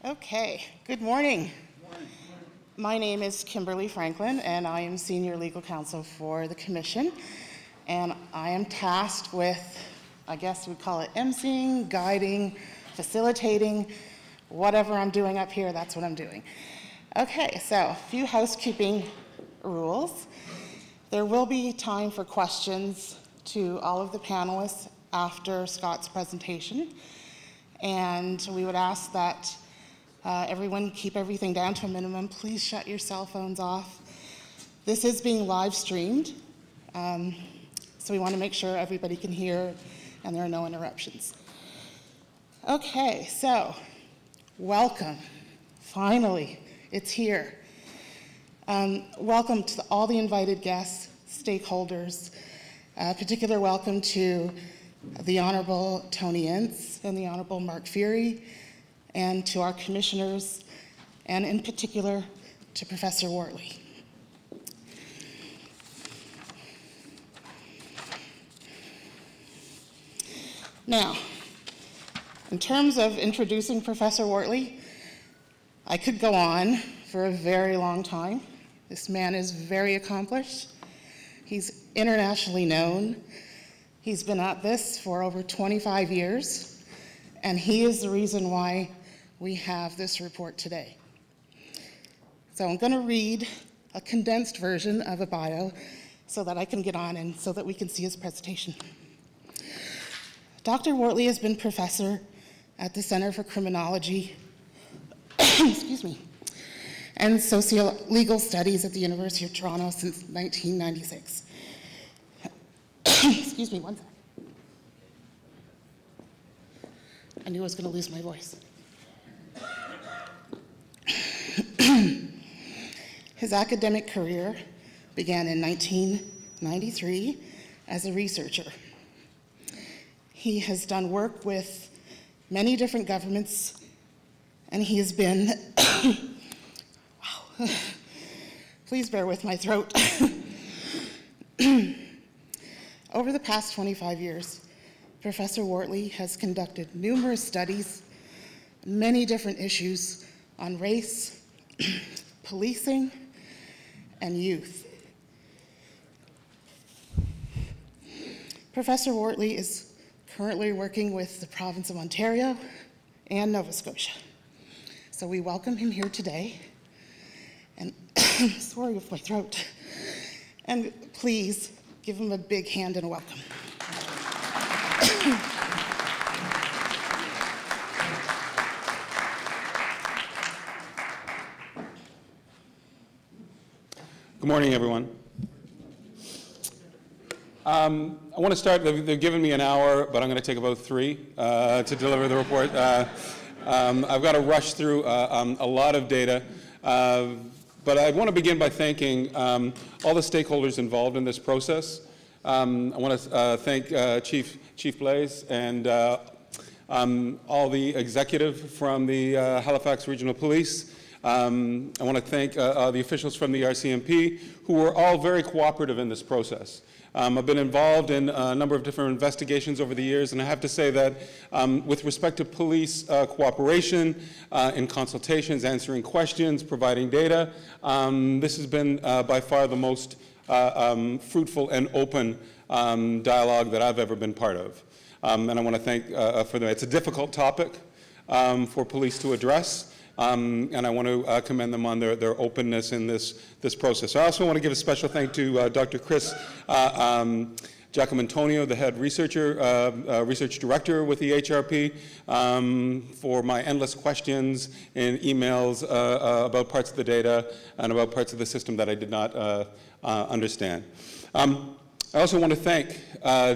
Okay, good morning. My name is Kimberly Franklin, and I am Senior Legal Counsel for the Commission. And I am tasked with, I guess we'd call it emceeing, guiding, facilitating, whatever I'm doing up here, that's what I'm doing. Okay, so a few housekeeping rules. There will be time for questions to all of the panelists after Scott's presentation. And we would ask that everyone keep everything down to a minimum. Please shut your cell phones off. This is being live streamed, so we want to make sure everybody can hear and there are no interruptions. Okay, so welcome. Finally, it's here. Welcome to all the invited guests, stakeholders. Particular welcome to the Honorable Tony Ince and the Honorable Mark Furey, and to our commissioners, and in particular to Professor Wortley. Now, in terms of introducing Professor Wortley, I could go on for a very long time. This man is very accomplished. He's internationally known. He's been at this for over 25 years, and he is the reason why we have this report today. So I'm going to read a condensed version of a bio so that I can get on and so that we can see his presentation. Dr. Wortley has been professor at the Center for Criminology excuse me, and Socio-Legal Studies at the University of Toronto since 1996. Excuse me, one second. I knew I was going to lose my voice. His academic career began in 1993 as a researcher. He has done work with many different governments, and he has been, wow, please bear with my throat. Over the past 25 years, Professor Wortley has conducted numerous studies, many different issues on race, policing, and youth. Professor Wortley is currently working with the province of Ontario and Nova Scotia. So we welcome him here today, and sorry with my throat, and please give him a big hand and a welcome. Good morning, everyone. I want to start, they've given me an hour, but I'm going to take about 3 to deliver the report. I've got to rush through a lot of data, but I want to begin by thanking all the stakeholders involved in this process. I want to thank Chief Blaze and all the executive from the Halifax Regional Police. I want to thank the officials from the RCMP who were all very cooperative in this process. I've been involved in a number of different investigations over the years, and I have to say that with respect to police cooperation, in consultations, answering questions, providing data, this has been by far the most fruitful and open dialogue that I've ever been part of. And I want to thank for that. It's a difficult topic for police to address. And I want to commend them on their openness in this process. I also want to give a special thank to Dr. Chris Giacomantonio, the head research director with the HRP, for my endless questions and emails about parts of the data and about parts of the system that I did not understand. I also want to thank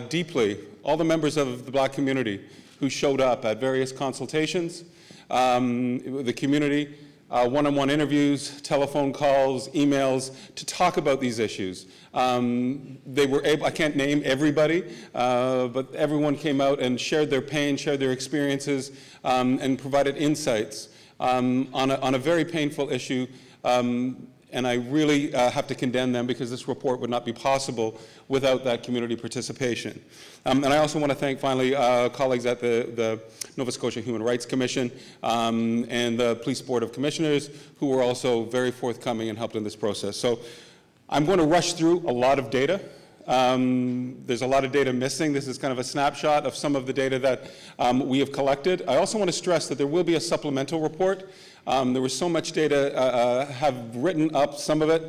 deeply all the members of the Black community who showed up at various consultations. The community, one-on-one interviews, telephone calls, emails to talk about these issues. They were able, I can't name everybody, but everyone came out and shared their pain, shared their experiences, and provided insights on a very painful issue And I really have to condemn them because this report would not be possible without that community participation. And I also want to thank, finally, colleagues at the Nova Scotia Human Rights Commission and the Police Board of Commissioners, who were also very forthcoming and helped in this process. So I'm going to rush through a lot of data. There's a lot of data missing. This is kind of a snapshot of some of the data that we have collected. I also want to stress that there will be a supplemental report. There was so much data, have written up some of it.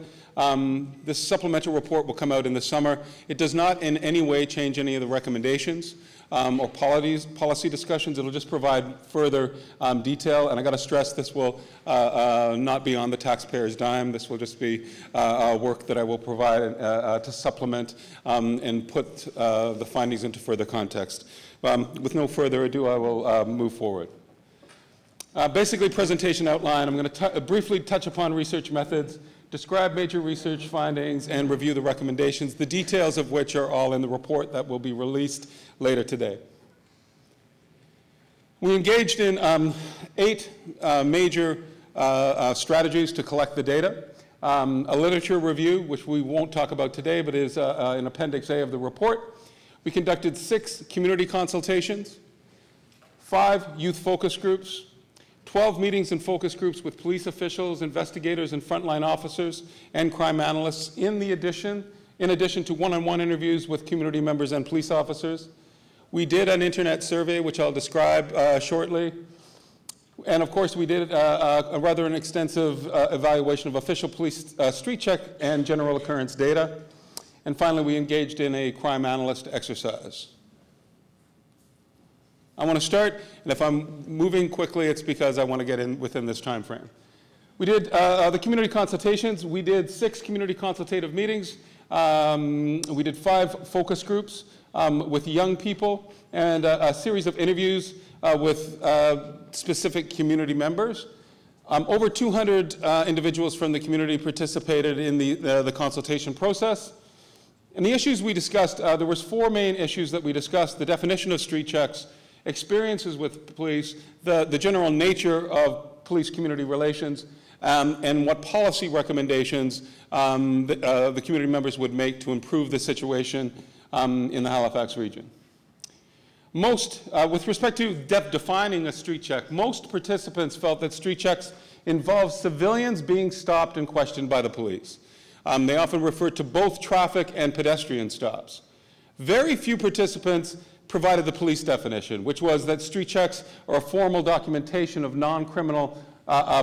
This supplemental report will come out in the summer. It does not in any way change any of the recommendations or policy discussions. It'll just provide further detail. And I got to stress, this will not be on the taxpayer's dime. This will just be work that I will provide to supplement and put the findings into further context. With no further ado, I will move forward. Basically, presentation outline. I'm going to briefly touch upon research methods, describe major research findings, and review the recommendations, the details of which are all in the report that will be released later today. We engaged in 8 major strategies to collect the data. A literature review, which we won't talk about today, but is in Appendix A of the report. We conducted 6 community consultations, 5 youth focus groups, 12 meetings and focus groups with police officials, investigators, and frontline officers and crime analysts in addition to one-on-one interviews with community members and police officers. We did an internet survey, which I'll describe shortly. And of course, we did a rather an extensive evaluation of official police street check and general occurrence data. And finally, we engaged in a crime analyst exercise. I want to start, and if I'm moving quickly, it's because I want to get in within this time frame. We did the community consultations. We did 6 community consultative meetings. We did 5 focus groups with young people and a series of interviews with specific community members. Over 200 individuals from the community participated in the consultation process. And the issues we discussed, there was 4 main issues that we discussed: the definition of street checks, experiences with police, the general nature of police-community relations, and what policy recommendations the community members would make to improve the situation in the Halifax region. With respect to defining a street check, most participants felt that street checks involve civilians being stopped and questioned by the police. They often referred to both traffic and pedestrian stops. Very few participants provided the police definition, which was that street checks are a formal documentation of non-criminal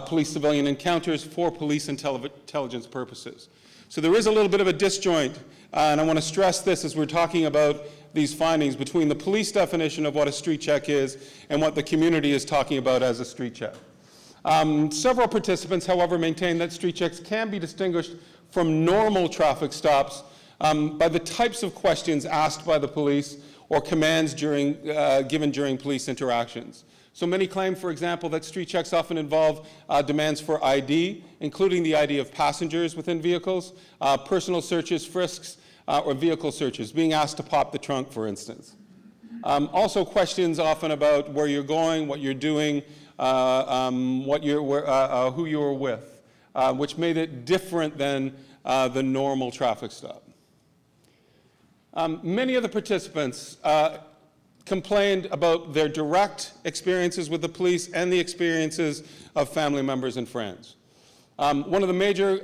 police-civilian encounters for police intelligence purposes. So there is a little bit of a disjoint, and I want to stress this as we're talking about these findings, between the police definition of what a street check is and what the community is talking about as a street check. Several participants, however, maintain that street checks can be distinguished from normal traffic stops by the types of questions asked by the police or commands given during police interactions. So many claim, for example, that street checks often involve demands for ID, including the ID of passengers within vehicles, personal searches, frisks, or vehicle searches, being asked to pop the trunk, for instance. Also questions often about where you're going, what you're doing, who you were with, which made it different than the normal traffic stop. Many of the participants complained about their direct experiences with the police and the experiences of family members and friends. One of the major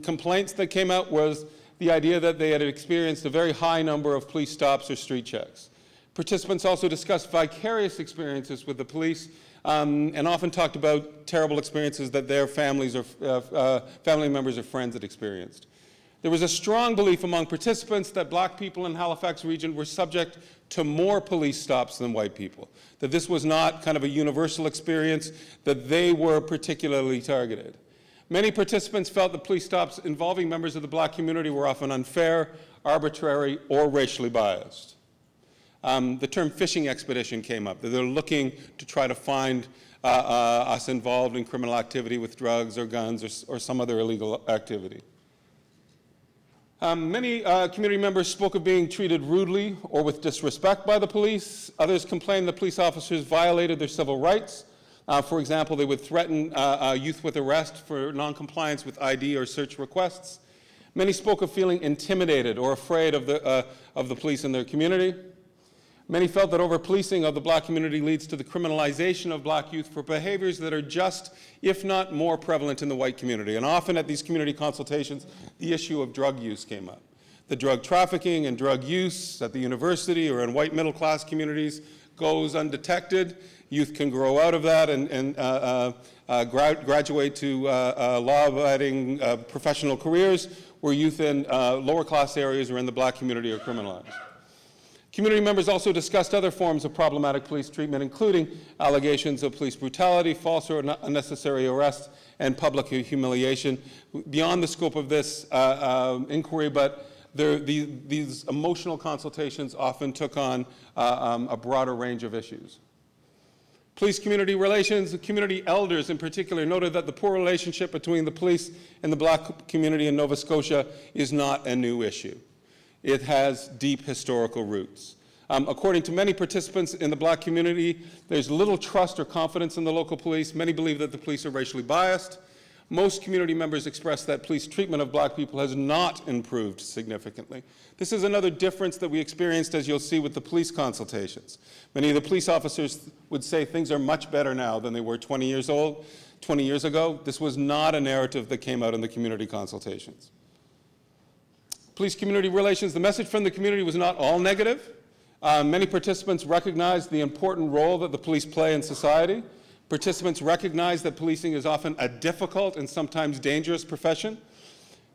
complaints that came out was the idea that they had experienced a very high number of police stops or street checks. Participants also discussed vicarious experiences with the police and often talked about terrible experiences that their families or family members or friends had experienced. There was a strong belief among participants that black people in Halifax region were subject to more police stops than white people, that this was not kind of a universal experience, that they were particularly targeted. Many participants felt that police stops involving members of the black community were often unfair, arbitrary, or racially biased. The term fishing expedition came up, that they're looking to try to find us involved in criminal activity with drugs or guns or some other illegal activity. Many community members spoke of being treated rudely or with disrespect by the police. Others complained that police officers violated their civil rights. For example, they would threaten youth with arrest for noncompliance with ID or search requests. Many spoke of feeling intimidated or afraid of the police in their community. Many felt that over-policing of the black community leads to the criminalization of black youth for behaviors that are just, if not more prevalent in the white community. And often at these community consultations, the issue of drug use came up. The drug trafficking and drug use at the university or in white middle-class communities goes undetected. Youth can grow out of that and graduate to law-abiding professional careers, where youth in lower-class areas or in the black community are criminalized. Community members also discussed other forms of problematic police treatment, including allegations of police brutality, false or unnecessary arrest, and public humiliation. Beyond the scope of this inquiry, but these emotional consultations often took on a broader range of issues. Police community relations, community elders in particular, noted that the poor relationship between the police and the black community in Nova Scotia is not a new issue. It has deep historical roots. According to many participants in the black community, there's little trust or confidence in the local police. Many believe that the police are racially biased. Most community members express that police treatment of black people has not improved significantly. This is another difference that we experienced, as you'll see, with the police consultations. Many of the police officers would say things are much better now than they were 20 years ago. This was not a narrative that came out in the community consultations. Police community relations, the message from the community was not all negative. Many participants recognized the important role that the police play in society. Participants recognized that policing is often a difficult and sometimes dangerous profession.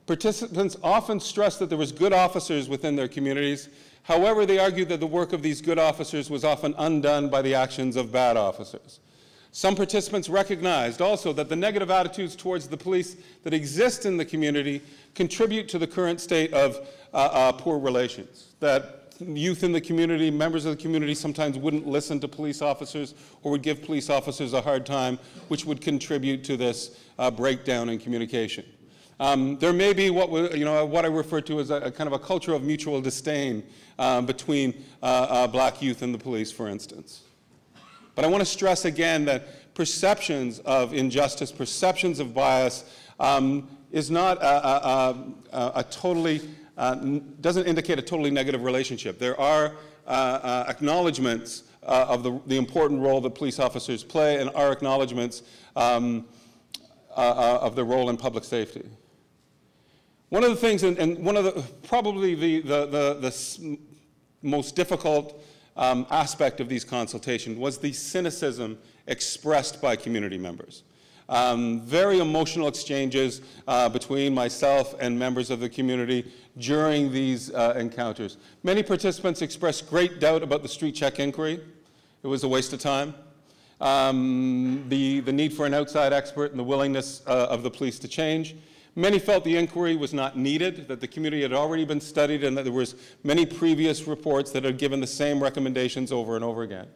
Participants often stressed that there was good officers within their communities. However, they argued that the work of these good officers was often undone by the actions of bad officers. Some participants recognized also that the negative attitudes towards the police that exist in the community contribute to the current state of poor relations, that youth in the community, members of the community sometimes wouldn't listen to police officers or would give police officers a hard time, which would contribute to this breakdown in communication. There may be what I refer to as a kind of a culture of mutual disdain between black youth and the police, for instance. But I want to stress again that perceptions of injustice, perceptions of bias is not a totally, doesn't indicate a totally negative relationship. There are acknowledgements of the important role that police officers play and are acknowledgements of their role in public safety. One of the things, and one of the, probably the most difficult aspect of these consultations was the cynicism expressed by community members. Very emotional exchanges between myself and members of the community during these encounters. Many participants expressed great doubt about the street check inquiry. It was a waste of time. The need for an outside expert and the willingness of the police to change. Many felt the inquiry was not needed, that the community had already been studied and that there was many previous reports that had given the same recommendations over and over again.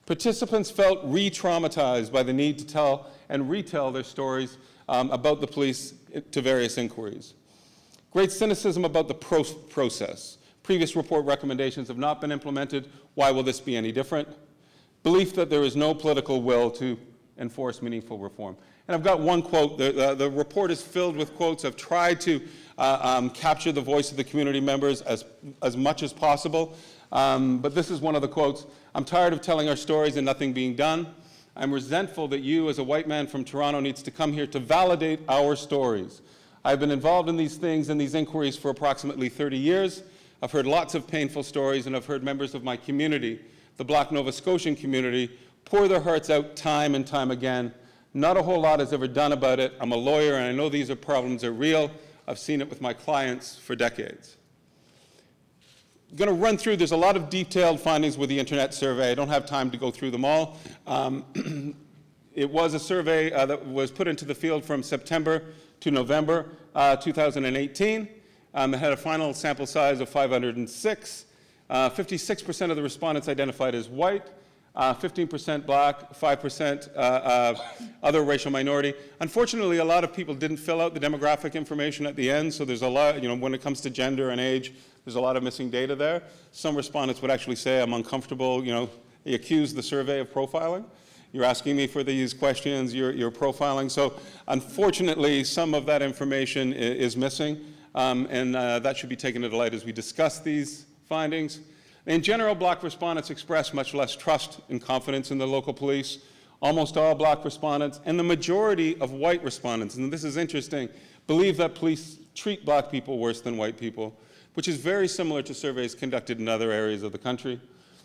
Participants felt re-traumatized by the need to tell and retell their stories about the police to various inquiries. Great cynicism about the process. Previous report recommendations have not been implemented. Why will this be any different? Belief that there is no political will to enforce meaningful reform. And I've got one quote. The report is filled with quotes. I've tried to capture the voice of the community members as much as possible. But this is one of the quotes. "I'm tired of telling our stories and nothing being done. I'm resentful that you, as a white man from Toronto, needs to come here to validate our stories. I've been involved in these things and these inquiries for approximately 30 years. I've heard lots of painful stories, and I've heard members of my community, the Black Nova Scotian community, pour their hearts out time and time again. Not a whole lot is ever done about it. I'm a lawyer, and I know these problems are real. I've seen it with my clients for decades." I'm going to run through, there's a lot of detailed findings with the internet survey. I don't have time to go through them all. It was a survey that was put into the field from September to November 2018. It had a final sample size of 506. 56% of the respondents identified as white, 15% black, 5% other racial minority. Unfortunately, a lot of people didn't fill out the demographic information at the end, so there's a lot, when it comes to gender and age, there's a lot of missing data there. Some respondents would actually say, "I'm uncomfortable," they accuse the survey of profiling. You're asking me for these questions, you're profiling. So unfortunately, some of that information is missing, and that should be taken into light as we discuss these findings. In general, Black respondents express much less trust and confidence in the local police. Almost all Black respondents, and the majority of white respondents, and this is interesting, believe that police treat Black people worse than white people, which is very similar to surveys conducted in other areas of the country.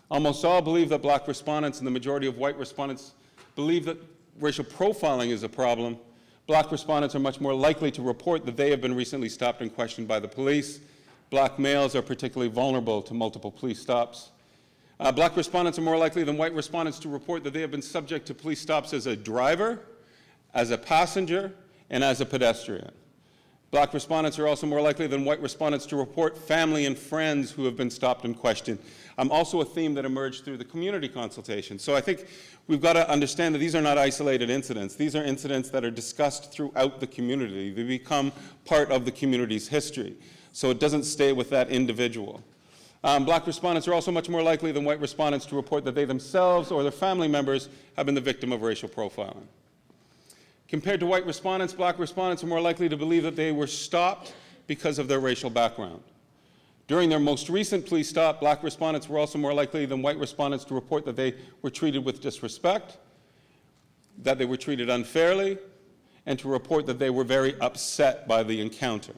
Almost all believe that Black respondents and the majority of white respondents believe that racial profiling is a problem. Black respondents are much more likely to report that they have been recently stopped and questioned by the police. Black males are particularly vulnerable to multiple police stops. Black respondents are more likely than white respondents to report that they have been subject to police stops as a driver, as a passenger, and as a pedestrian. Black respondents are also more likely than white respondents to report family and friends who have been stopped and questioned. Also a theme that emerged through the community consultation. So I think we've got to understand that these are not isolated incidents. These are incidents that are discussed throughout the community. They become part of the community's history. So it doesn't stay with that individual. Black respondents are also much more likely than white respondents to report that they themselves or their family members have been the victim of racial profiling. Compared to white respondents, Black respondents are more likely to believe that they were stopped because of their racial background. During their most recent police stop, Black respondents were also more likely than white respondents to report that they were treated with disrespect, that they were treated unfairly, and to report that they were very upset by the encounter.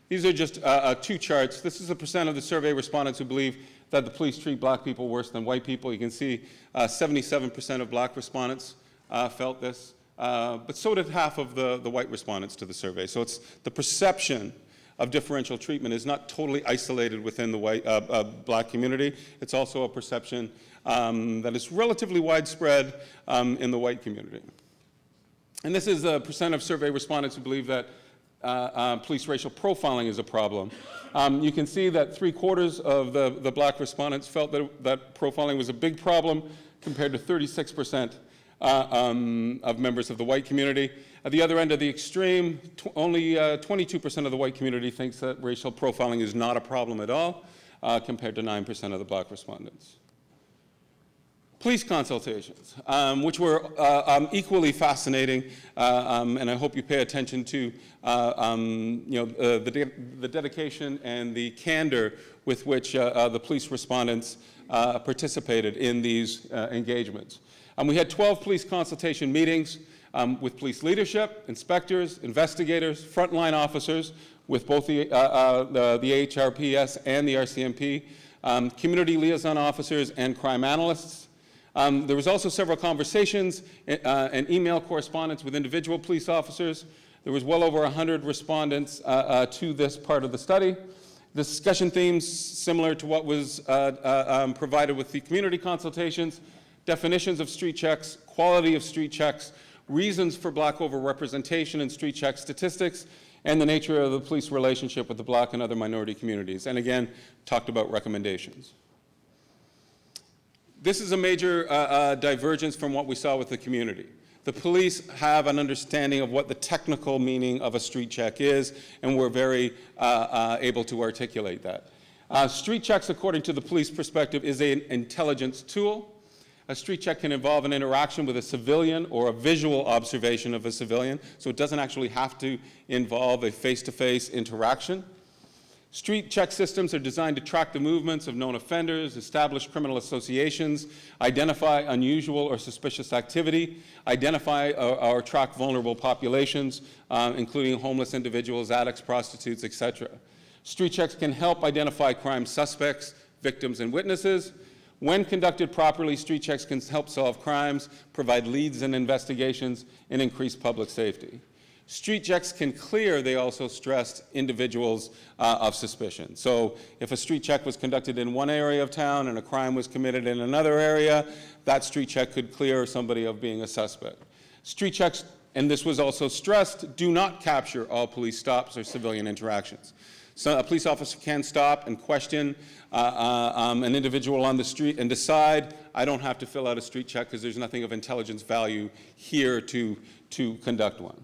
These are just two charts. This is the percent of the survey respondents who believe that the police treat Black people worse than white people. You can see 77% of Black respondents felt this, but so did half of the white respondents to the survey. So it's the perception of differential treatment is not totally isolated within the white, Black community. It's also a perception that is relatively widespread in the white community. And this is the percent of survey respondents who believe that police racial profiling is a problem. You can see that 3/4 of the Black respondents felt that profiling was a big problem, compared to 36% of members of the white community. At the other end of the extreme, only 22% of the white community thinks that racial profiling is not a problem at all, compared to 9% of the Black respondents. Police consultations, which were equally fascinating, and I hope you pay attention to the dedication and the candor with which the police respondents participated in these engagements. We had 12 police consultation meetings with police leadership, inspectors, investigators, frontline officers, with both the AHRPS and the RCMP, community liaison officers, and crime analysts. There was also several conversations and email correspondence with individual police officers. There was well over 100 respondents to this part of the study. The discussion themes, similar to what was provided with the community consultations: definitions of street checks, quality of street checks, reasons for Black overrepresentation in street check statistics, and the nature of the police relationship with the Black and other minority communities. And again, talked about recommendations. This is a major divergence from what we saw with the community. The police have an understanding of what the technical meaning of a street check is, and we're very able to articulate that. Street checks, according to the police perspective, is an intelligence tool. A street check can involve an interaction with a civilian or a visual observation of a civilian, so it doesn't actually have to involve a face-to-face interaction. Street check systems are designed to track the movements of known offenders, establish criminal associations, identify unusual or suspicious activity, identify or track vulnerable populations, including homeless individuals, addicts, prostitutes, etc. Street checks can help identify crime suspects, victims, and witnesses. When conducted properly, street checks can help solve crimes, provide leads in investigations, and increase public safety. Street checks can clear, they also stressed, individuals of suspicion. So if a street check was conducted in one area of town and a crime was committed in another area, that street check could clear somebody of being a suspect. Street checks, and this was also stressed, do not capture all police stops or civilian interactions. So a police officer can stop and question an individual on the street and decide, I don't have to fill out a street check because there's nothing of intelligence value here to conduct one.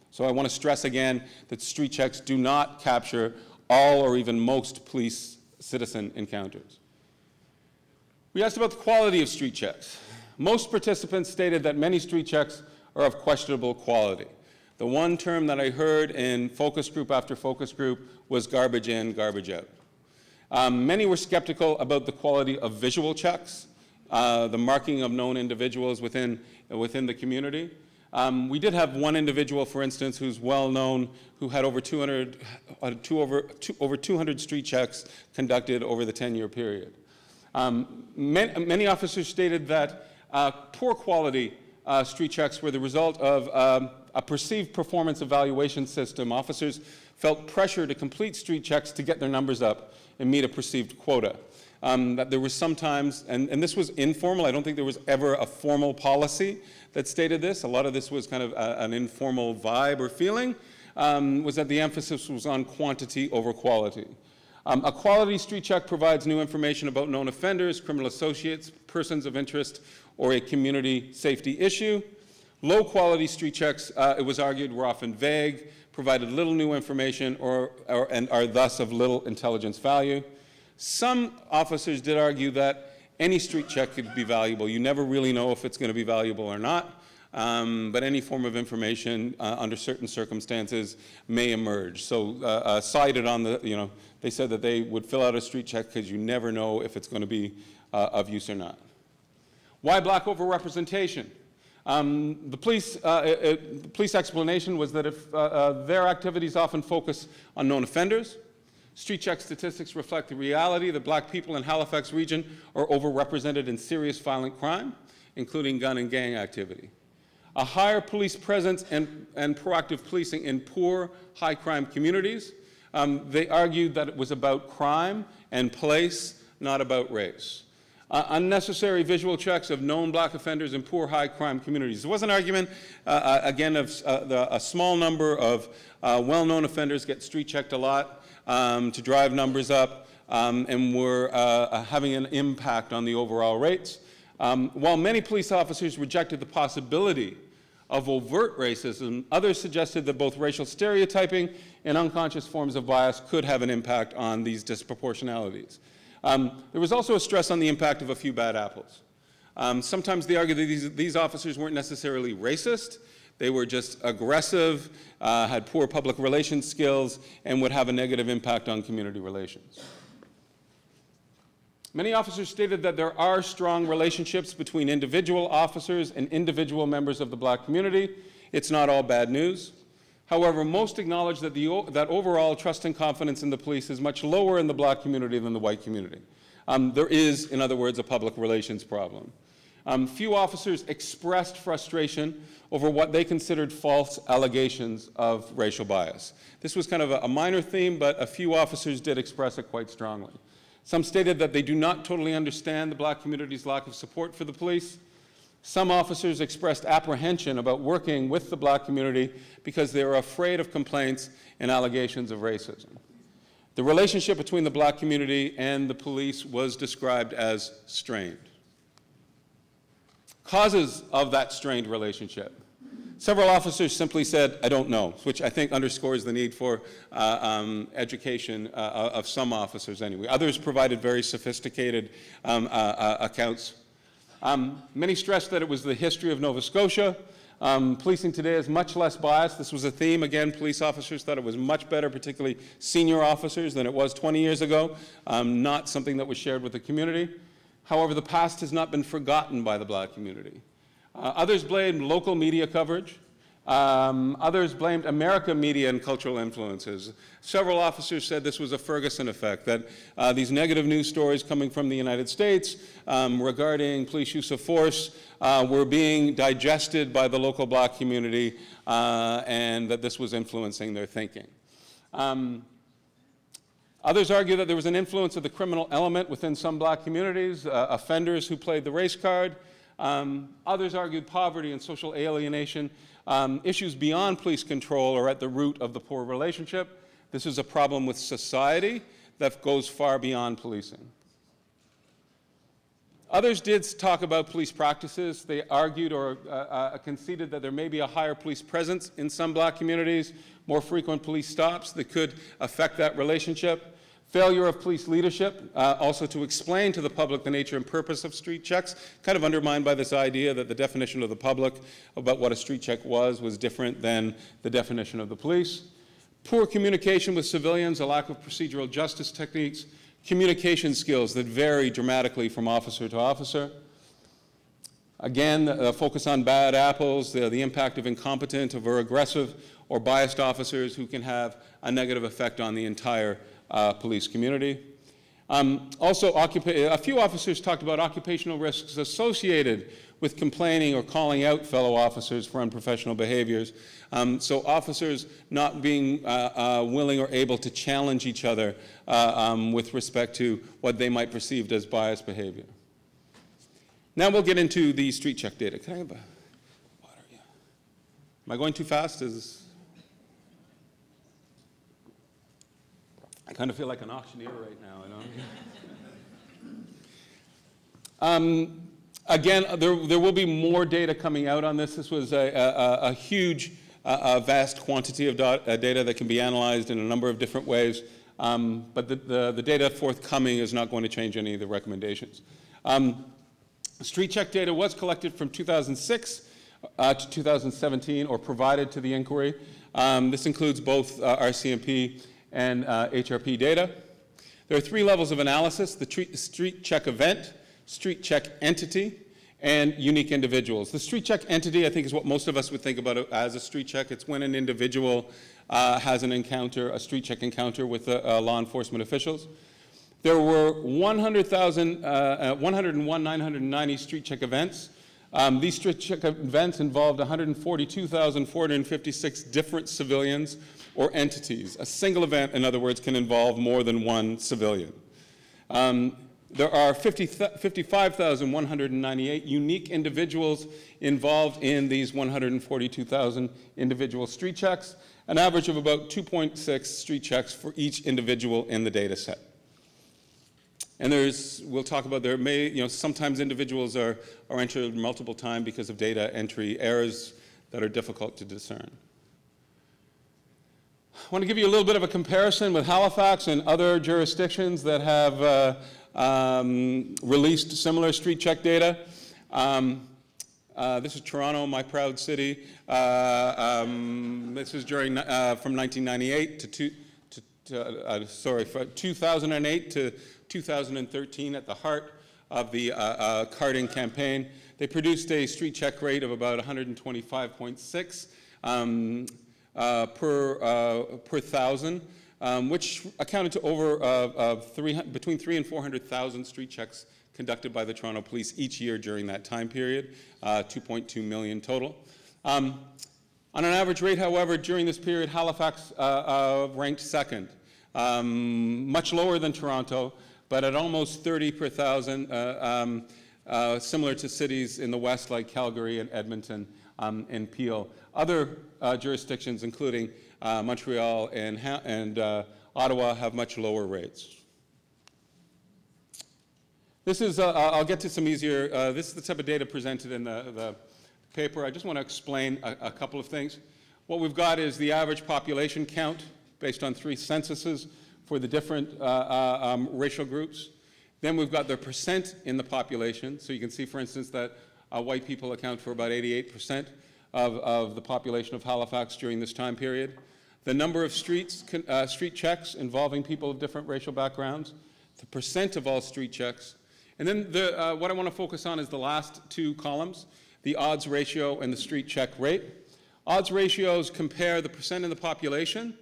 So I want to stress again that street checks do not capture all or even most police-citizen encounters. We asked about the quality of street checks. Most participants stated that many street checks are of questionable quality. The one term that I heard in focus group after focus group was garbage in, garbage out. Many were skeptical about the quality of visual checks, the marking of known individuals within the community. We did have one individual, for instance, who's well known, who had over 200 street checks conducted over the 10-year period. Many officers stated that poor quality street checks were the result of a perceived performance evaluation system. Officers felt pressure to complete street checks to get their numbers up and meet a perceived quota. That there was sometimes, and this was informal, I don't think there was ever a formal policy that stated this. A lot of this was kind of an informal vibe or feeling, was that the emphasis was on quantity over quality. A quality street check provides new information about known offenders, criminal associates, persons of interest, or a community safety issue. Low quality street checks, it was argued, were often vague, provided little new information, and are thus of little intelligence value. Some officers did argue that any street check could be valuable. You never really know if it's going to be valuable or not, but any form of information under certain circumstances may emerge. So cited on the, they said that they would fill out a street check because you never know if it's going to be of use or not. Why black overrepresentation? The police explanation was that if their activities often focus on known offenders, street check statistics reflect the reality that black people in Halifax region are overrepresented in serious violent crime, including gun and gang activity. A higher police presence and proactive policing in poor, high crime communities, they argued that it was about crime and place, not about race. Unnecessary visual checks of known black offenders in poor, high crime communities. There was an argument, again, of a small number of well-known offenders get street checked a lot to drive numbers up, and were having an impact on the overall rates. While many police officers rejected the possibility of overt racism, others suggested that both racial stereotyping and unconscious forms of bias could have an impact on these disproportionalities. There was also a stress on the impact of a few bad apples. Sometimes they argued that these officers weren't necessarily racist. They were just aggressive, had poor public relations skills, and would have a negative impact on community relations. Many officers stated that there are strong relationships between individual officers and individual members of the black community. It's not all bad news. However, most acknowledge that, that overall trust and confidence in the police is much lower in the black community than the white community. There is, in other words, a public relations problem. Few officers expressed frustration over what they considered false allegations of racial bias. This was kind of a minor theme, but a few officers did express it quite strongly. Some stated that they do not totally understand the black community's lack of support for the police. Some officers expressed apprehension about working with the black community because they were afraid of complaints and allegations of racism. The relationship between the black community and the police was described as strained. Causes of that strained relationship. Several officers simply said, "I don't know," which I think underscores the need for education of some officers anyway. Others provided very sophisticated accounts. Many stressed that it was the history of Nova Scotia. Policing today is much less biased. This was a theme. Again, police officers thought it was much better, particularly senior officers, than it was 20 years ago. Not something that was shared with the community. However, the past has not been forgotten by the black community. Others blamed local media coverage. Others blamed American media and cultural influences. Several officers said this was a Ferguson effect, that these negative news stories coming from the United States regarding police use of force were being digested by the local black community, and that this was influencing their thinking. Others argue that there was an influence of the criminal element within some black communities, offenders who played the race card. Others argued poverty and social alienation. Issues beyond police control are at the root of the poor relationship. This is a problem with society that goes far beyond policing. Others did talk about police practices. They argued or conceded that there may be a higher police presence in some black communities, more frequent police stops that could affect that relationship. Failure of police leadership, also to explain to the public the nature and purpose of street checks, kind of undermined by this idea that the definition of the public about what a street check was different than the definition of the police. Poor communication with civilians, a lack of procedural justice techniques, communication skills that vary dramatically from officer to officer. Again, the focus on bad apples, the impact of incompetent or aggressive or biased officers who can have a negative effect on the entire police community. Also, a few officers talked about occupational risks associated with complaining or calling out fellow officers for unprofessional behaviors. So officers not being willing or able to challenge each other with respect to what they might perceive as biased behavior. Now we'll get into the street check data. Can I have a water? Yeah. Am I going too fast? I kind of feel like an auctioneer right now, you know? Again, there will be more data coming out on this. This was a huge, vast quantity of data that can be analyzed in a number of different ways, but the data forthcoming is not going to change any of the recommendations. Street check data was collected from 2006 to 2017, or provided to the inquiry. This includes both RCMP and HRP data. There are 3 levels of analysis: the street check event, street check entity, and unique individuals. The street check entity, I think, is what most of us would think about as a street check. It's when an individual has an encounter, a street check encounter with law enforcement officials. There were 101,990 street check events. These street check events involved 142,456 different civilians or entities. A single event, in other words, can involve more than one civilian. There are 55,198 unique individuals involved in these 142,000 individual street checks, an average of about 2.6 street checks for each individual in the data set. And we'll talk about, sometimes individuals are entered multiple times because of data entry errors that are difficult to discern. I want to give you a little bit of a comparison with Halifax and other jurisdictions that have released similar street check data. This is Toronto, my proud city. This is during from 1998 to 2008 to 2013, at the heart of the carding campaign. They produced a street check rate of about 125.6 per thousand, which accounted to over between 300,000 and 400,000 street checks conducted by the Toronto Police each year during that time period, 2.2 million total. On an average rate, however, during this period, Halifax ranked second, much lower than Toronto, but at almost 30 per thousand, similar to cities in the west like Calgary and Edmonton and Peel. Other jurisdictions, including Montreal and Ottawa, have much lower rates. This is, I'll get to some easier, this is the type of data presented in the paper. I just want to explain a couple of things. What we've got is the average population count based on 3 censuses for the different racial groups. Then we've got the percent in the population. So you can see, for instance, that white people account for about 88% of the population of Halifax during this time period. The number of street checks involving people of different racial backgrounds, the percent of all street checks. And then what I want to focus on is the last 2 columns, the odds ratio and the street check rate. Odds ratios compare the percent in the population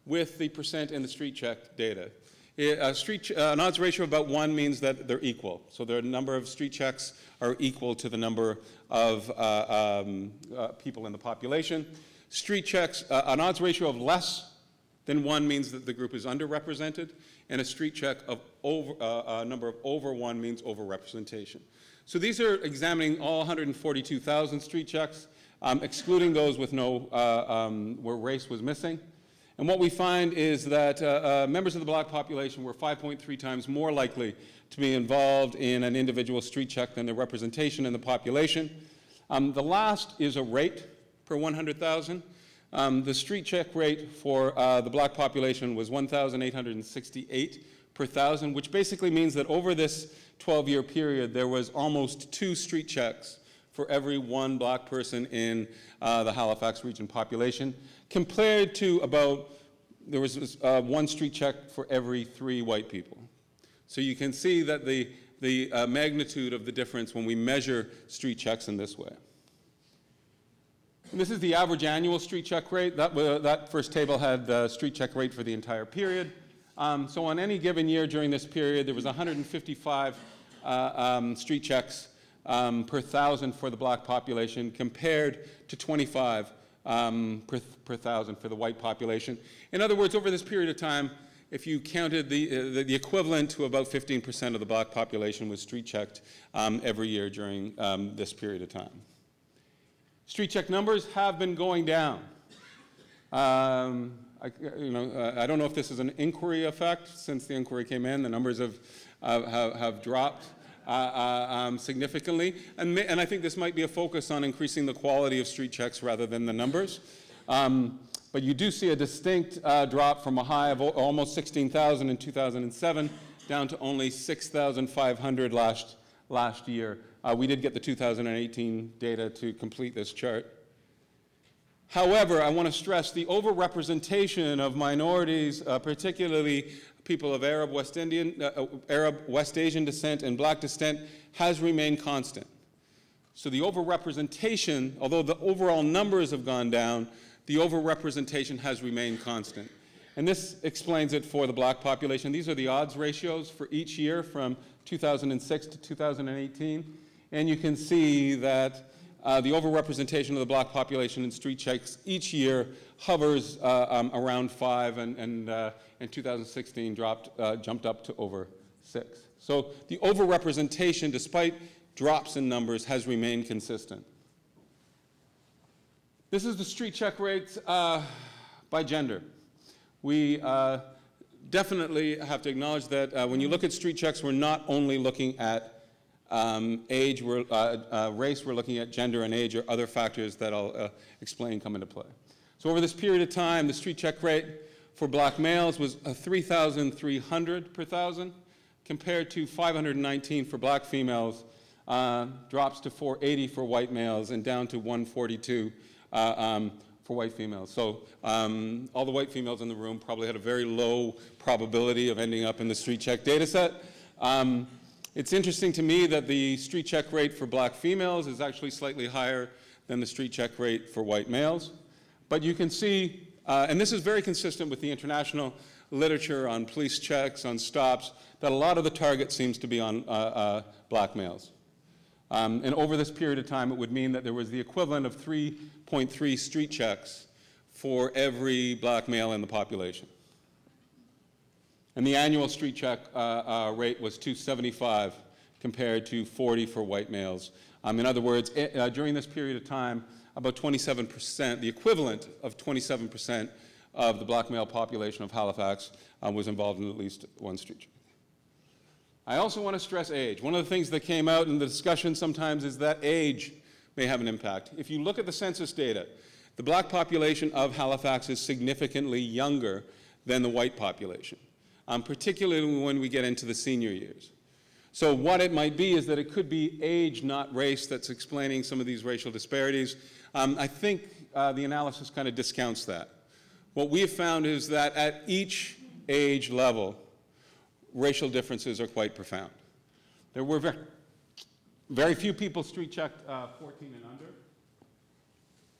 with the percent in the street check data. An odds ratio of about 1 means that they're equal. So the number of street checks are equal to the number of people in the population. Street checks, an odds ratio of less than 1 means that the group is underrepresented, and a street check of a number of over 1 means overrepresentation. So these are examining all 142,000 street checks, excluding those with where race was missing. And what we find is that members of the black population were 5.3 times more likely to be involved in an individual street check than the representation in the population. The last is a rate per 100,000. The street check rate for the black population was 1,868 per thousand, which basically means that over this 12-year period, there was almost 2 street checks for every 1 black person in the Halifax region population, compared to there was 1 street check for every 3 white people. So you can see that the magnitude of the difference when we measure street checks in this way. And this is the average annual street check rate. That first table had the street check rate for the entire period. So on any given year during this period, there was 155 street checks per thousand for the black population, compared to 25 per thousand for the white population. In other words, over this period of time, if you counted the equivalent to about 15% of the black population was street checked every year during this period of time. Street check numbers have been going down. I don't know if this is an inquiry effect. Since the inquiry came in, the numbers have dropped significantly. And I think this might be a focus on increasing the quality of street checks rather than the numbers. But you do see a distinct drop from a high of almost 16,000 in 2007 down to only 6,500 last year. We did get the 2018 data to complete this chart. However, I want to stress the overrepresentation of minorities, particularly people of Arab West Asian descent and black descent, has remained constant. So the overrepresentation, although the overall numbers have gone down, the overrepresentation has remained constant. And this explains it for the black population. These are the odds ratios for each year from 2006 to 2018. And you can see that the overrepresentation of the black population in street checks each year hovers around 5, and in 2016 jumped up to over 6. So the overrepresentation, despite drops in numbers, has remained consistent. This is the street check rates by gender. We definitely have to acknowledge that when you look at street checks, we're not only looking at age, race, we're looking at gender and age, or other factors that I'll explain come into play. So over this period of time, the street check rate for black males was 3,300 per thousand, compared to 519 for black females, drops to 480 for white males, and down to 142 for white females. So all the white females in the room probably had a very low probability of ending up in the street check data set. It's interesting to me that the street check rate for black females is actually slightly higher than the street check rate for white males. But you can see, and this is very consistent with the international literature on police checks, on stops, that a lot of the target seems to be on black males. And over this period of time, it would mean that there was the equivalent of 3.3 street checks for every black male in the population. And the annual street check rate was 275 compared to 40 for white males. In other words, during this period of time, about 27%, the equivalent of 27% of the black male population of Halifax was involved in at least one street check. I also want to stress age. One of the things that came out in the discussion sometimes is that age may have an impact. If you look at the census data, the black population of Halifax is significantly younger than the white population, particularly when we get into the senior years. So what it might be is that it could be age, not race, that's explaining some of these racial disparities. I think the analysis kind of discounts that. What we have found is that at each age level, racial differences are quite profound. There were very few people street checked 14 and under,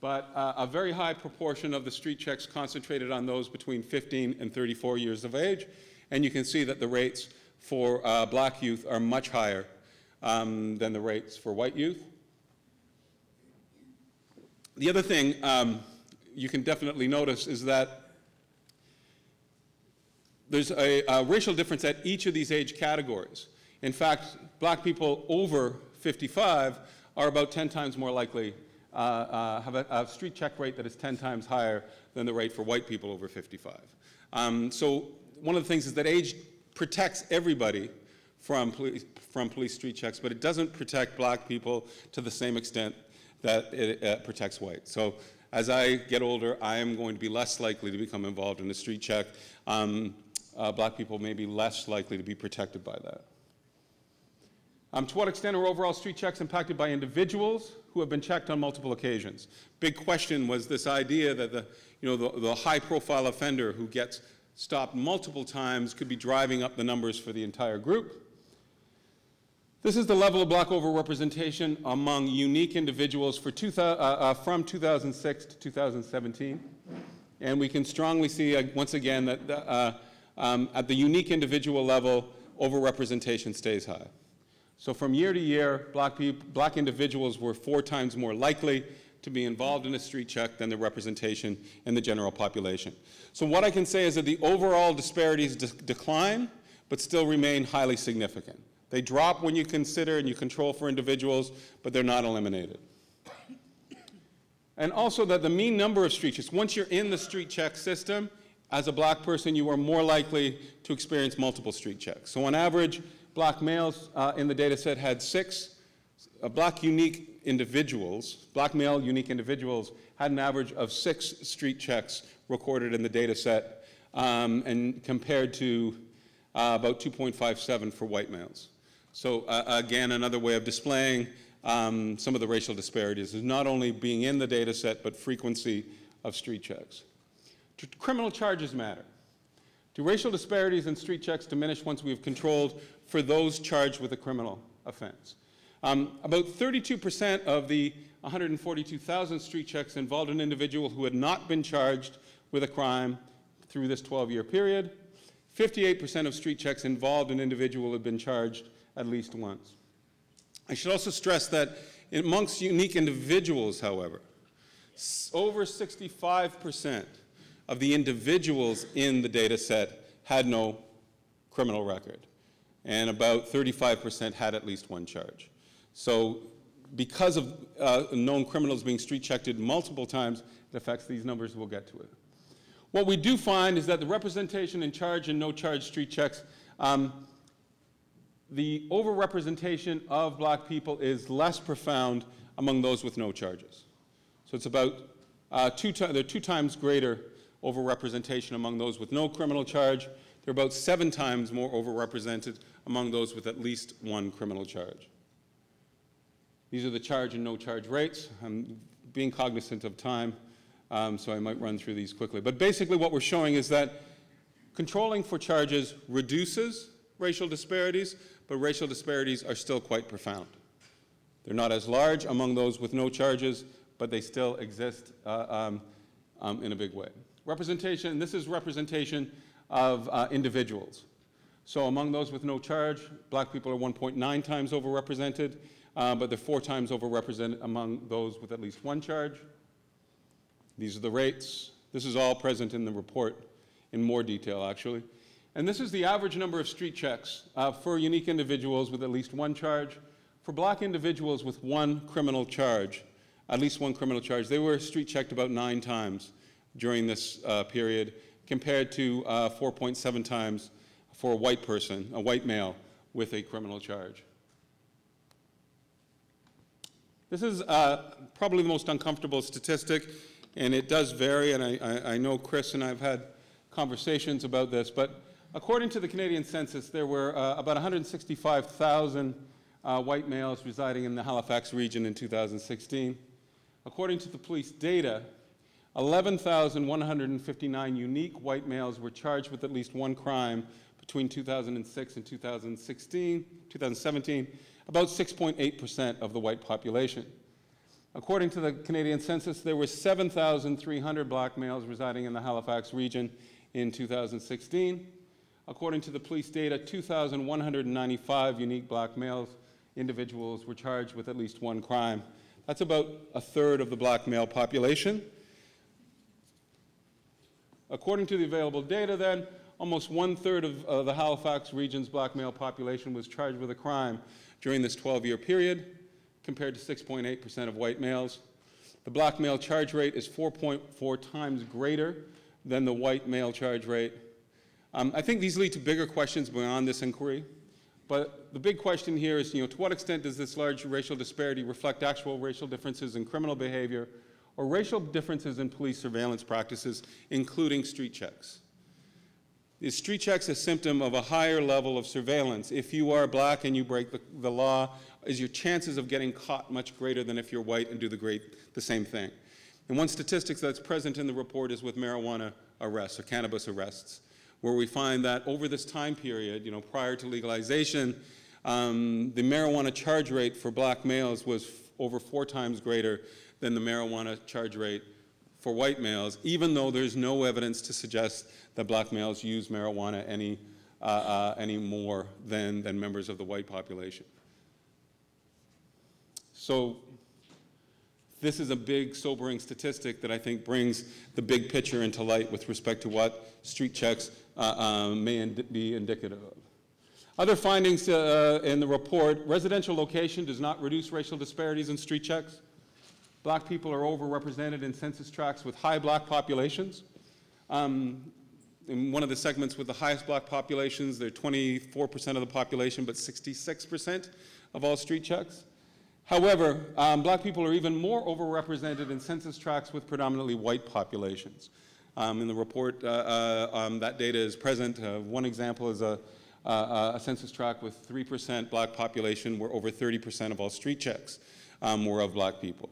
but a very high proportion of the street checks concentrated on those between 15 and 34 years of age. And you can see that the rates for black youth are much higher than the rates for white youth. The other thing you can definitely notice is that there's a racial difference at each of these age categories. In fact, black people over 55 are about 10 times more likely, have a street check rate that is 10 times higher than the rate for white people over 55. So one of the things is that age protects everybody from police street checks, but it doesn't protect black people to the same extent that it protects white. So as I get older, I am going to be less likely to become involved in a street check. Black people may be less likely to be protected by that. To what extent are overall street checks impacted by individuals who have been checked on multiple occasions? Big question was this idea that the high-profile offender who gets stopped multiple times could be driving up the numbers for the entire group. This is the level of black overrepresentation among unique individuals for from 2006 to 2017. And we can strongly see, once again, that at the unique individual level, overrepresentation stays high. So from year to year, black individuals were 4 times more likely to be involved in a street check than the representation in the general population. So what I can say is that the overall disparities decline, but still remain highly significant. They drop when you consider and you control for individuals, but they're not eliminated. And also that the mean number of street checks, once you're in the street check system, as a black person, you are more likely to experience multiple street checks. So on average, black males in the data set had 6. Black male unique individuals had an average of 6 street checks recorded in the data set, and compared to about 2.57 for white males. So again, another way of displaying some of the racial disparities is not only being in the data set, but frequency of street checks. Do criminal charges matter? Do racial disparities in street checks diminish once we have controlled for those charged with a criminal offense? About 32% of the 142,000 street checks involved an individual who had not been charged with a crime through this 12-year period. 58% of street checks involved an individual who had been charged at least once. I should also stress that amongst unique individuals, however, over 65% of the individuals in the data set had no criminal record, and about 35% had at least one charge. So because of known criminals being street checked multiple times, it affects these numbers. We'll get to it. What we do find is that the representation in charge and no charge street checks, the overrepresentation of black people is less profound among those with no charges. So it's about they're 2 times greater overrepresentation among those with no criminal charge. They're about 7 times more overrepresented among those with at least 1 criminal charge. These are the charge and no charge rates. I'm being cognizant of time, so I might run through these quickly. But basically what we're showing is that controlling for charges reduces racial disparities, but racial disparities are still quite profound. They're not as large among those with no charges, but they still exist in a big way. Representation, this is representation of individuals. So among those with no charge, black people are 1.9 times overrepresented, but they're 4 times overrepresented among those with at least 1 charge. These are the rates. This is all present in the report in more detail, actually. And this is the average number of street checks for unique individuals with at least 1 charge. For black individuals with 1 criminal charge, at least 1 criminal charge, they were street checked about 9 times during this period, compared to 4.7 times for a white person, a white male, with a criminal charge. This is probably the most uncomfortable statistic, and it does vary, and I know Chris and I have had conversations about this, but according to the Canadian Census, there were about 165,000 white males residing in the Halifax region in 2016. According to the police data, 11,159 unique white males were charged with at least 1 crime between 2006 and 2017, about 6.8% of the white population. According to the Canadian Census, there were 7,300 black males residing in the Halifax region in 2016. According to the police data, 2,195 unique black males individuals were charged with at least 1 crime. That's about 1/3 of the black male population. According to the available data then, almost 1/3 of the Halifax region's black male population was charged with a crime during this 12-year period, compared to 6.8% of white males. The black male charge rate is 4.4 times greater than the white male charge rate. I think these lead to bigger questions beyond this inquiry, but the big question here is, to what extent does this large racial disparity reflect actual racial differences in criminal behavior, or racial differences in police surveillance practices, including street checks. Is street checks a symptom of a higher level of surveillance? If you are black and you break the law, is your chances of getting caught much greater than if you're white and do the same thing? And one statistic that's present in the report is with marijuana arrests or cannabis arrests, where we find that over this time period, prior to legalization, the marijuana charge rate for black males was over 4 times greater than the marijuana charge rate for white males, even though there's no evidence to suggest that black males use marijuana any more than members of the white population. So this is a big, sobering statistic that I think brings the big picture into light with respect to what street checks may be indicative of. Other findings in the report: residential location does not reduce racial disparities in street checks. Black people are overrepresented in census tracts with high black populations. In one of the segments with the highest black populations, they're 24% of the population, but 66% of all street checks. However, black people are even more overrepresented in census tracts with predominantly white populations. In the report, that data is present. One example is a census tract with 3% black population, where over 30% of all street checks were of black people.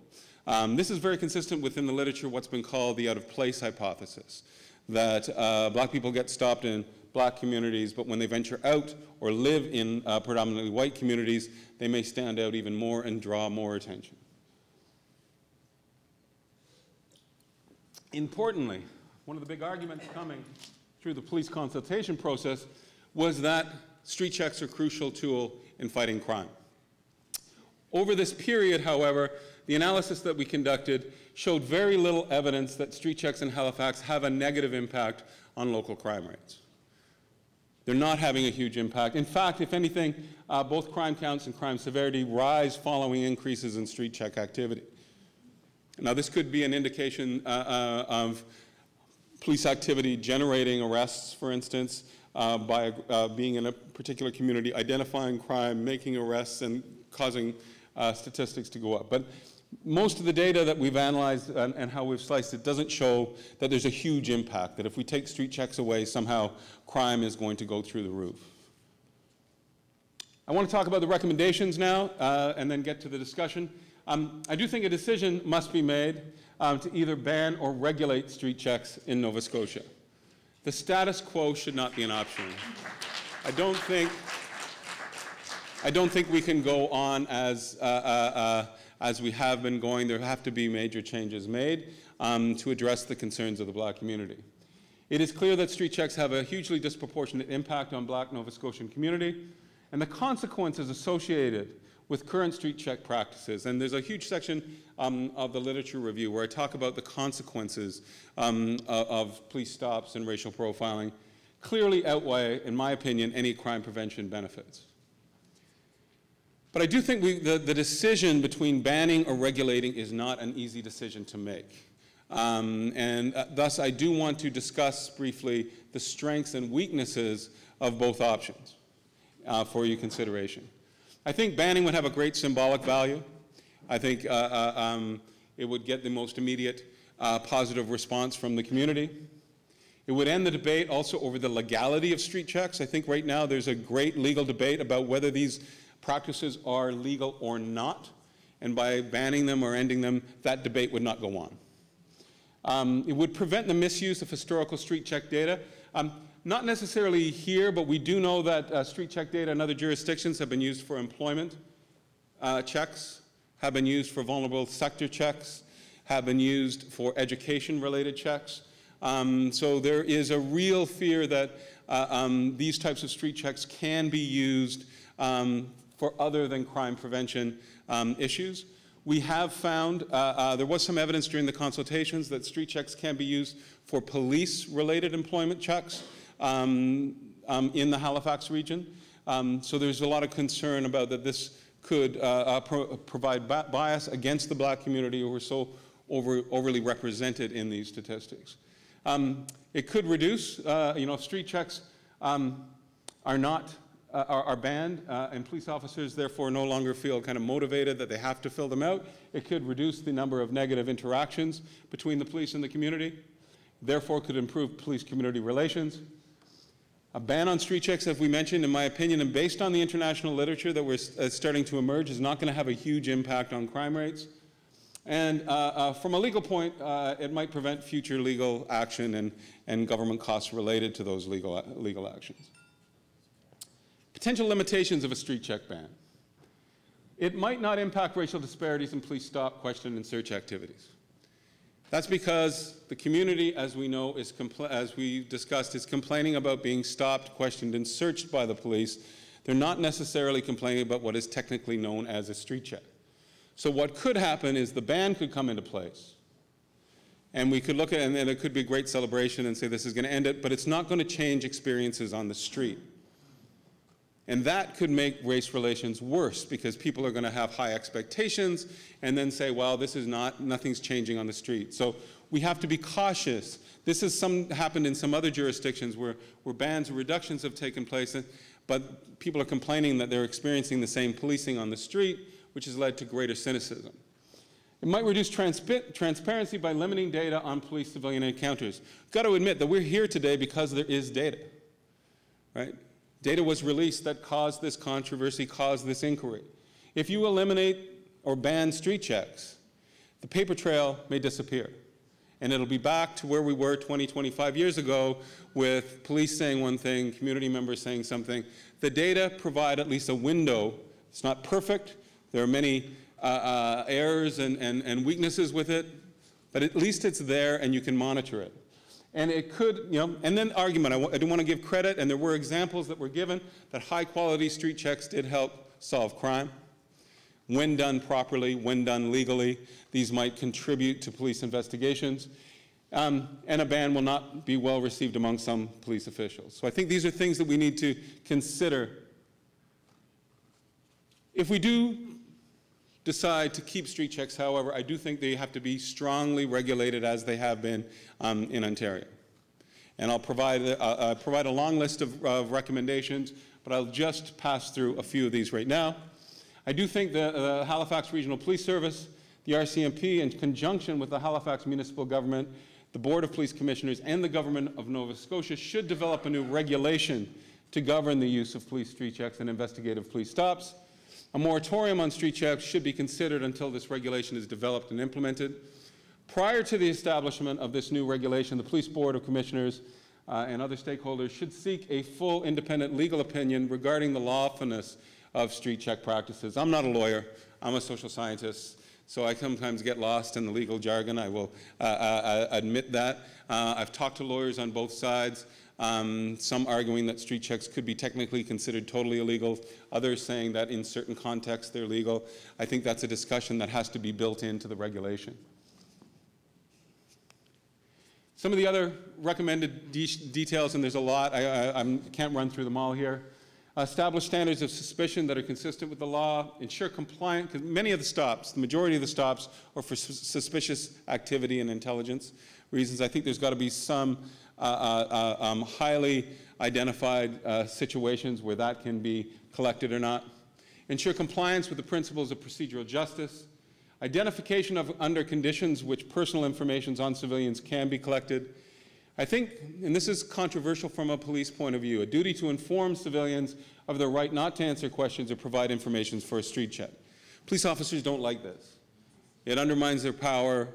This is very consistent within the literature what's been called the out-of-place hypothesis, that black people get stopped in black communities, but when they venture out or live in predominantly white communities, they may stand out even more and draw more attention. Importantly, one of the big arguments coming through the police consultation process was that street checks are a crucial tool in fighting crime. Over this period, however, the analysis that we conducted showed very little evidence that street checks in Halifax have a negative impact on local crime rates. They're not having a huge impact. In fact, if anything, both crime counts and crime severity rise following increases in street check activity. Now, this could be an indication of police activity generating arrests, for instance, by being in a particular community, identifying crime, making arrests, and causing statistics to go up. But most of the data that we've analyzed and how we've sliced it doesn't show that there's a huge impact, that if we take street checks away, somehow crime is going to go through the roof. I want to talk about the recommendations now and then get to the discussion. I do think a decision must be made to either ban or regulate street checks in Nova Scotia. The status quo should not be an option. I don't think we can go on as we have been going. There have to be major changes made to address the concerns of the black community. It is clear that street checks have a hugely disproportionate impact on black Nova Scotian community, and the consequences associated with current street check practices. And there's a huge section of the literature review where I talk about the consequences of police stops and racial profiling, clearly outweigh, in my opinion, any crime prevention benefits. But I do think the decision between banning or regulating is not an easy decision to make. Thus, I do want to discuss briefly the strengths and weaknesses of both options for your consideration. I think banning would have a great symbolic value. I think it would get the most immediate positive response from the community. It would end the debate also over the legality of street checks. I think right now there's a great legal debate about whether these practices are legal or not, and by banning them or ending them, that debate would not go on. It would prevent the misuse of historical street check data. Not necessarily here, but we do know that street check data in other jurisdictions have been used for employment checks, have been used for vulnerable sector checks, have been used for education-related checks. So there is a real fear that these types of street checks can be used for other than crime prevention issues. We have found, there was some evidence during the consultations that street checks can be used for police-related employment checks in the Halifax region. So there's a lot of concern about that this could provide bias against the black community who are so overly represented in these statistics. It could reduce, street checks are not are banned, and police officers therefore no longer feel kind of motivated that they have to fill them out. It could reduce the number of negative interactions between the police and the community, therefore could improve police-community relations. A ban on street checks, as we mentioned, in my opinion, and based on the international literature that we're starting to emerge, is not going to have a huge impact on crime rates. And from a legal point, it might prevent future legal action and government costs related to those legal actions. Potential limitations of a street check ban. It might not impact racial disparities in police stop, question, and search activities. That's because the community, as we know, as we discussed, is complaining about being stopped, questioned, and searched by the police. They're not necessarily complaining about what is technically known as a street check. So what could happen is the ban could come into place. And we could look at it, and it could be a great celebration and say this is going to end it, but it's not going to change experiences on the street. And that could make race relations worse because people are going to have high expectations and then say, well, this is nothing's changing on the street. So we have to be cautious. This has happened in some other jurisdictions where bans or reductions have taken place, but people are complaining that they're experiencing the same policing on the street, which has led to greater cynicism. It might reduce transparency by limiting data on police-civilian encounters. I've got to admit that we're here today because there is data, right? Data was released that caused this controversy, caused this inquiry. If you eliminate or ban street checks, the paper trail may disappear. And it'll be back to where we were 20, 25 years ago with police saying one thing, community members saying something. The data provide at least a window. It's not perfect. There are many errors and weaknesses with it, but at least it's there and you can monitor it. And it could, and then argument, I do want to give credit, and there were examples that were given that high-quality street checks did help solve crime. When done properly, when done legally, these might contribute to police investigations. And a ban will not be well received among some police officials. So I think these are things that we need to consider. If we do decide to keep street checks, however, I do think they have to be strongly regulated as they have been in Ontario. And I'll provide a long list of recommendations, but I'll just pass through a few of these right now. I do think the Halifax Regional Police Service, the RCMP, in conjunction with the Halifax Municipal Government, the Board of Police Commissioners, and the Government of Nova Scotia should develop a new regulation to govern the use of police street checks and investigative police stops. A moratorium on street checks should be considered until this regulation is developed and implemented. Prior to the establishment of this new regulation, the Police Board of Commissioners and other stakeholders should seek a full independent legal opinion regarding the lawfulness of street check practices. I'm not a lawyer, I'm a social scientist, so I sometimes get lost in the legal jargon. I will admit that. I've talked to lawyers on both sides. Some arguing that street checks could be technically considered totally illegal, others saying that in certain contexts they're legal. I think that's a discussion that has to be built into the regulation. Some of the other recommended details, and there's a lot, I can't run through them all here. Establish standards of suspicion that are consistent with the law, ensure compliance, because many of the stops, the majority of the stops, are for suspicious activity and intelligence reasons. I think there's got to be some highly identified situations where that can be collected or not. Ensure compliance with the principles of procedural justice. Identification of under conditions which personal information on civilians can be collected. I think, and this is controversial from a police point of view, a duty to inform civilians of their right not to answer questions or provide information for a street check. Police officers don't like this. It undermines their power.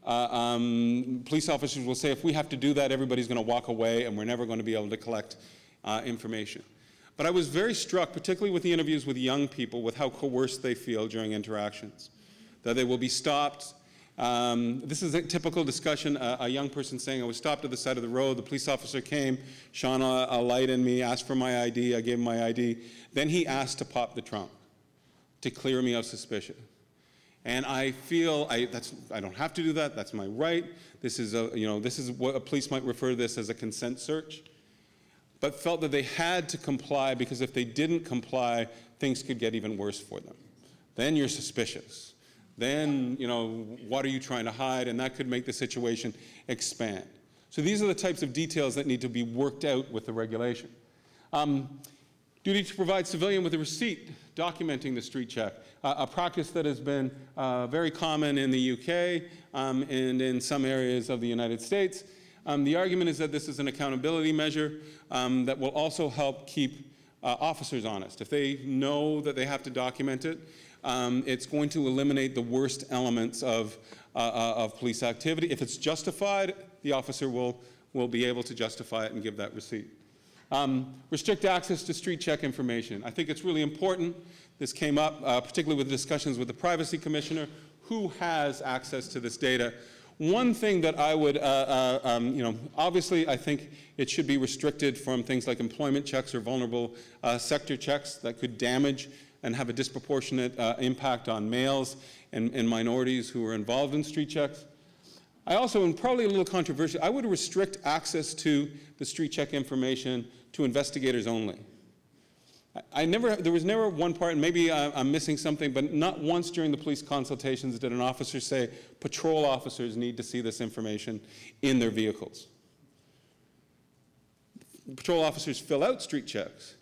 Police officers will say, if we have to do that, everybody's going to walk away and we're never going to be able to collect information. But I was very struck, particularly with the interviews with young people, with how coerced they feel during interactions, that they will be stopped. This is a typical discussion, a young person saying, I was stopped at the side of the road, the police officer came, shone a light in me, asked for my ID, I gave him my ID. Then he asked to pop the trunk to clear me of suspicion. And I feel I don't have to do that. That's my right. This is what a police might refer to this as a consent search. But felt that they had to comply because if they didn't comply, things could get even worse for them. Then you're suspicious. Then, what are you trying to hide? And that could make the situation expand. So these are the types of details that need to be worked out with the regulation. Duty to provide civilian with a receipt documenting the street check, a practice that has been very common in the UK and in some areas of the United States. The argument is that this is an accountability measure that will also help keep officers honest. If they know that they have to document it, it's going to eliminate the worst elements of police activity. If it's justified, the officer will be able to justify it and give that receipt. Restrict access to street check information. I think it's really important. This came up particularly with discussions with the Privacy Commissioner. Who has access to this data? One thing that I would, obviously I think it should be restricted from things like employment checks or vulnerable sector checks that could damage and have a disproportionate impact on males and minorities who are involved in street checks. I also, and probably a little controversial, I would restrict access to the street check information to investigators only. There was never one part, and maybe I'm missing something, but not once during the police consultations did an officer say patrol officers need to see this information in their vehicles. Patrol officers fill out street checks.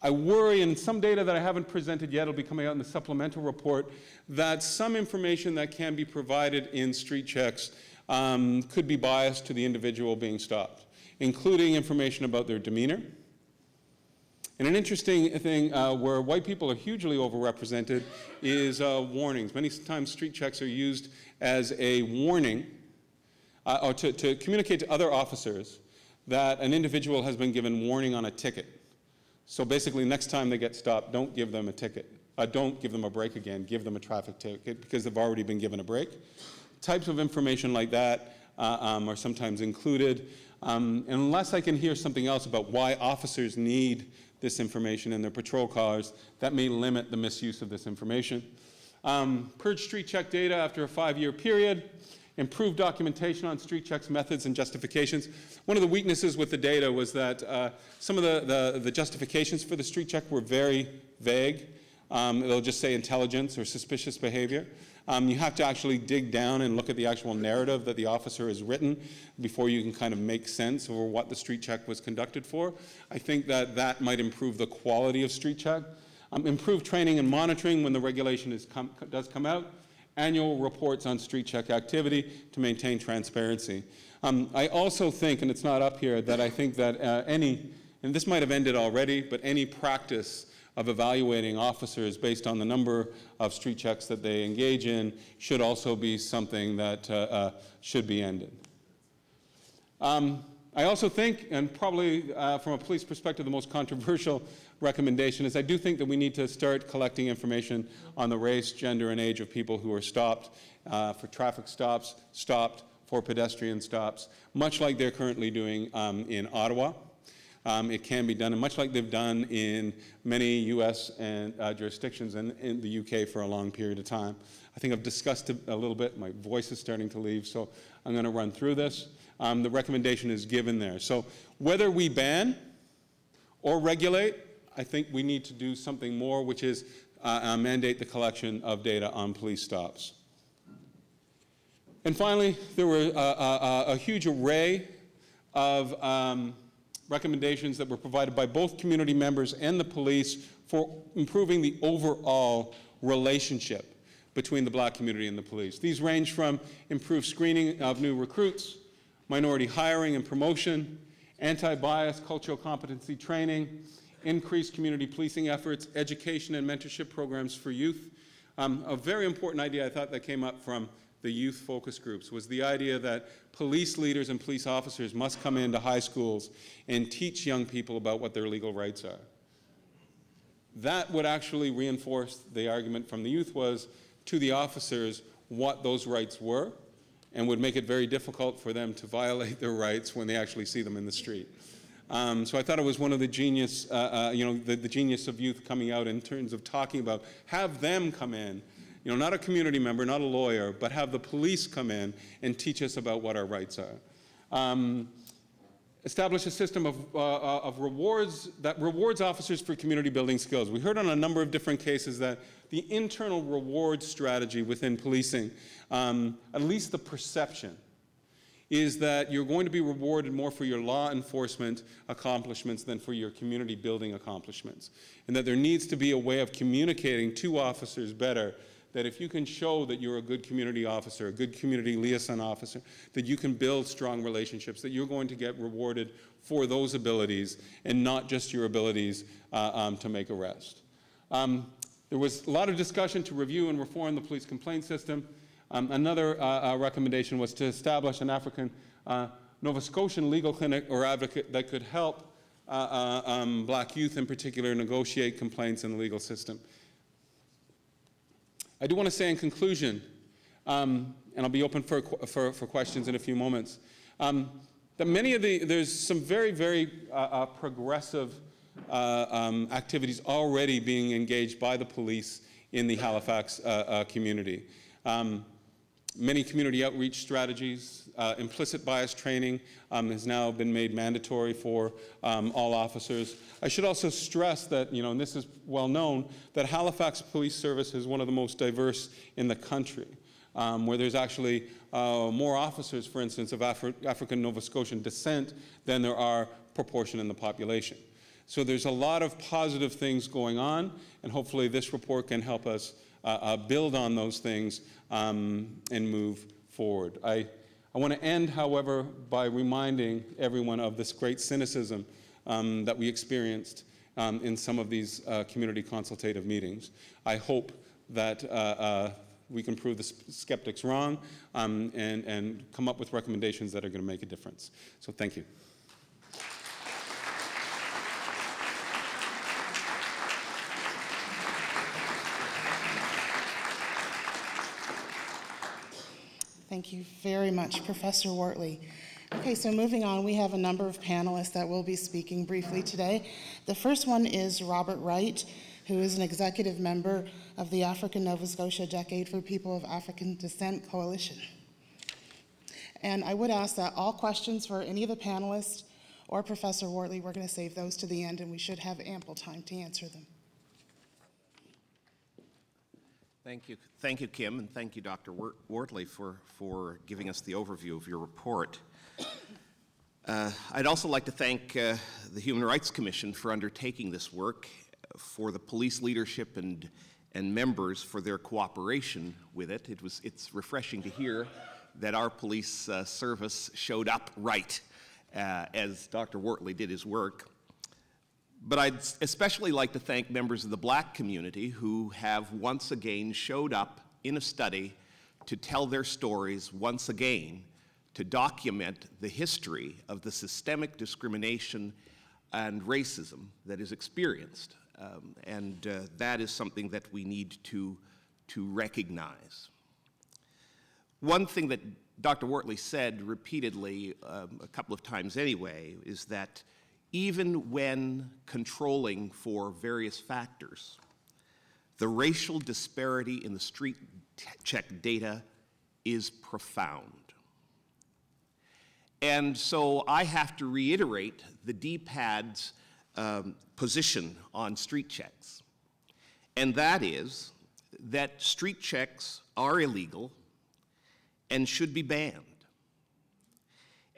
I worry, and some data that I haven't presented yet will be coming out in the supplemental report, that some information that can be provided in street checks could be biased to the individual being stopped, including information about their demeanor. And an interesting thing where white people are hugely overrepresented is warnings. Many times street checks are used as a warning or to communicate to other officers that an individual has been given warning on a ticket. So basically, next time they get stopped, don't give them a ticket. Don't give them a break again. Give them a traffic ticket because they've already been given a break. Types of information like that are sometimes included. Unless I can hear something else about why officers need this information in their patrol cars, that may limit the misuse of this information. Purge street check data after a 5-year period. Improve documentation on street checks, methods, and justifications. One of the weaknesses with the data was that some of the justifications for the street check were very vague. They'll just say intelligence or suspicious behavior. You have to actually dig down and look at the actual narrative that the officer has written before you can kind of make sense over what the street check was conducted for. I think that that might improve the quality of street check. Improve training and monitoring when the regulation does come out. Annual reports on street check activity to maintain transparency. I also think, and it's not up here, that I think that and this might have ended already, but any practice of evaluating officers based on the number of street checks that they engage in should also be something that should be ended. I also think, and probably from a police perspective, the most controversial recommendation is I do think that we need to start collecting information on the race, gender, and age of people who are stopped for traffic stops, stopped for pedestrian stops, much like they're currently doing in Ottawa. It can be done, and much like they've done in many US and jurisdictions and in the UK for a long period of time. I think I've discussed it a little bit. My voice is starting to leave, so I'm going to run through this. The recommendation is given there. So whether we ban or regulate, I think we need to do something more, which is mandate the collection of data on police stops. And finally, there were a huge array of recommendations that were provided by both community members and the police for improving the overall relationship between the black community and the police. These range from improved screening of new recruits, minority hiring and promotion, anti-bias cultural competency training, increased community policing efforts, education and mentorship programs for youth. A very important idea I thought that came up from the youth focus groups was the idea that police leaders and police officers must come into high schools and teach young people about what their legal rights are. That would actually reinforce the argument from the youth was to the officers what those rights were and would make it very difficult for them to violate their rights when they actually see them in the street. So I thought it was one of the genius, the genius of youth coming out in terms of talking about have them come in, not a community member, not a lawyer, but have the police come in and teach us about what our rights are. Establish a system of rewards that rewards officers for community building skills. We heard on a number of different cases that the internal reward strategy within policing, at least the perception, is that you're going to be rewarded more for your law enforcement accomplishments than for your community building accomplishments. And that there needs to be a way of communicating to officers better that if you can show that you're a good community officer, a good community liaison officer, that you can build strong relationships, that you're going to get rewarded for those abilities and not just your abilities to make arrests. There was a lot of discussion to review and reform the police complaint system. Another recommendation was to establish an African Nova Scotian legal clinic or advocate that could help black youth in particular negotiate complaints in the legal system. I do want to say in conclusion, and I'll be open for questions in a few moments, that there's some very, very progressive activities already being engaged by the police in the Halifax community. Many community outreach strategies, implicit bias training has now been made mandatory for all officers. I should also stress that, and this is well known, that Halifax Police Service is one of the most diverse in the country, where there's actually more officers, for instance, of African Nova Scotian descent than there are proportion in the population. So there's a lot of positive things going on, and hopefully this report can help us build on those things and move forward. I want to end, however, by reminding everyone of this great cynicism that we experienced in some of these community consultative meetings. I hope that we can prove the skeptics wrong and come up with recommendations that are going to make a difference. So thank you. Thank you very much, Professor Wortley. Okay, so moving on, we have a number of panelists that will be speaking briefly today. The first one is Robert Wright, who is an executive member of the African Nova Scotia Decade for People of African Descent Coalition. And I would ask that all questions for any of the panelists or Professor Wortley, we're going to save those to the end, and we should have ample time to answer them. Thank you, Kim, and thank you, Dr. Wortley, for giving us the overview of your report. I'd also like to thank the Human Rights Commission for undertaking this work, for the police leadership and members for their cooperation with it. It's refreshing to hear that our police service showed up right as Dr. Wortley did his work. But I'd especially like to thank members of the black community who have once again showed up in a study to tell their stories once again, to document the history of the systemic discrimination and racism that is experienced. That is something that we need to recognize. One thing that Dr. Wortley said repeatedly, a couple of times anyway, is that even when controlling for various factors, the racial disparity in the street check data is profound. And so I have to reiterate the DPAD's position on street checks, and that is that street checks are illegal and should be banned,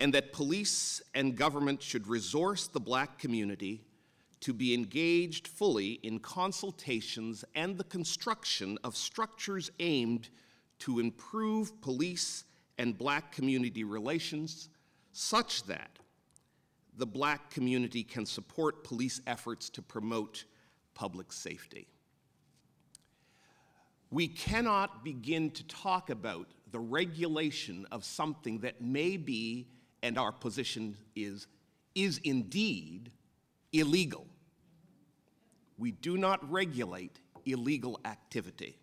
and that police and government should resource the black community to be engaged fully in consultations and the construction of structures aimed to improve police and black community relations such that the black community can support police efforts to promote public safety. We cannot begin to talk about the regulation of something that may be, and our position is indeed illegal. We do not regulate illegal activity.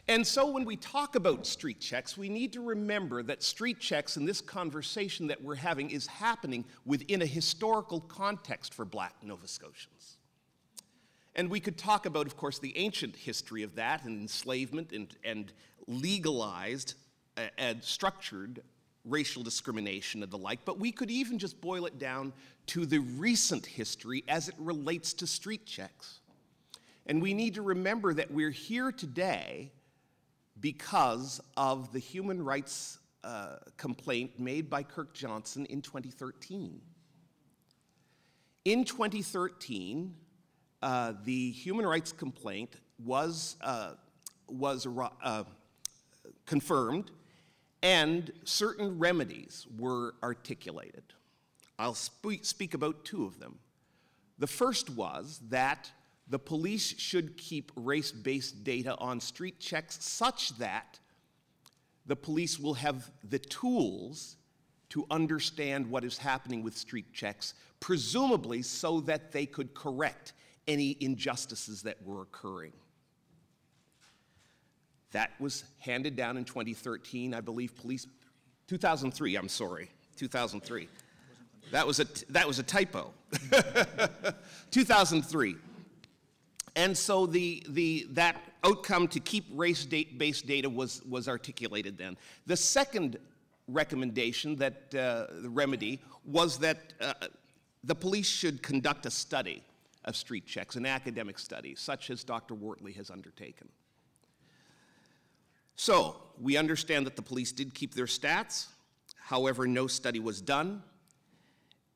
And so when we talk about street checks, we need to remember that street checks in this conversation that we're having is happening within a historical context for black Nova Scotians. And we could talk about, of course, the ancient history of that and enslavement and legalized and structured racial discrimination and the like, but we could even just boil it down to the recent history as it relates to street checks. And we need to remember that we're here today because of the human rights complaint made by Kirk Johnson in 2013. In 2013, the human rights complaint was confirmed, and certain remedies were articulated. I'll speak about two of them. The first was that the police should keep race-based data on street checks such that the police will have the tools to understand what is happening with street checks, presumably so that they could correct any injustices that were occurring. That was handed down in 2013, I believe 2003, I'm sorry, 2003. That was a typo. 2003. And so that outcome to keep race-based data was articulated then. The second recommendation, the remedy, was that the police should conduct a study of street checks, an academic study, such as Dr. Wortley has undertaken. So, we understand that the police did keep their stats, however, no study was done,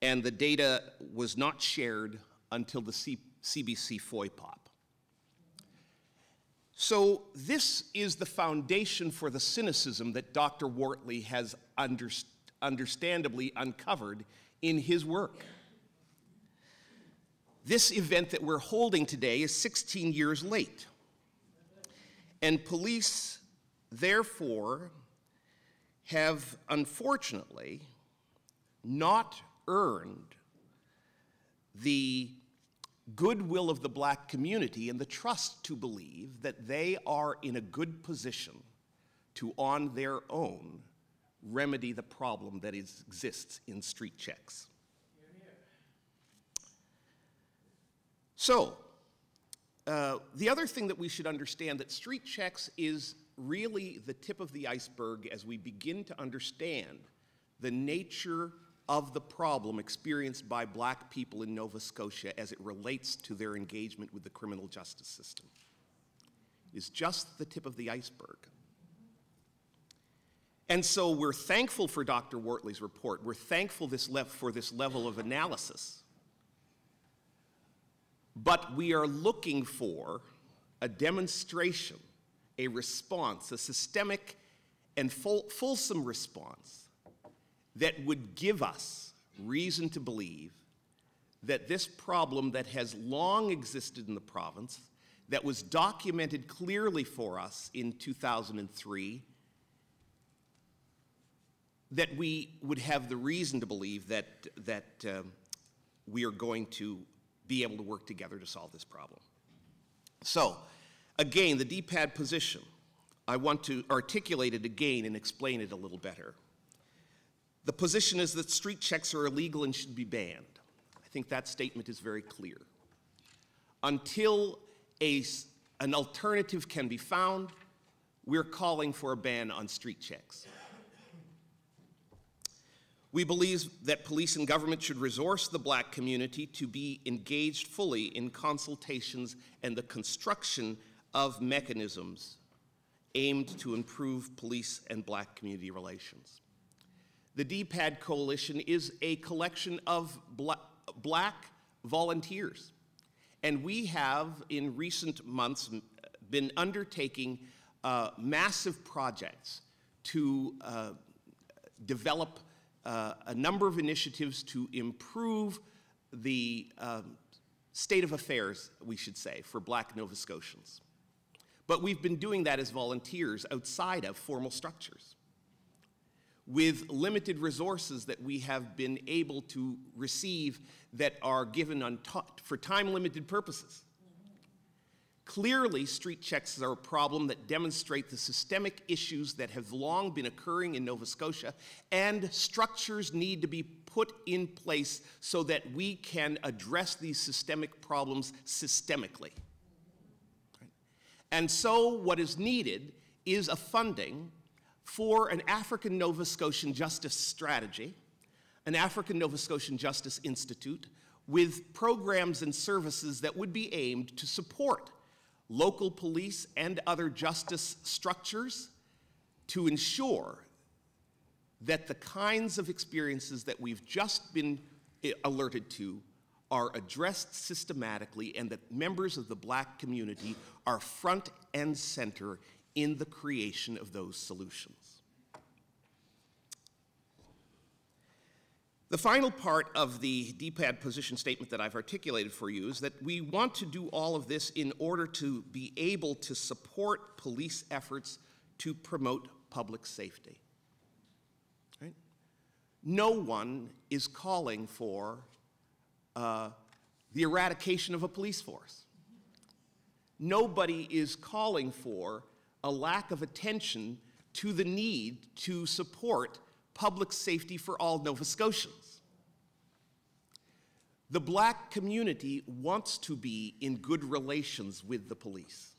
and the data was not shared until the CBC FOIPOP. So this is the foundation for the cynicism that Dr. Wortley has understandably uncovered in his work. This event that we're holding today is 16 years late, and police, therefore, have unfortunately not earned the goodwill of the black community and the trust to believe that they are in a good position to, on their own, remedy the problem that exists in street checks. So, the other thing that we should understand, that street checks is really the tip of the iceberg as we begin to understand the nature of the problem experienced by black people in Nova Scotia as it relates to their engagement with the criminal justice system. Is just the tip of the iceberg. And so we're thankful for Dr. Wortley's report. We're thankful for this level of analysis. But we are looking for a demonstration, a response, a systemic and fulsome response that would give us reason to believe that this problem that has long existed in the province, that was documented clearly for us in 2003, that we would have the reason to believe that we are going to be able to work together to solve this problem. So, again, the DPAD position, I want to articulate it again and explain it a little better. The position is that street checks are illegal and should be banned. I think that statement is very clear. Until an alternative can be found, we're calling for a ban on street checks. We believe that police and government should resource the black community to be engaged fully in consultations and the construction of mechanisms aimed to improve police and black community relations. The DPAD Coalition is a collection of black volunteers, and we have, in recent months, been undertaking massive projects to develop a number of initiatives to improve the state of affairs, we should say, for black Nova Scotians. But we've been doing that as volunteers outside of formal structures, with limited resources that we have been able to receive that are given for time-limited purposes. Clearly, street checks are a problem that demonstrate the systemic issues that have long been occurring in Nova Scotia, and structures need to be put in place so that we can address these systemic problems systemically. And so what is needed is a funding for an African Nova Scotian justice strategy, an African Nova Scotian Justice Institute, with programs and services that would be aimed to support local police and other justice structures to ensure that the kinds of experiences that we've just been alerted to are addressed systematically, and that members of the Black community are front and center in the creation of those solutions. The final part of the DPAD position statement that I've articulated for you is that we want to do all of this in order to be able to support police efforts to promote public safety. Right? No one is calling for the eradication of a police force. Nobody is calling for a lack of attention to the need to support public safety for all Nova Scotians. The Black community wants to be in good relations with the police.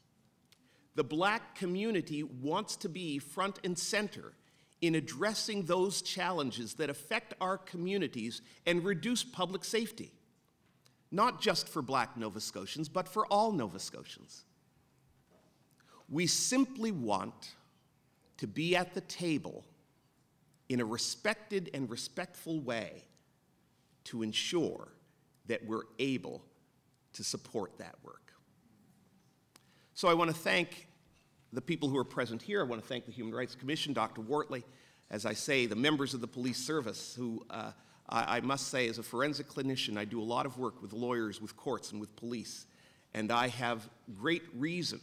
The Black community wants to be front and center in addressing those challenges that affect our communities and reduce public safety, not just for Black Nova Scotians, but for all Nova Scotians. We simply want to be at the table in a respected and respectful way to ensure that we're able to support that work. So I want to thank the people who are present here. I want to thank the Human Rights Commission, Dr. Wortley, as I say, the members of the police service who I must say, as a forensic clinician, I do a lot of work with lawyers, with courts, and with police, and I have great reason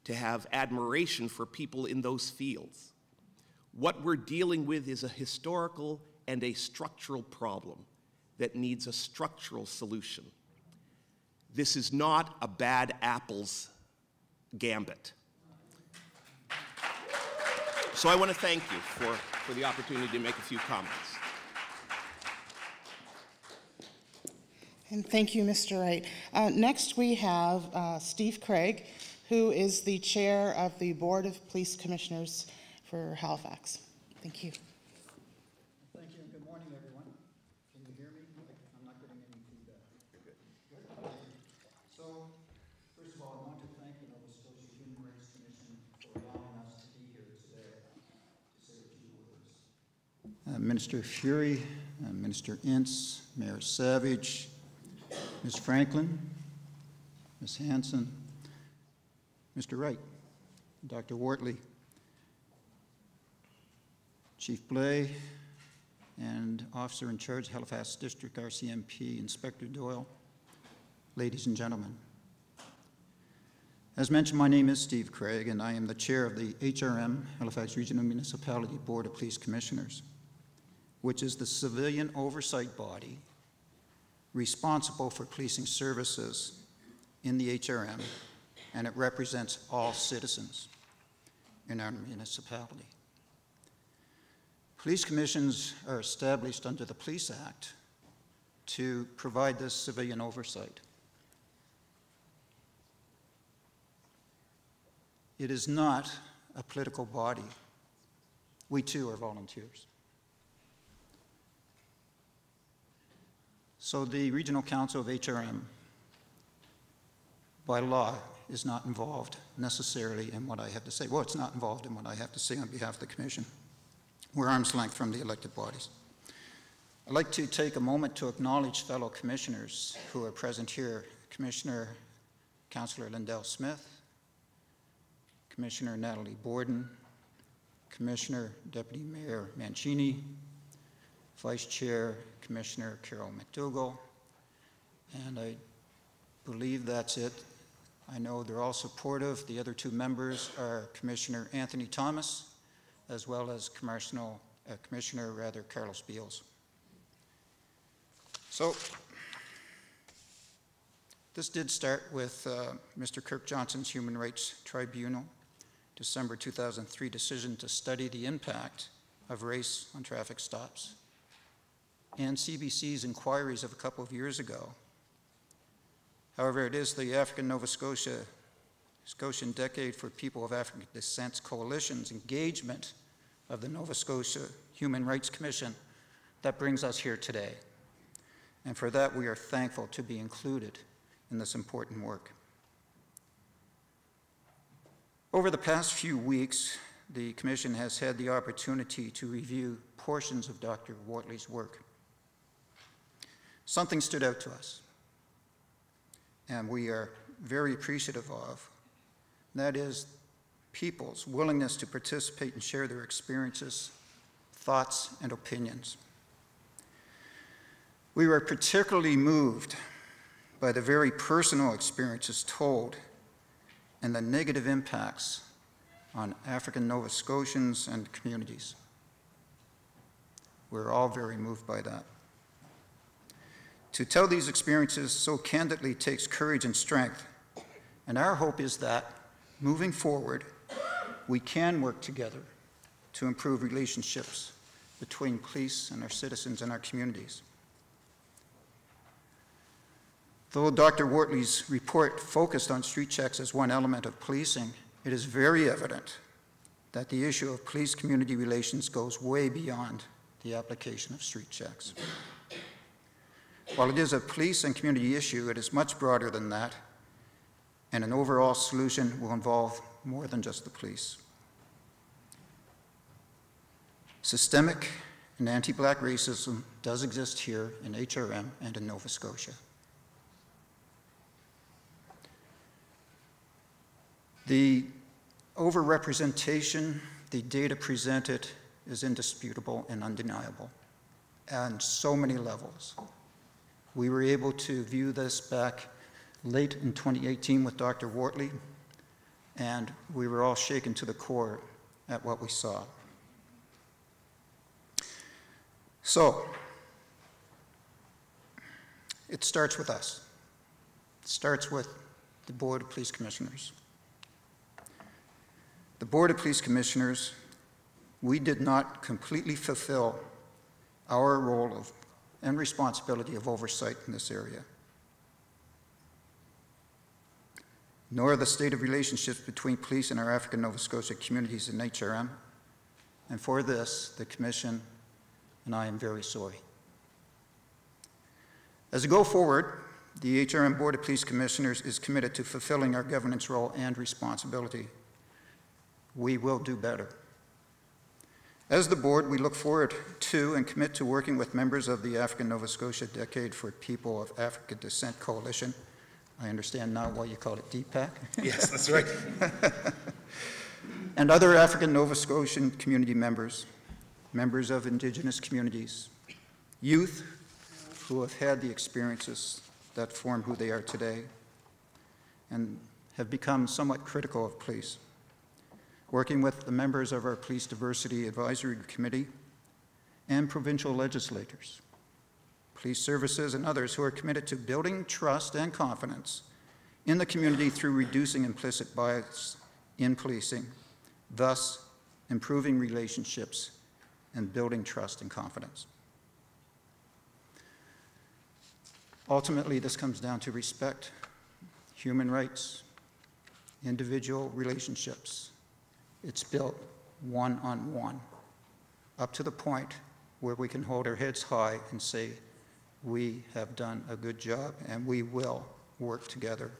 to have admiration for people in those fields. What we're dealing with is a historical and a structural problem that needs a structural solution. This is not a bad apples gambit. So I want to thank you for the opportunity to make a few comments. And thank you, Mr. Wright. Next, we have Steve Craig, who is the chair of the Board of Police Commissioners for Halifax. Thank you. Thank you, and good morning, everyone. Can you hear me? I'm not getting any feedback. Good. So, first of all, I want to thank the Nova Scotia Human Rights Commission for allowing us to be here today to say a few words. Minister Furey, Minister Ince, Mayor Savage, Ms. Franklin, Ms. Hanson, Mr. Wright, Dr. Wortley, Chief Blay, and Officer in Charge, Halifax District RCMP, Inspector Doyle, ladies and gentlemen. As mentioned, my name is Steve Craig, and I am the chair of the HRM, Halifax Regional Municipality Board of Police Commissioners, which is the civilian oversight body responsible for policing services in the HRM, and it represents all citizens in our municipality. Police commissions are established under the Police Act to provide this civilian oversight. It is not a political body. We too are volunteers. So the Regional Council of HRM, by law, is not involved necessarily in what I have to say. Well, it's not involved in what I have to say on behalf of the Commission. We're arm's length from the elected bodies. I'd like to take a moment to acknowledge fellow commissioners who are present here. Commissioner, Councillor Lindell Smith, Commissioner Natalie Borden, Commissioner Deputy Mayor Mancini, Vice Chair Commissioner Carol McDougall, and I believe that's it. I know they're all supportive. The other two members are Commissioner Anthony Thomas, as well as Commissioner Carlos Beals. So this did start with Mr. Kirk Johnson's Human Rights Tribunal, December 2003 decision to study the impact of race on traffic stops, and CBC's inquiries of a couple of years ago. However, it is the African Nova Scotian Decade for People of African Descent Coalition's engagement of the Nova Scotia Human Rights Commission that brings us here today. And for that, we are thankful to be included in this important work. Over the past few weeks, the Commission has had the opportunity to review portions of Dr. Wortley's work. Something stood out to us, and we are very appreciative of. That is people's willingness to participate and share their experiences, thoughts, and opinions. We were particularly moved by the very personal experiences told and the negative impacts on African Nova Scotians and communities. We're all very moved by that. To tell these experiences so candidly takes courage and strength, and our hope is that, moving forward, we can work together to improve relationships between police and our citizens and our communities. Though Dr. Wortley's report focused on street checks as one element of policing, it is very evident that the issue of police-community relations goes way beyond the application of street checks. While it is a police and community issue, it is much broader than that, and an overall solution will involve more than just the police. Systemic and anti-Black racism does exist here in HRM and in Nova Scotia. The overrepresentation, the data presented, is indisputable and undeniable on so many levels. We were able to view this back late in 2018 with Dr. Wortley, and we were all shaken to the core at what we saw. So, it starts with us. It starts with the Board of Police Commissioners. The Board of Police Commissioners, we did not completely fulfill our role and responsibility of oversight in this area, nor the state of relationships between police and our African Nova Scotia communities in HRM. And for this, the Commission and I am very sorry. As we go forward, the HRM Board of Police Commissioners is committed to fulfilling our governance role and responsibility. We will do better. As the board, we look forward to and commit to working with members of the African Nova Scotia Decade for People of African Descent Coalition. I understand now why you call it DPAC. Yes, that's right. And other African Nova Scotian community members, members of Indigenous communities, youth who have had the experiences that form who they are today and have become somewhat critical of police. Working with the members of our Police Diversity Advisory Committee and provincial legislators, police services, and others who are committed to building trust and confidence in the community through reducing implicit bias in policing, thus improving relationships and building trust and confidence. Ultimately, this comes down to respect, human rights, individual relationships. It's built one-on-one, up to the point where we can hold our heads high and say, we have done a good job and we will work together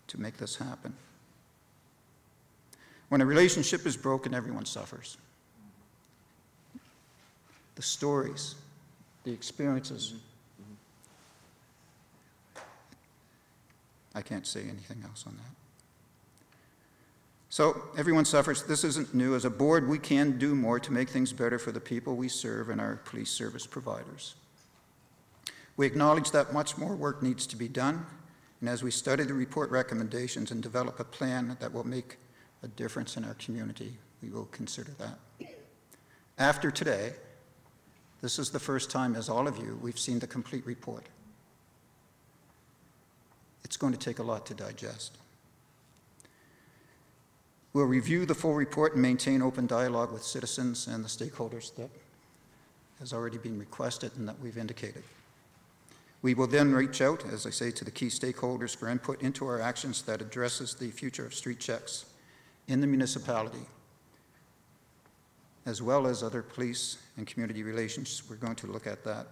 to make this happen. When a relationship is broken, everyone suffers. The stories, the experiences, I can't say anything else on that. So everyone suffers. This isn't new. As a board, we can do more to make things better for the people we serve and our police service providers. We acknowledge that much more work needs to be done, and as we study the report recommendations and develop a plan that will make a difference in our community, we will consider that. After today, this is the first time, as all of you, we've seen the complete report. It's going to take a lot to digest. We'll review the full report and maintain open dialogue with citizens and the stakeholders that has already been requested and that we've indicated. We will then reach out, as I say, to the key stakeholders for input into our actions that addresses the future of street checks in the municipality, as well as other police and community relations. We're going to look at that.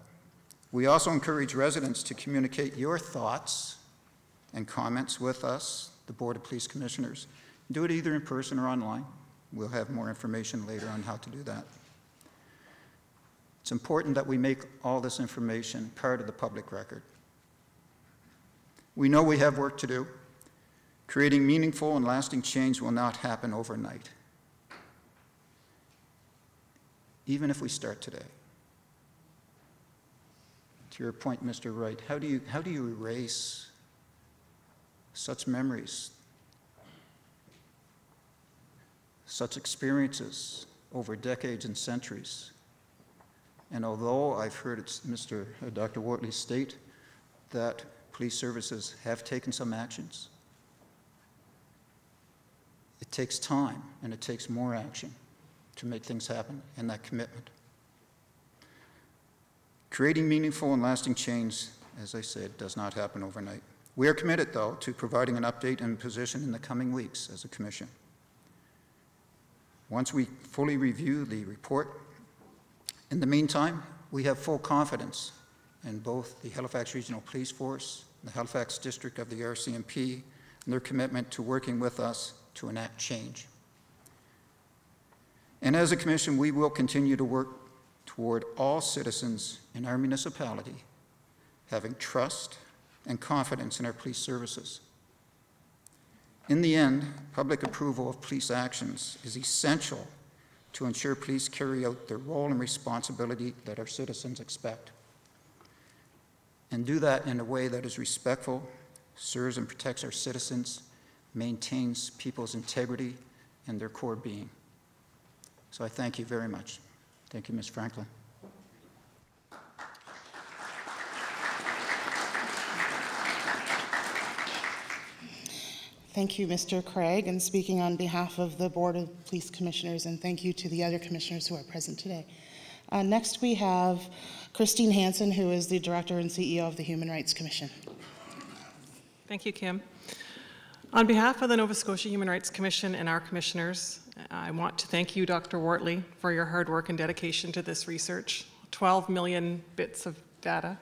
We also encourage residents to communicate your thoughts and comments with us, the Board of Police Commissioners. Do it either in person or online. We'll have more information later on how to do that. It's important that we make all this information part of the public record. We know we have work to do. Creating meaningful and lasting change will not happen overnight, even if we start today. To your point, Mr. Wright, how do you erase such memories, such experiences over decades and centuries? And although I've heard Dr. Wortley state that police services have taken some actions, it takes time and it takes more action to make things happen, and that commitment. Creating meaningful and lasting change, as I said, does not happen overnight. We are committed, though, to providing an update and position in the coming weeks as a commission. Once we fully review the report, in the meantime, we have full confidence in both the Halifax Regional Police Force, the Halifax District of the RCMP, and their commitment to working with us to enact change. And as a commission, we will continue to work toward all citizens in our municipality having trust and confidence in our police services. In the end, public approval of police actions is essential to ensure police carry out their role and responsibility that our citizens expect, and do that in a way that is respectful, serves and protects our citizens, maintains people's integrity and their core being. So I thank you very much. Thank you, Ms. Franklin. Thank you, Mr. Craig, and speaking on behalf of the Board of Police Commissioners, and thank you to the other commissioners who are present today. Next, we have Christine Hanson, who is the Director and CEO of the Human Rights Commission. Thank you, Kim. On behalf of the Nova Scotia Human Rights Commission and our commissioners, I want to thank you, Dr. Wortley, for your hard work and dedication to this research. 12 million bits of data,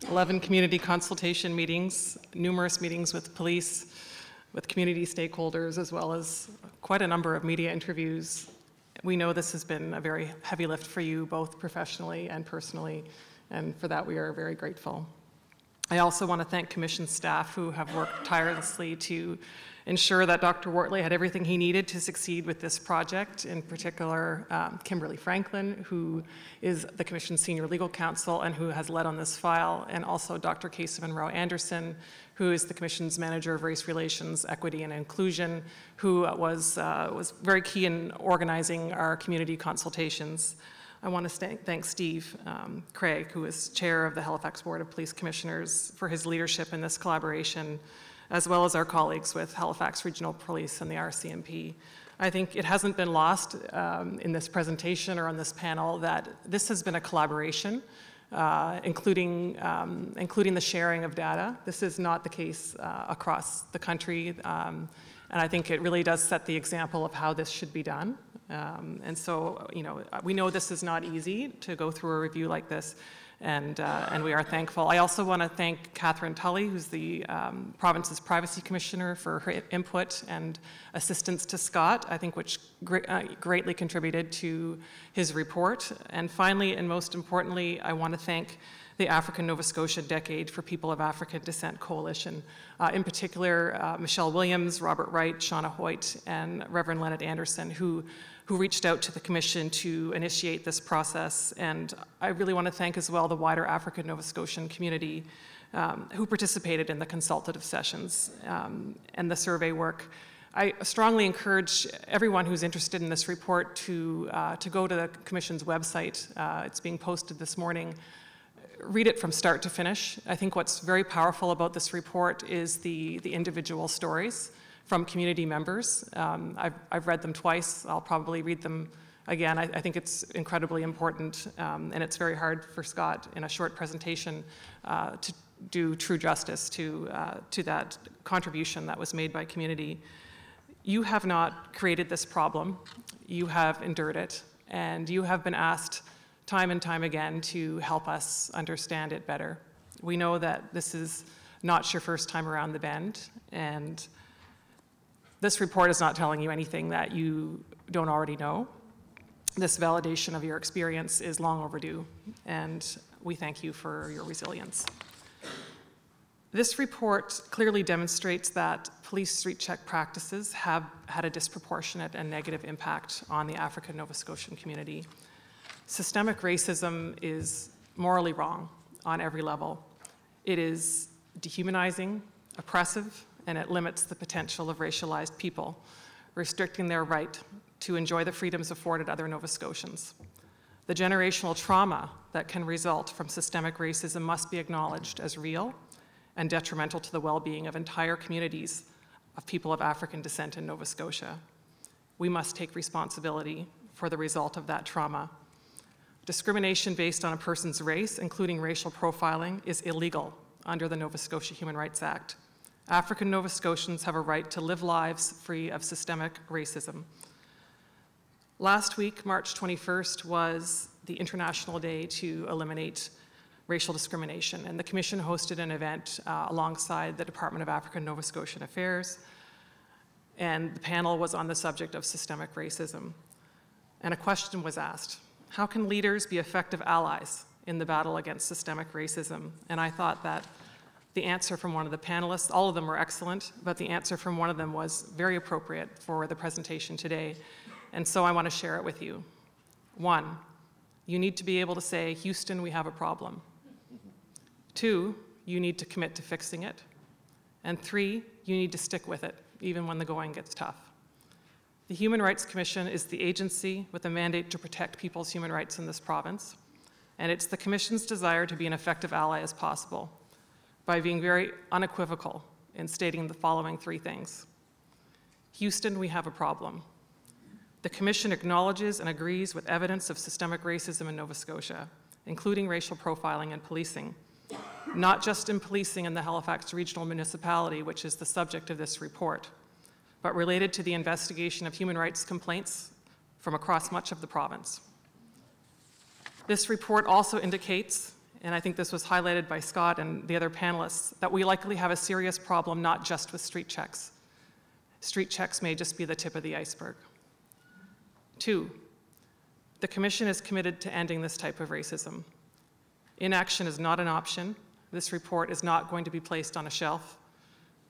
11 community consultation meetings, numerous meetings with police, with community stakeholders, as well as quite a number of media interviews. We know this has been a very heavy lift for you, both professionally and personally, and for that we are very grateful. I also want to thank Commission staff who have worked tirelessly to ensure that Dr. Wortley had everything he needed to succeed with this project, in particular Kimberly Franklin, who is the Commission's Senior Legal Counsel and who has led on this file, and also Dr. Casey-Monroe Anderson, who is the Commission's Manager of Race Relations, Equity and Inclusion, who was very key in organizing our community consultations. I want to thank Steve Craig, who is Chair of the Halifax Board of Police Commissioners, for his leadership in this collaboration, as well as our colleagues with Halifax Regional Police and the RCMP. I think it hasn't been lost in this presentation or on this panel that this has been a collaboration, including the sharing of data. This is not the case across the country, and I think it really does set the example of how this should be done. And so, you know, we know this is not easy to go through a review like this, and we are thankful. I also want to thank Catherine Tully, who's the province's Privacy Commissioner, for her input and assistance to Scott, I think, which greatly contributed to his report. And finally, and most importantly, I want to thank the African Nova Scotia Decade for People of African Descent Coalition. In particular, Michelle Williams, Robert Wright, Shauna Hoyt, and Reverend Leonard Anderson, who reached out to the Commission to initiate this process. And I really want to thank as well the wider African Nova Scotian community who participated in the consultative sessions and the survey work. I strongly encourage everyone who's interested in this report to go to the Commission's website. It's being posted this morning. Read it from start to finish. I think what's very powerful about this report is the individual stories from community members. I've read them twice. I'll probably read them again. I think it's incredibly important, and it's very hard for Scott in a short presentation to do true justice to that contribution that was made by community. You have not created this problem. You have endured it, and you have been asked time and time again to help us understand it better. We know that this is not your first time around the bend, and this report is not telling you anything that you don't already know. this validation of your experience is long overdue, and we thank you for your resilience. This report clearly demonstrates that police street check practices have had a disproportionate and negative impact on the African Nova Scotian community. Systemic racism is morally wrong on every level. It is dehumanizing, oppressive, and it limits the potential of racialized people, restricting their right to enjoy the freedoms afforded other Nova Scotians. The generational trauma that can result from systemic racism must be acknowledged as real and detrimental to the well-being of entire communities of people of African descent in Nova Scotia. We must take responsibility for the result of that trauma. Discrimination based on a person's race, including racial profiling, is illegal under the Nova Scotia Human Rights Act. African Nova Scotians have a right to live lives free of systemic racism. Last week, March 21st, was the International Day to Eliminate Racial Discrimination, and the Commission hosted an event alongside the Department of African Nova Scotian Affairs, and the panel was on the subject of systemic racism. And a question was asked: how can leaders be effective allies in the battle against systemic racism? And I thought that the answer from one of the panelists, all of them were excellent, but the answer from one of them was very appropriate for the presentation today, and so I want to share it with you. 1, you need to be able to say, Houston, we have a problem. 2, you need to commit to fixing it. And 3, you need to stick with it, even when the going gets tough. The Human Rights Commission is the agency with a mandate to protect people's human rights in this province, and it's the Commission's desire to be an effective ally as possible by being very unequivocal in stating the following 3 things. Houston, we have a problem. The Commission acknowledges and agrees with evidence of systemic racism in Nova Scotia, including racial profiling and policing, not just in policing in the Halifax Regional Municipality, which is the subject of this report, but related to the investigation of human rights complaints from across much of the province. This report also indicates, and I think this was highlighted by Scott and the other panelists, that we likely have a serious problem not just with street checks. Street checks may just be the tip of the iceberg. 2, the Commission is committed to ending this type of racism. Inaction is not an option. This report is not going to be placed on a shelf.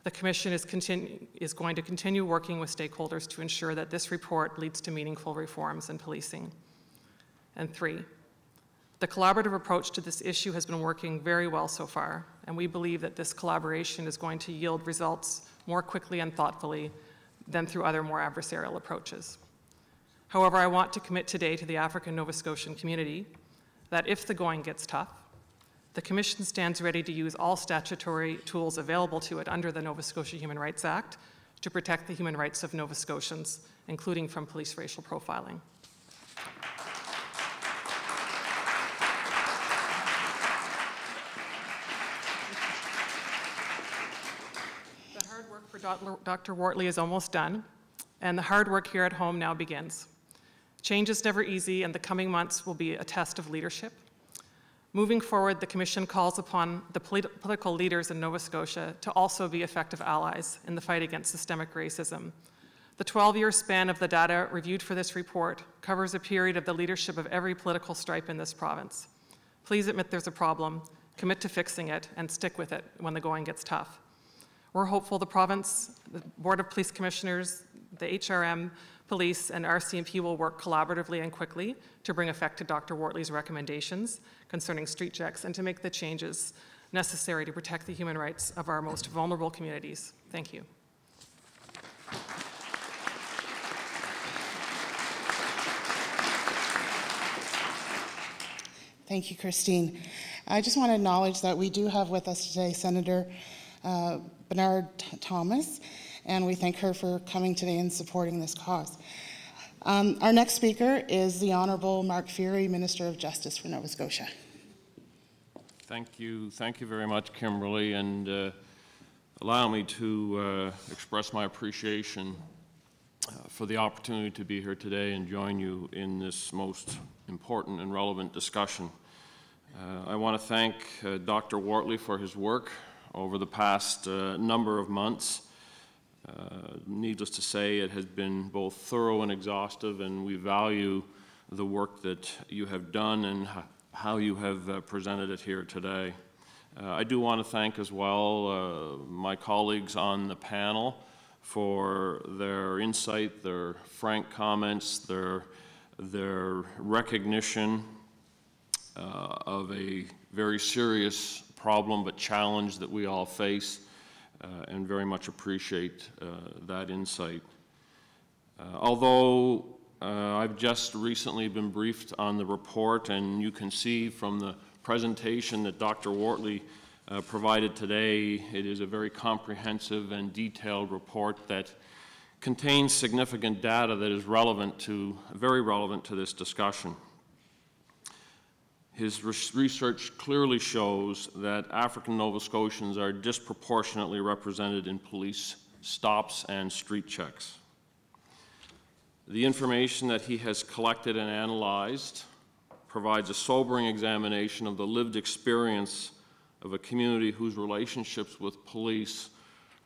The Commission is going to continue working with stakeholders to ensure that this report leads to meaningful reforms in policing. And 3, the collaborative approach to this issue has been working very well so far, and we believe that this collaboration is going to yield results more quickly and thoughtfully than through other more adversarial approaches. However, I want to commit today to the African Nova Scotian community that if the going gets tough, the Commission stands ready to use all statutory tools available to it under the Nova Scotia Human Rights Act to protect the human rights of Nova Scotians, including from police racial profiling. The hard work for Dr. Wortley is almost done, and the hard work here at home now begins. Change is never easy, and the coming months will be a test of leadership. Moving forward, the Commission calls upon the political leaders in Nova Scotia to also be effective allies in the fight against systemic racism. The 12-year span of the data reviewed for this report covers a period of the leadership of every political stripe in this province. Please admit there's a problem, commit to fixing it, and stick with it when the going gets tough. We're hopeful the province, the Board of Police Commissioners, the HRM, police, and RCMP will work collaboratively and quickly to bring effect to Dr. Wortley's recommendations concerning street checks and to make the changes necessary to protect the human rights of our most vulnerable communities. Thank you. Thank you, Christine. I just want to acknowledge that we do have with us today Senator Bernard Thomas, and we thank her for coming today and supporting this cause. Our next speaker is the Honourable Mark Furey, Minister of Justice for Nova Scotia. Thank you very much, Kimberly, and allow me to express my appreciation for the opportunity to be here today and join you in this most important and relevant discussion. I want to thank Dr. Wortley for his work over the past number of months. Needless to say, it has been both thorough and exhaustive, and we value the work that you have done and how you have presented it here today. I do want to thank as well my colleagues on the panel for their insight, their frank comments, their recognition of a very serious problem but challenge that we all face, and very much appreciate that insight. Although I've just recently been briefed on the report, and you can see from the presentation that Dr. Wortley provided today, it is a very comprehensive and detailed report that contains significant data that is very relevant to this discussion. His research clearly shows that African Nova Scotians are disproportionately represented in police stops and street checks. The information that he has collected and analyzed provides a sobering examination of the lived experience of a community whose relationships with police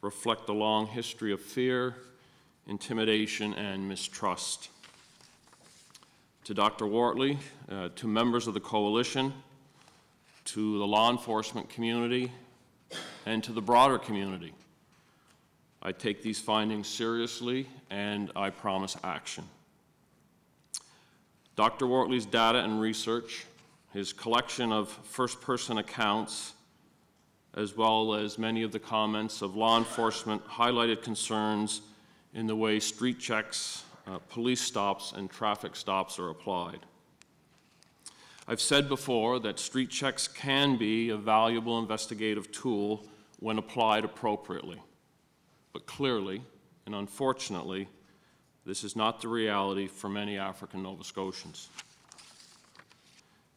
reflect a long history of fear, intimidation, and mistrust. To Dr. Wortley, to members of the coalition, to the law enforcement community, and to the broader community, I take these findings seriously, and I promise action. Dr. Wortley's data and research, his collection of first-person accounts, as well as many of the comments of law enforcement, highlighted concerns in the way street checks, police stops, and traffic stops are applied. I've said before that street checks can be a valuable investigative tool when applied appropriately. But clearly, and unfortunately, this is not the reality for many African Nova Scotians.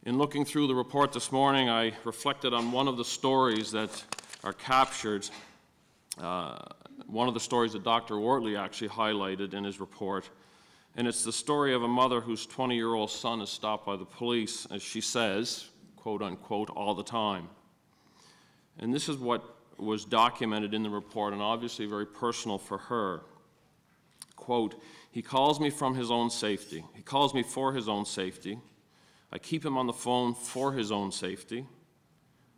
In looking through the report this morning, I reflected on one of the stories that are captured, one of the stories that Dr. Wortley actually highlighted in his report, and it's the story of a mother whose 20-year-old son is stopped by the police, as she says, quote unquote, all the time. And this is what was documented in the report, and obviously very personal for her. Quote, "He calls me from his own safety. He calls me for his own safety. I keep him on the phone for his own safety.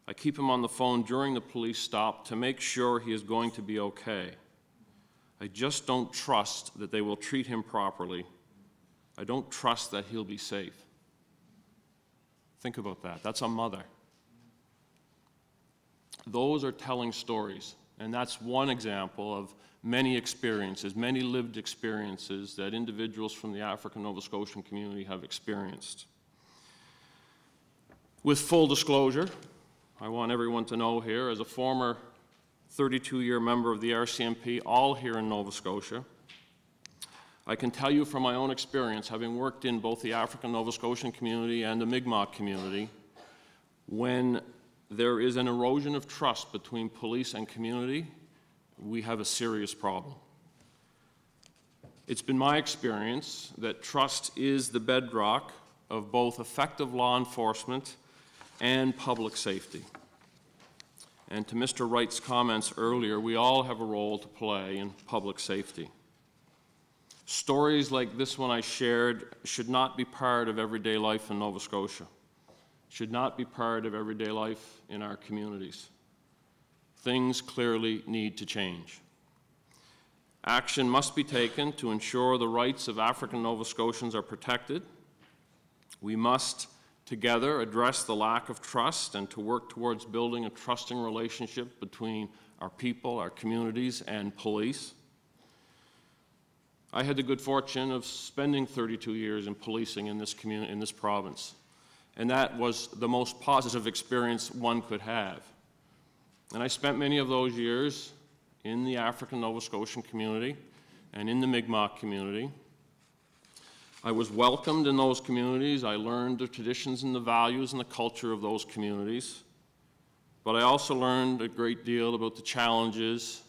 I keep him on the phone during the police stop to make sure he is going to be okay. I just don't trust that they will treat him properly. I don't trust that he'll be safe." Think about that. That's a mother. Those are telling stories, and that's one example of many experiences, many lived experiences that individuals from the African Nova Scotian community have experienced. With full disclosure, I want everyone to know here, as a former 32-year member of the RCMP, all here in Nova Scotia, I can tell you from my own experience, having worked in both the African Nova Scotian community and the Mi'kmaq community, when there is an erosion of trust between police and community, we have a serious problem. It's been my experience that trust is the bedrock of both effective law enforcement and public safety. And to Mr. Wright's comments earlier, we all have a role to play in public safety. Stories like this one I shared should not be part of everyday life in Nova Scotia, should not be part of everyday life in our communities. Things clearly need to change. Action must be taken to ensure the rights of African Nova Scotians are protected. We must together address the lack of trust and to work towards building a trusting relationship between our people, our communities, and police. I had the good fortune of spending 32 years in policing in this community, in this province, and that was the most positive experience one could have. And I spent many of those years in the African Nova Scotian community and in the Mi'kmaq community. I was welcomed in those communities. I learned the traditions and the values and the culture of those communities. But I also learned a great deal about the challenges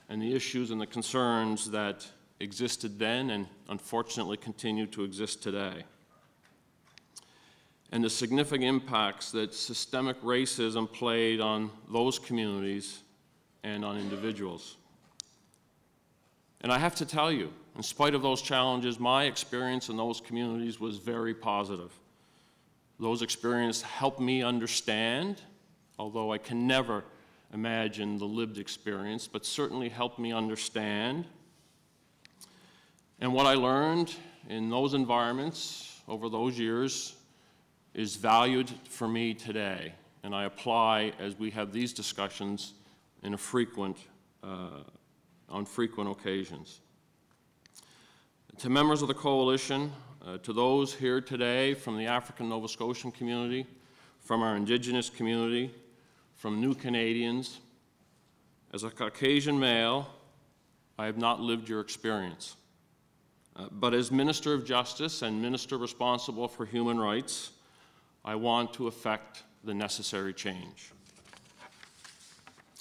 and the issues and the concerns that existed then and unfortunately continue to exist today. And the significant impacts that systemic racism played on those communities and on individuals. And I have to tell you, in spite of those challenges, my experience in those communities was very positive. Those experiences helped me understand, although I can never imagine the lived experience, but certainly helped me understand. And what I learned in those environments over those years is valued for me today, and I apply as we have these discussions in on frequent occasions. To members of the Coalition, to those here today from the African Nova Scotian community, from our Indigenous community, from new Canadians, as a Caucasian male, I have not lived your experience. But as Minister of Justice and Minister responsible for human rights, I want to effect the necessary change.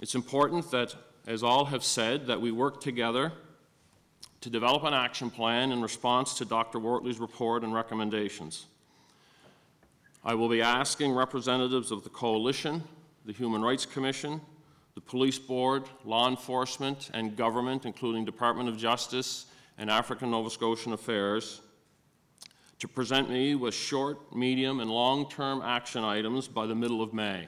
It's important that, as all have said, that we work together to develop an action plan in response to Dr. Wortley's report and recommendations. I will be asking representatives of the Coalition, the Human Rights Commission, the Police Board, law enforcement, and government, including Department of Justice and African Nova Scotian Affairs, to present me with short, medium, and long-term action items by the middle of May.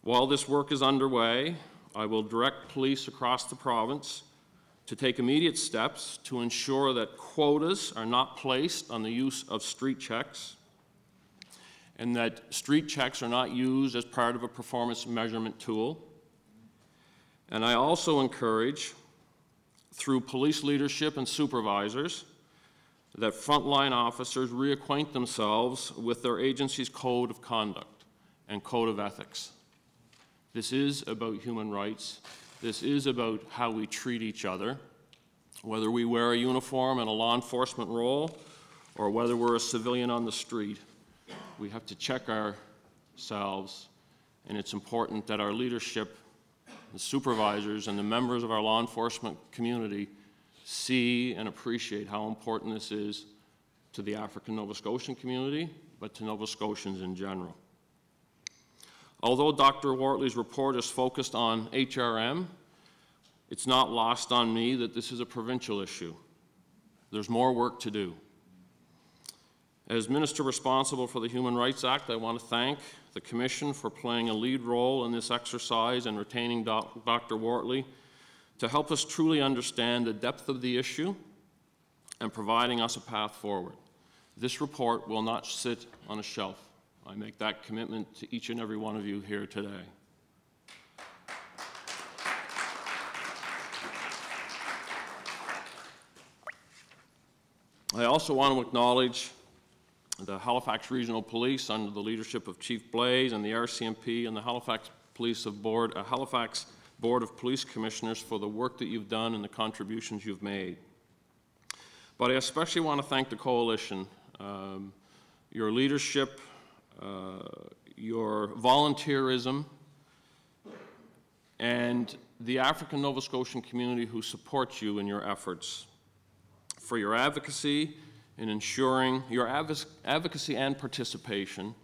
While this work is underway, I will direct police across the province to take immediate steps to ensure that quotas are not placed on the use of street checks, and that street checks are not used as part of a performance measurement tool. And I also encourage, through police leadership and supervisors, that frontline officers reacquaint themselves with their agency's code of conduct and code of ethics. This is about human rights. This is about how we treat each other, whether we wear a uniform in a law enforcement role or whether we're a civilian on the street. We have to check ourselves, and it's important that our leadership, the supervisors, and the members of our law enforcement community see and appreciate how important this is to the African Nova Scotian community, but to Nova Scotians in general. Although Dr. Wortley's report is focused on HRM, it's not lost on me that this is a provincial issue. There's more work to do. As Minister responsible for the Human Rights Act, I want to thank the Commission for playing a lead role in this exercise and retaining Dr. Wortley to help us truly understand the depth of the issue and providing us a path forward. This report will not sit on a shelf. I make that commitment to each and every one of you here today. I also want to acknowledge the Halifax Regional Police under the leadership of Chief Blaze and the RCMP and the Halifax Board of Police Commissioners for the work that you've done and the contributions you've made. But I especially want to thank the Coalition, your leadership, your volunteerism, and the African Nova Scotian community who supports you in your efforts, for your advocacy in ensuring, your advocacy and participation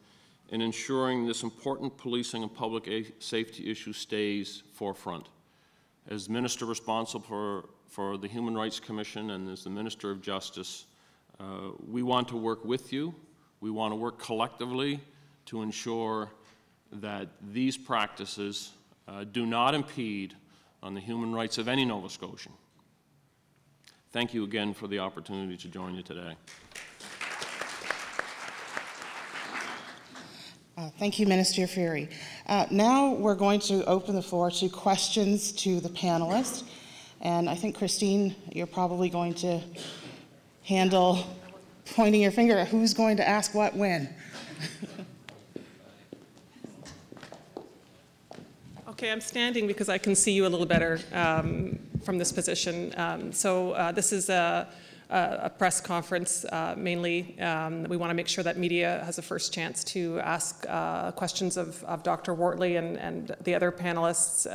in ensuring this important policing and public safety issue stays forefront. As Minister responsible for the Human Rights Commission and as the Minister of Justice, we want to work with you. We want to work collectively to ensure that these practices do not impede on the human rights of any Nova Scotian. Thank you again for the opportunity to join you today. Thank you, Minister Furey. Now we're going to open the floor to questions to the panelists. And I think, Christine, you're probably going to handle pointing your finger at who's going to ask what when. Okay, I'm standing because I can see you a little better from this position. This is a press conference mainly. We want to make sure that media has a first chance to ask questions of Dr. Wortley and the other panelists.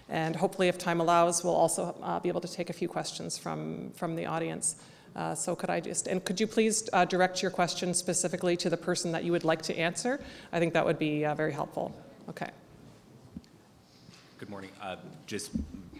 And hopefully, if time allows, we'll also be able to take a few questions from the audience. So could you please direct your question specifically to the person that you would like to answer? I think that would be very helpful. Okay. Good morning. Just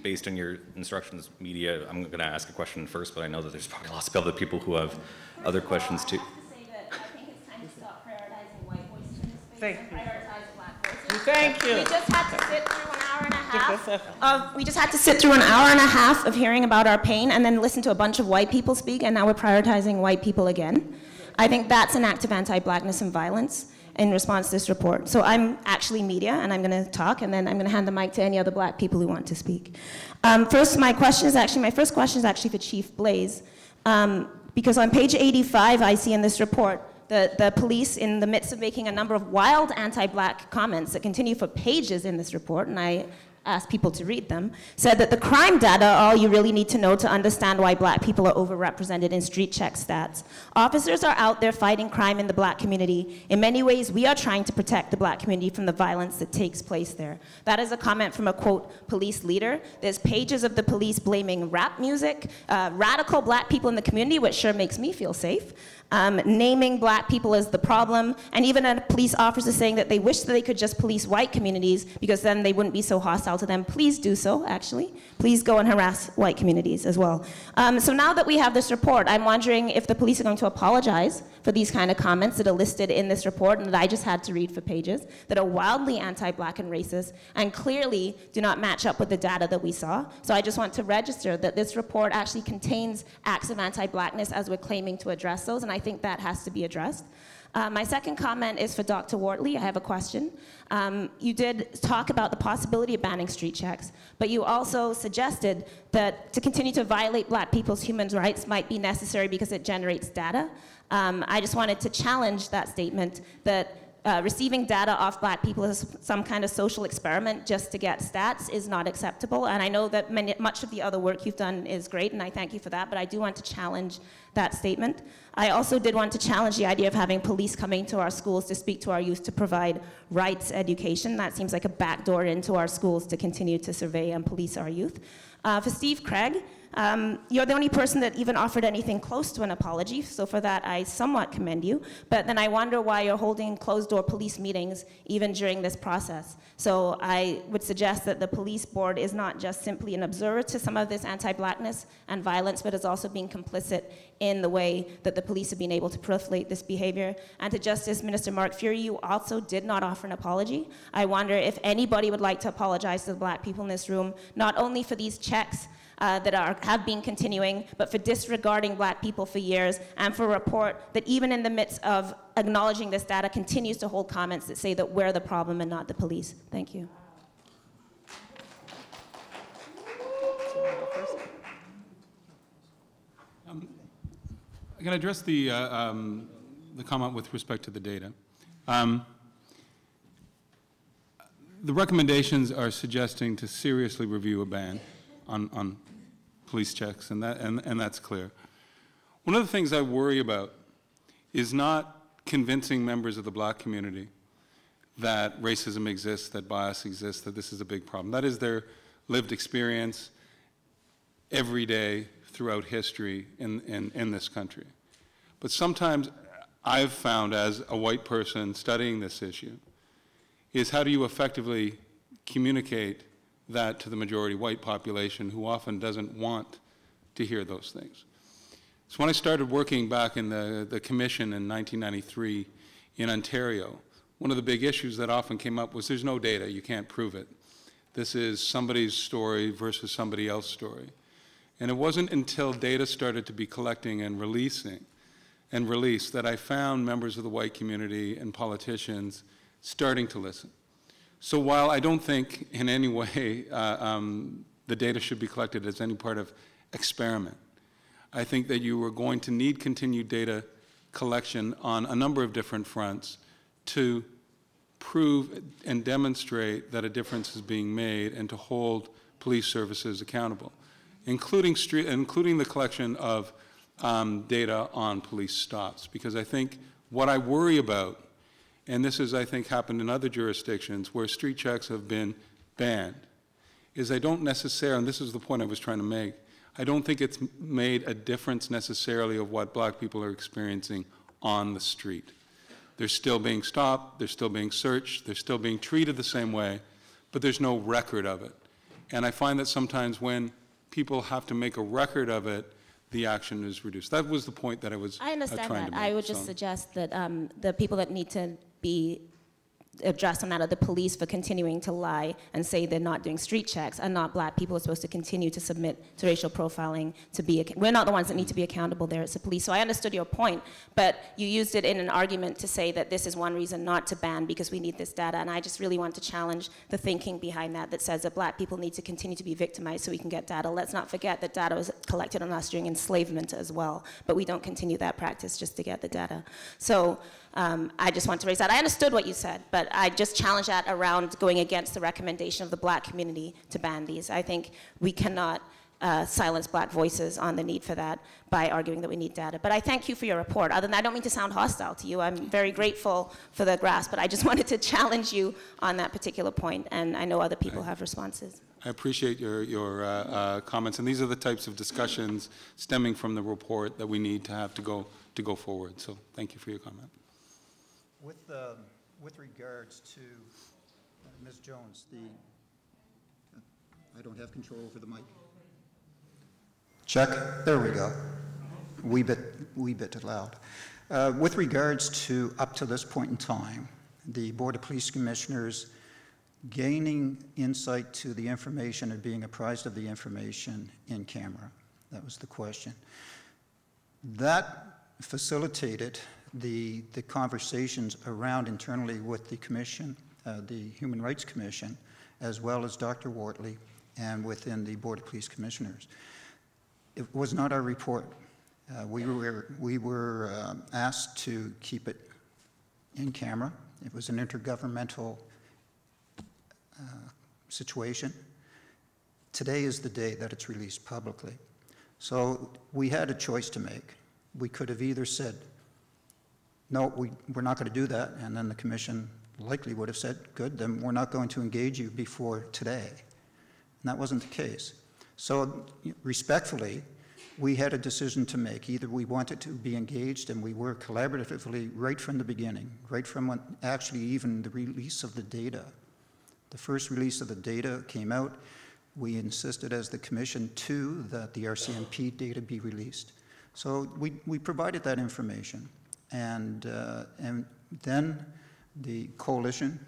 based on your instructions, media, I'm going to ask a question first, but I know that there's probably lots of other people who have other questions too. I have to say that I think it's time to stop prioritizing white voices in this space Thank and you. prioritize black voices. Thank you. We just had to sit through an hour and a half we just had to sit through an hour and a half of hearing about our pain and then listen to a bunch of white people speak, and now we're prioritizing white people again. I think that's an act of anti-blackness and violence in response to this report. So I'm actually media, and I'm going to talk, and then I'm going to hand the mic to any other black people who want to speak. My first question is actually for Chief Blaze, because on page 85, I see in this report the police, in the midst of making a number of wild anti-black comments that continue for pages in this report, and I asked people to read them, said that the crime data are all you really need to know to understand why black people are overrepresented in street check stats. Officers are out there fighting crime in the black community. In many ways, we are trying to protect the black community from the violence that takes place there. That is a comment from a, quote, police leader. There's pages of the police blaming rap music, radical black people in the community, which sure makes me feel safe. Naming black people as the problem, and even a police officer saying that they wish that they could just police white communities because then they wouldn't be so hostile to them. Please do so, actually. Please go and harass white communities as well. So now that we have this report, I'm wondering if the police are going to apologize for these kind of comments that are listed in this report and that I just had to read for pages, that are wildly anti-black and racist, and clearly do not match up with the data that we saw. So I just want to register that this report actually contains acts of anti-blackness as we're claiming to address those, and I think that has to be addressed. My second comment is for Dr. Wortley. I have a question. You did talk about the possibility of banning street checks, but you also suggested that to continue to violate black people's human rights might be necessary because it generates data. I just wanted to challenge that statement that receiving data off black people as some kind of social experiment just to get stats is not acceptable. And I know that much of the other work you've done is great, and I thank you for that, but I do want to challenge that statement. I also did want to challenge the idea of having police coming to our schools to speak to our youth to provide rights education. That seems like a backdoor into our schools to continue to survey and police our youth. For Steve Craig, you're the only person that even offered anything close to an apology, so for that I somewhat commend you, but then I wonder why you're holding closed-door police meetings even during this process. So I would suggest that the police board is not just simply an observer to some of this anti-blackness and violence, but is also being complicit in the way that the police have been able to proliferate this behavior. And to Justice Minister Mark Furey, you also did not offer an apology. I wonder if anybody would like to apologize to the black people in this room, not only for these checks that have been continuing, but for disregarding black people for years, and for a report that even in the midst of acknowledging this data continues to hold comments that say that we're the problem and not the police. Thank you. I can address the comment with respect to the data. The recommendations are suggesting to seriously review a ban on police checks, and that's clear. One of the things I worry about is not convincing members of the black community that racism exists, that bias exists, that this is a big problem. That is their lived experience every day throughout history in this country. But sometimes I've found, as a white person studying this issue, is how do you effectively communicate that to the majority white population who often doesn't want to hear those things. So when I started working back in the commission in 1993 in Ontario, one of the big issues that often came up was there's no data, you can't prove it. This is somebody's story versus somebody else's story. And it wasn't until data started to be collecting and released that I found members of the white community and politicians starting to listen. So while I don't think in any way the data should be collected as any part of experiment, I think that you are going to need continued data collection on a number of different fronts to prove and demonstrate that a difference is being made and to hold police services accountable, including the collection of data on police stops. Because I think what I worry about, and this has, I think, happened in other jurisdictions where street checks have been banned, is I don't necessarily, and this is the point I was trying to make, I don't think it's made a difference necessarily of what black people are experiencing on the street. They're still being stopped, they're still being searched, they're still being treated the same way, but there's no record of it. And I find that sometimes when people have to make a record of it, the action is reduced. That was the point that I was I understand trying that. to make. I would just suggest that the people that need to be addressed on that are the police for continuing to lie and say they're not doing street checks, are not black people who are supposed to continue to submit to racial profiling to be, we're not the ones that need to be accountable there, it's the police. So I understood your point, but you used it in an argument to say that this is one reason not to ban because we need this data, and I just really want to challenge the thinking behind that that says that black people need to continue to be victimized so we can get data. Let's not forget that data was collected on us during enslavement as well, but we don't continue that practice just to get the data. So I just want to raise that. I understood what you said, but I just challenge that around going against the recommendation of the black community to ban these. I think we cannot silence black voices on the need for that by arguing that we need data. But I thank you for your report. Other than that, I don't mean to sound hostile to you. I'm very grateful for the grasp, but I just wanted to challenge you on that particular point, and I know other people have responses. I appreciate your comments, and these are the types of discussions stemming from the report that we need to have to go forward. So thank you for your comment. With regards to Ms. Jones, I don't have control over the mic. Check. There we go. Wee bit loud. With regards to up to this point in time, the Board of Police Commissioners gaining insight to the information and being apprised of the information in camera. That was the question. That facilitated the conversations around internally with the Commission, the Human Rights Commission, as well as Dr. Wortley, and within the Board of Police Commissioners. It was not our report. We were asked to keep it in camera. It was an intergovernmental situation. Today is the day that it's released publicly. So we had a choice to make. We could have either said, no, we're not going to do that, and then the Commission likely would have said, good, then we're not going to engage you before today. And that wasn't the case. So respectfully, we had a decision to make. Either we wanted to be engaged, and we were collaboratively right from the beginning, right from when actually even the release of the data. The first release of the data came out. We insisted as the Commission, too, that the RCMP data be released. So we provided that information. And then the coalition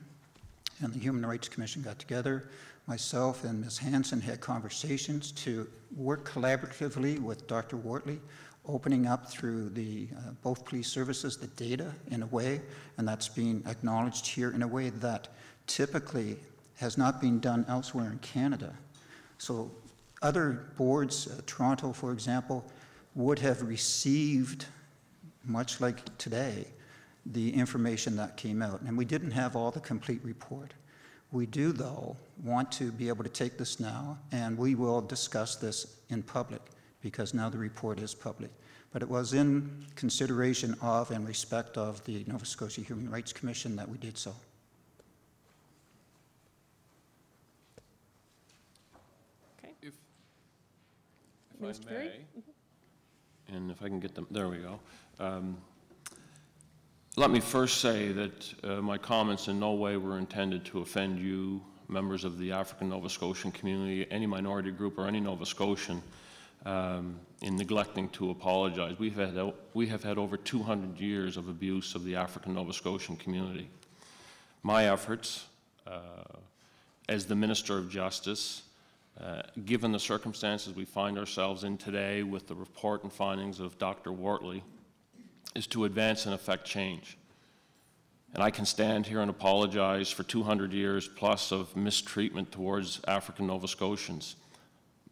and the Human Rights Commission got together. Myself and Ms. Hanson had conversations to work collaboratively with Dr. Wortley, opening up through the both police services the data in a way, and that's being acknowledged here in a way that typically has not been done elsewhere in Canada. So other boards, Toronto, for example, would have received, much like today, the information that came out. And we didn't have all the complete report. We do, though, want to be able to take this now, and we will discuss this in public, because now the report is public. But it was in consideration of and respect of the Nova Scotia Human Rights Commission that we did so. Okay. If Mr. I may, and if I can get them, there we go. Let me first say that my comments in no way were intended to offend you, members of the African Nova Scotian community, any minority group, or any Nova Scotian, in neglecting to apologize. We have had over 200 years of abuse of the African Nova Scotian community. My efforts as the Minister of Justice, given the circumstances we find ourselves in today with the report and findings of Dr. Wortley, is to advance and effect change. And I can stand here and apologize for 200 years plus of mistreatment towards African Nova Scotians.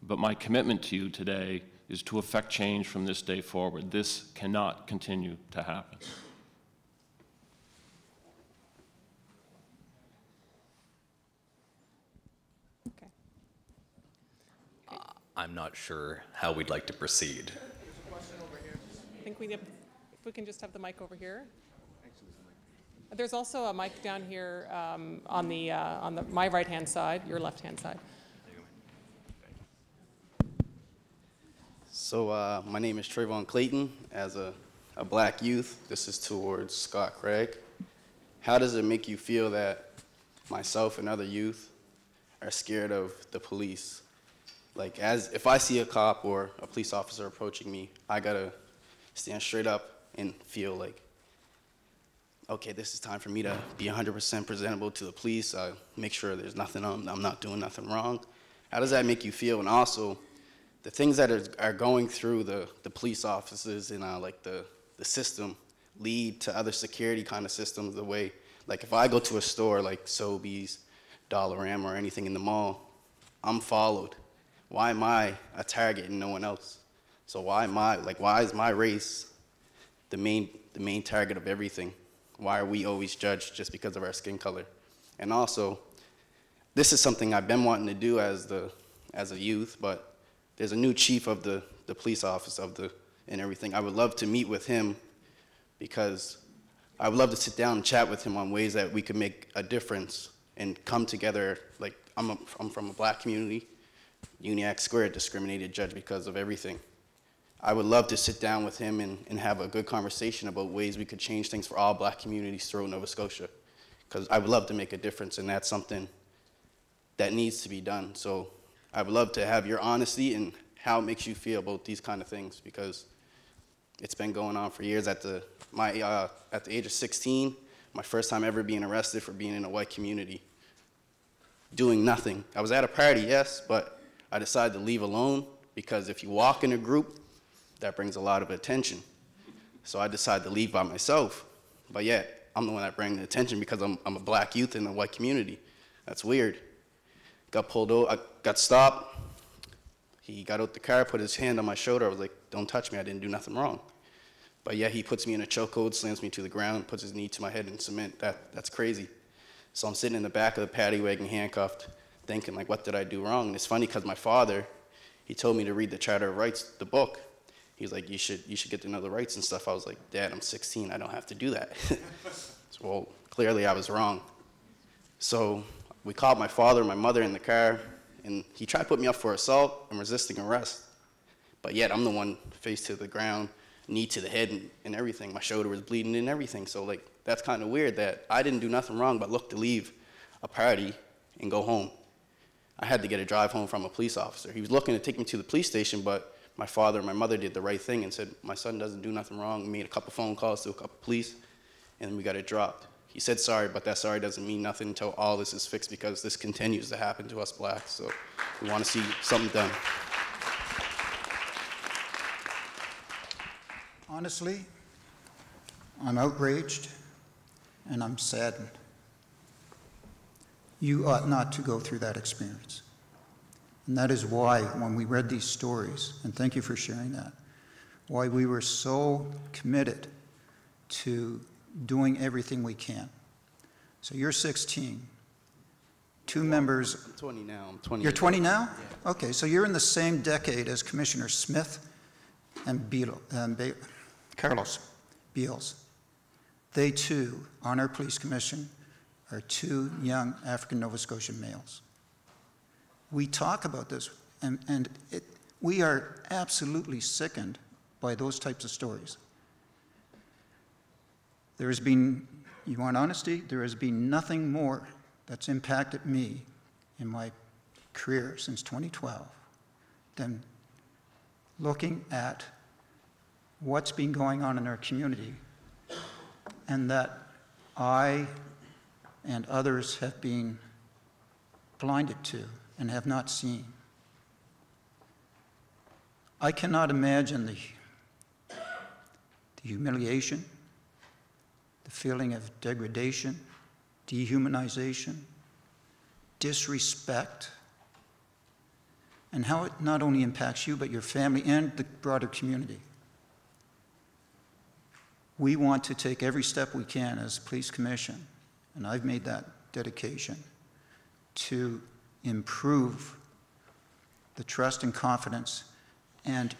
But my commitment to you today is to effect change from this day forward. This cannot continue to happen. Okay. I'm not sure how we'd like to proceed. I think if we can just have the mic over here. There's also a mic down here on my right-hand side, your left-hand side. So my name is Trayvon Clayton. As a black youth, this is towards Scott Craig. How does it make you feel that myself and other youth are scared of the police. Like, if I see a cop or a police officer approaching me, I gotta stand straight up and feel like, okay, this is time for me to be 100% presentable to the police, make sure there's nothing I'm not doing nothing wrong. How does that make you feel? And also, the things that are going through the police officers and like the system lead to other security kind of systems. The way, like if I go to a store like Sobeys, Dollarama, or anything in the mall, I'm followed. Why am I a target and no one else? So why is my race the main target of everything? Why are we always judged just because of our skin color? And also, this is something I've been wanting to do as a youth, but there's a new chief of the police office and everything. I would love to meet with him because I would love to sit down and chat with him on ways that we could make a difference and come together. Like, I'm from a black community, Uniac Square discriminated judge because of everything. I would love to sit down with him and have a good conversation about ways we could change things for all black communities throughout Nova Scotia. Because I would love to make a difference, and that's something that needs to be done. So I would love to have your honesty and how it makes you feel about these kind of things, because it's been going on for years. At the age of 16, my first time ever being arrested for being in a white community, doing nothing. I was at a party, yes, but I decided to leave alone because if you walk in a group, that brings a lot of attention. So I decided to leave by myself, but yet I'm the one that brings the attention because I'm a black youth in a white community. That's weird. Got pulled over, I got stopped. He got out the car, put his hand on my shoulder. I was like, don't touch me, I didn't do nothing wrong. But yeah, he puts me in a chokehold, slams me to the ground, puts his knee to my head in cement. That's crazy. So I'm sitting in the back of the paddy wagon handcuffed, thinking like, what did I do wrong? And it's funny because my father, he told me to read the Charter of Rights, the book. He's like, you should get to know the rights and stuff. I was like, Dad, I'm 16, I don't have to do that. So, well, clearly I was wrong. So we called my father and my mother in the car, and he tried to put me up for assault and resisting arrest. But yet I'm the one face to the ground, knee to the head and everything. My shoulder was bleeding and everything. So like, that's kind of weird that I didn't do nothing wrong but look to leave a party and go home. I had to get a drive home from a police officer. He was looking to take me to the police station, but my father and my mother did the right thing and said, my son doesn't do nothing wrong. We made a couple phone calls to a couple police, and we got it dropped. He said sorry, but that sorry doesn't mean nothing until all this is fixed, because this continues to happen to us blacks. So we want to see something done. Honestly, I'm outraged and I'm saddened. You ought not to go through that experience. And that is why, when we read these stories, and thank you for sharing that, why we were so committed to doing everything we can. So you're 16. Two members. I'm 20 now. I'm 20. You're 20 now? Yeah. Okay, so you're in the same decade as Commissioner Smith and Carlos Beals. They too, on our police commission, are two young African Nova Scotian males. We talk about this, and we are absolutely sickened by those types of stories. There has been, you want honesty? There has been nothing more that's impacted me in my career since 2012 than looking at what's been going on in our community, and that I and others have been blinded to and have not seen. I cannot imagine the humiliation, the feeling of degradation, dehumanization, disrespect, and how it not only impacts you, but your family and the broader community. We want to take every step we can as Police Commission, and I've made that dedication, to improve the trust and confidence. And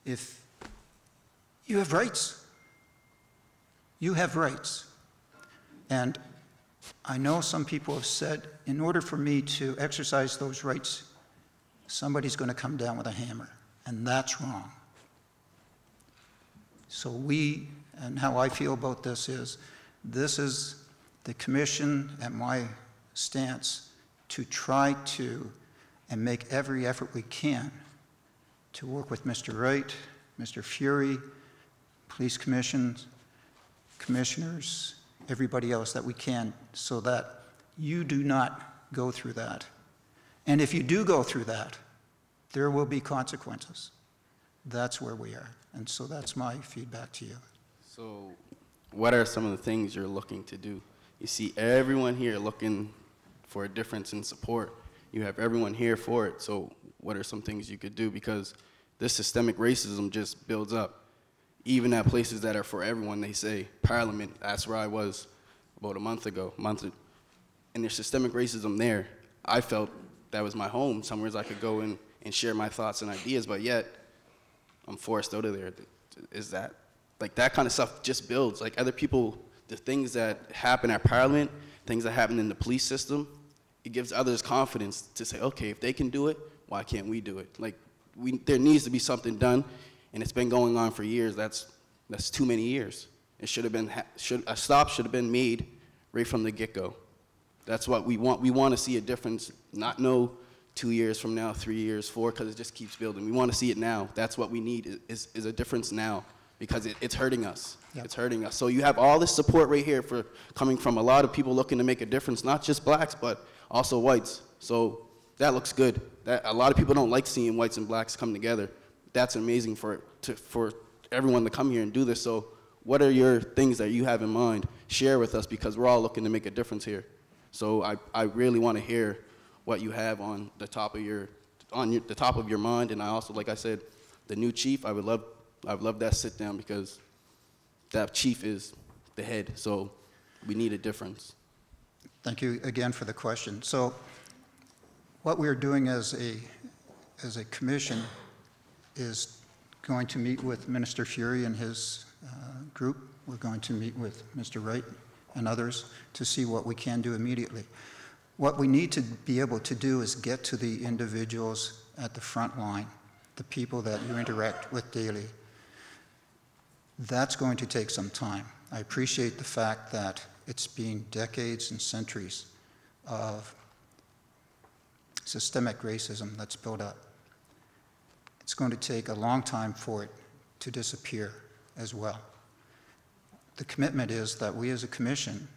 if you have rights, you have rights. And I know some people have said, in order for me to exercise those rights, somebody's going to come down with a hammer, and that's wrong. So we, and how I feel about this is the commission at my stance to try to and make every effort we can to work with Mr. Wright, Mr. Furey, police commissions, commissioners, everybody else that we can, so that you do not go through that. And if you do go through that, there will be consequences. That's where we are. And so that's my feedback to you. So what are some of the things you're looking to do? You see everyone here looking for a difference in support. You have everyone here for it. So what are some things you could do? Because this systemic racism just builds up. Even at places that are for everyone, they say, Parliament, that's where I was about a month ago. And there's systemic racism there. I felt that was my home, somewhere I could go in and share my thoughts and ideas, but yet I'm forced out of there. Is that, like, that kind of stuff just builds. Like, other people, the things that happen at Parliament, things that happen in the police system, it gives others confidence to say, okay, if they can do it, why can't we do it? Like, there needs to be something done, and it's been going on for years. That's too many years. It should have been, a stop should have been made right from the get-go. That's what we want. We want to see a difference, not know 2 years from now, 3 years, 4, because it just keeps building. We want to see it now. That's what we need is a difference now, because it's hurting us. Yep. It's hurting us. So you have all this support right here for coming from a lot of people looking to make a difference, not just blacks, but also whites. So that looks good. A lot of people don't like seeing whites and blacks come together. That's amazing for everyone to come here and do this. So what are your things that you have in mind? Share with us, because we're all looking to make a difference here. So I really want to hear what you have on the top of your mind. And I also, like I said, the new chief, I would love that sit down, because that chief is the head. So we need a difference. Thank you again for the question. So what we're doing as a commission is going to meet with Minister Furey and his group. We're going to meet with Mr. Wright and others to see what we can do immediately. What we need to be able to do is get to the individuals at the front line, the people that you interact with daily. That's going to take some time. I appreciate the fact that it's been decades and centuries of systemic racism that's built up. It's going to take a long time for it to disappear as well. The commitment is that we as a commission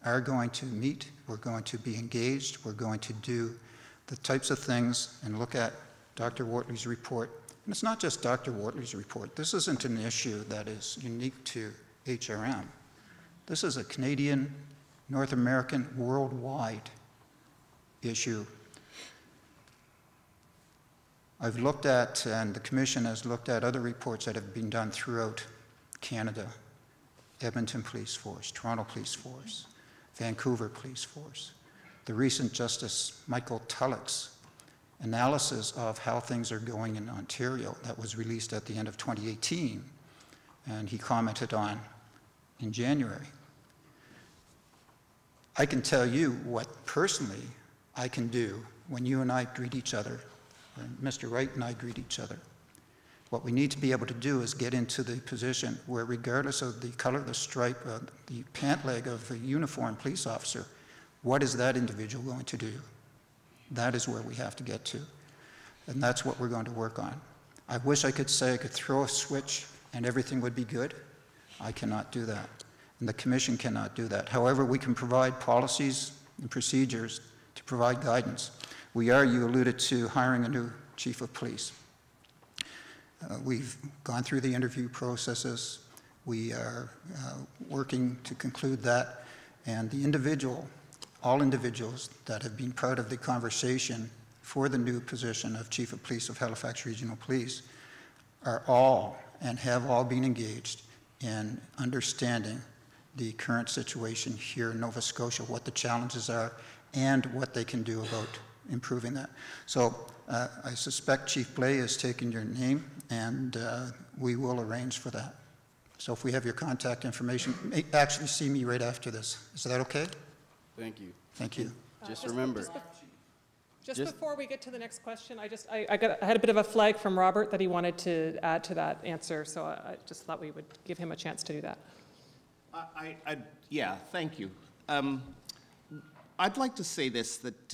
are going to meet, we're going to be engaged, we're going to do the types of things and look at Dr. Wortley's report. And it's not just Dr. Wortley's report. This isn't an issue that is unique to HRM. This is a Canadian, North American, worldwide issue. I've looked at, and the Commission has looked at, other reports that have been done throughout Canada. Edmonton Police Force, Toronto Police Force, Vancouver Police Force. The recent Justice Michael Tulloch's analysis of how things are going in Ontario that was released at the end of 2018, and he commented on in January. I can tell you what personally I can do when you and I greet each other, when Mr. Wright and I greet each other. What we need to be able to do is get into the position where, regardless of the color, the stripe, the pant leg of a uniformed police officer, what is that individual going to do? That is where we have to get to. And that's what we're going to work on. I wish I could say I could throw a switch and everything would be good. I cannot do that. And the Commission cannot do that. However, we can provide policies and procedures to provide guidance. We are, you alluded to, hiring a new chief of police. We've gone through the interview processes. We are working to conclude that. And the individual, all individuals that have been part of the conversation for the new position of Chief of Police of Halifax Regional Police are all and have all been engaged in understanding the current situation here in Nova Scotia, what the challenges are, and what they can do about improving that. So I suspect Chief Blais has taken your name, and we will arrange for that. So if we have your contact information, actually see me right after this. Is that okay? Thank you. Thank you. Just remember. Just before we get to the next question, I had a bit of a flag from Robert that he wanted to add to that answer, so I just thought we would give him a chance to do that. Yeah, thank you. I'd like to say this, that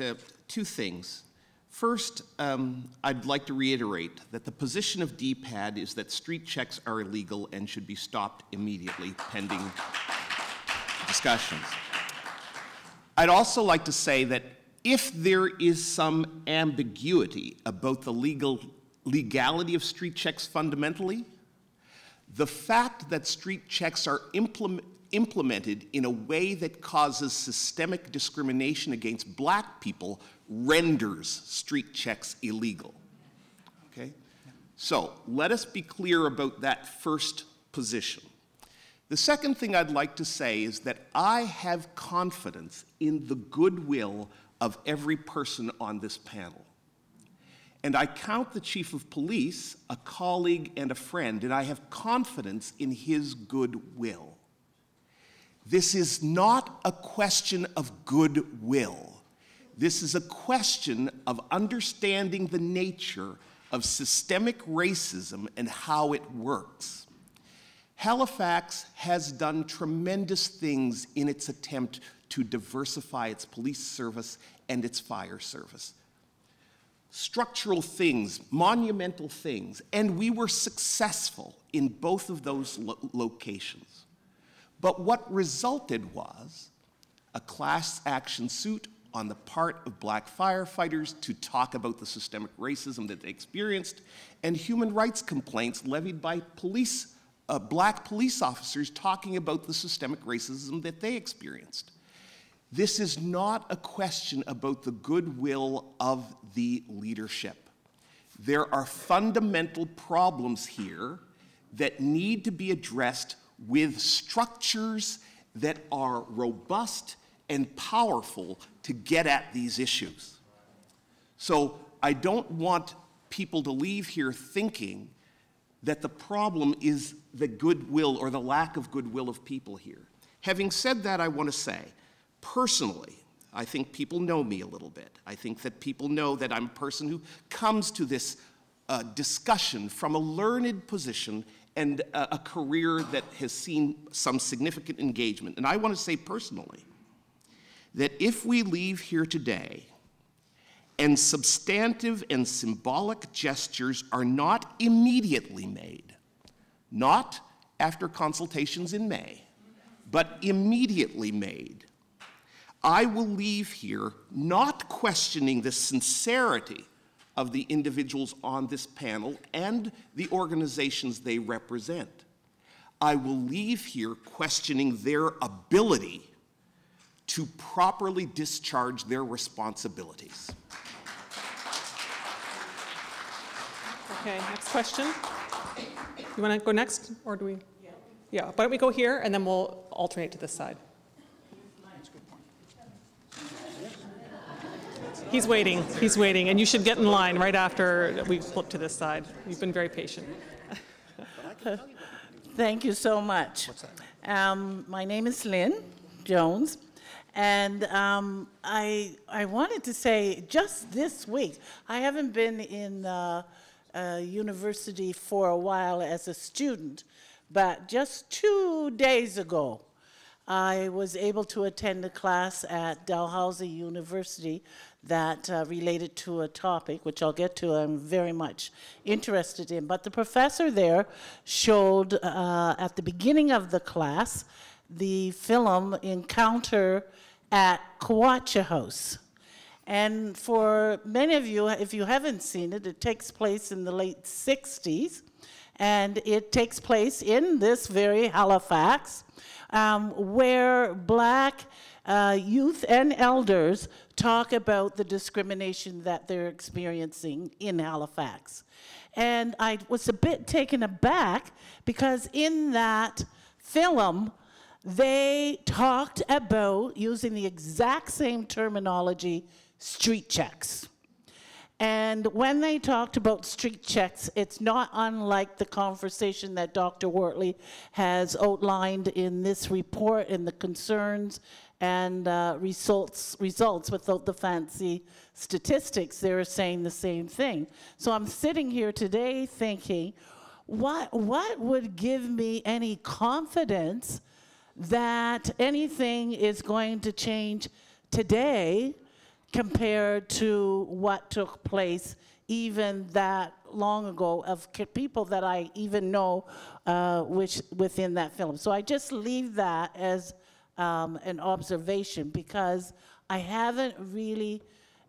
two things. First, I'd like to reiterate that the position of DPAD is that street checks are illegal and should be stopped immediately pending discussions. I'd also like to say that if there is some ambiguity about the legality of street checks fundamentally, the fact that street checks are implemented in a way that causes systemic discrimination against black people renders street checks illegal. Okay? So let us be clear about that first position. The second thing I'd like to say is that I have confidence in the goodwill of every person on this panel. And I count the Chief of Police a colleague and a friend, and I have confidence in his goodwill. This is not a question of goodwill. This is a question of understanding the nature of systemic racism and how it works. Halifax has done tremendous things in its attempt to diversify its police service and its fire service. Structural things, monumental things, and we were successful in both of those locations. But what resulted was a class action suit on the part of black firefighters to talk about the systemic racism that they experienced, and human rights complaints levied by black police officers talking about the systemic racism that they experienced. This is not a question about the goodwill of the leadership. There are fundamental problems here that need to be addressed with structures that are robust and powerful to get at these issues. So I don't want people to leave here thinking that the problem is the goodwill or the lack of goodwill of people here. Having said that, I want to say, personally, I think people know me a little bit. I think that people know that I'm a person who comes to this discussion from a learned position and a career that has seen some significant engagement. And I want to say personally that if we leave here today and substantive and symbolic gestures are not immediately made, not after consultations in May, but immediately made, I will leave here not questioning the sincerity of the individuals on this panel and the organizations they represent. I will leave here questioning their ability to properly discharge their responsibilities. Okay, next question. You want to go next, or do we? Yeah, why don't we go here, and then we'll alternate to this side. He's waiting, and you should get in line right after we flip to this side. You've been very patient. Thank you so much. My name is Lynn Jones, and I wanted to say just this week, I haven't been in university for a while as a student, but just 2 days ago, I was able to attend a class at Dalhousie University that related to a topic, which I'll get to, I'm very much interested in. But the professor there showed at the beginning of the class the film Encounter at Kawacha House. And for many of you, if you haven't seen it, it takes place in the late 60s, and it takes place in this very Halifax, where black youth and elders talk about the discrimination that they're experiencing in Halifax. And I was a bit taken aback because in that film, they talked about, using the exact same terminology, street checks. And when they talked about street checks, it's not unlike the conversation that Dr. Wortley has outlined in this report and the concerns and results without the fancy statistics. They're saying the same thing. So I'm sitting here today thinking, what would give me any confidence that anything is going to change today compared to what took place even that long ago of people that I even know within that film. So I just leave that as an observation because I haven't really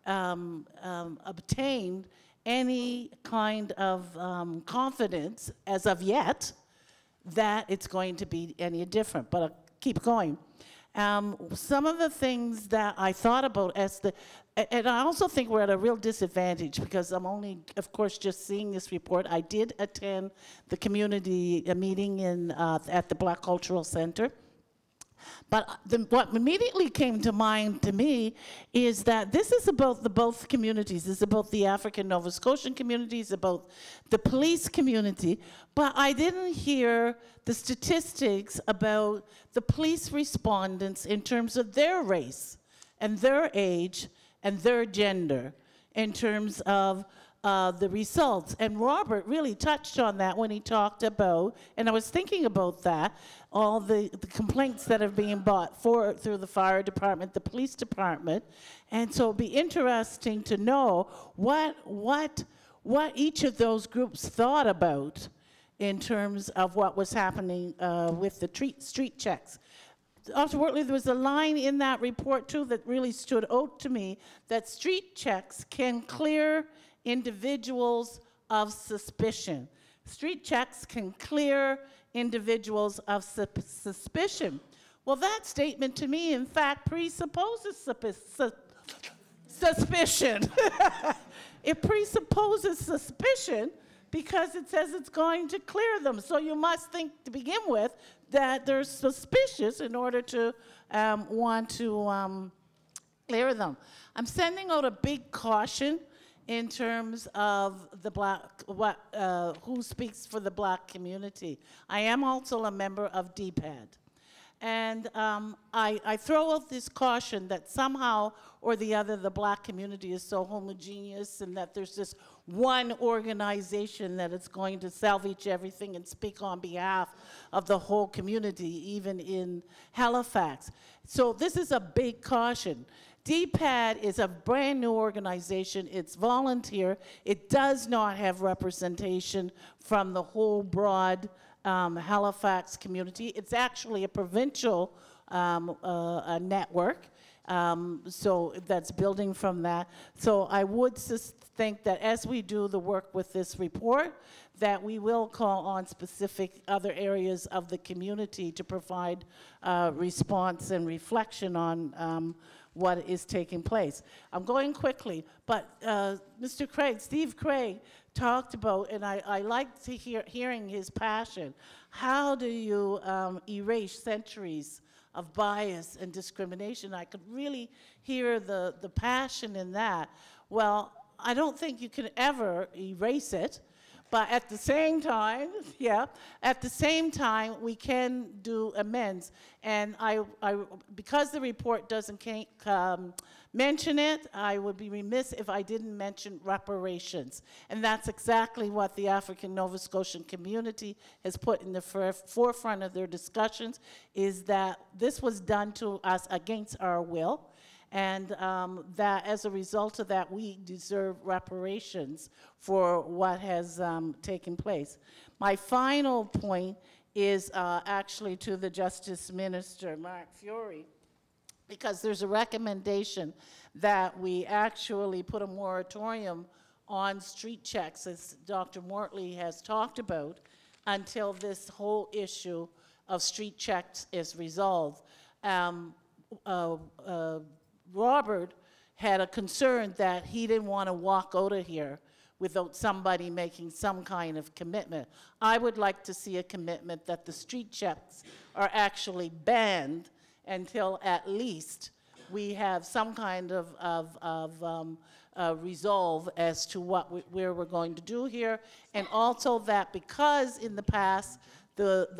obtained any kind of confidence as of yet that it's going to be any different, but I'll keep going. Some of the things that I thought about and I also think we're at a real disadvantage because I'm only, of course, just seeing this report. I did attend the community meeting at the Black Cultural Center. But what immediately came to mind to me is that this is about both communities. This is about the African Nova Scotian communities, about the police community, but I didn't hear the statistics about the police respondents in terms of their race and their age and their gender in terms of the results. And Robert really touched on that when he talked about, and I was thinking about that, all the complaints that are being brought through the fire department, the police department. And so it'd be interesting to know what each of those groups thought about in terms of what was happening with the street checks. Dr. Wortley, there was a line in that report too that really stood out to me, that street checks can clear individuals of suspicion. Street checks can clear individuals of suspicion. Well, that statement to me, in fact, presupposes suspicion. It presupposes suspicion because it says it's going to clear them. So you must think, to begin with, that they're suspicious in order to want to clear them. I'm sending out a big caution in terms of the who speaks for the Black community. I am also a member of DPAD. And I throw out this caution that somehow or the other the Black community is so homogeneous and that there's this one organization that is going to salvage everything and speak on behalf of the whole community, even in Halifax. So this is a big caution. DPAD is a brand new organization. It's volunteer. It does not have representation from the whole broad Halifax community. It's actually a provincial network, so that's building from that. So I would think that as we do the work with this report, that we will call on specific other areas of the community to provide response and reflection on what is taking place. I'm going quickly, but Mr. Craig, Steve Craig, talked about, and I like to hearing his passion. How do you erase centuries of bias and discrimination? I could really hear the passion in that. Well, I don't think you can ever erase it, but at the same time, we can do amends. And because the report doesn't mention it, I would be remiss if I didn't mention reparations. And that's exactly what the African Nova Scotian community has put in the forefront of their discussions, is that this was done to us against our will. And that as a result of that, we deserve reparations for what has taken place. My final point is actually to the Justice Minister, Mark Furey, because there's a recommendation that we actually put a moratorium on street checks, as Dr. Wortley has talked about, until this whole issue of street checks is resolved. Robert had a concern that he didn't want to walk out of here without somebody making some kind of commitment. I would like to see a commitment that the street checks are actually banned until at least we have some kind of resolve as to where we're going to do here, and also that because in the past,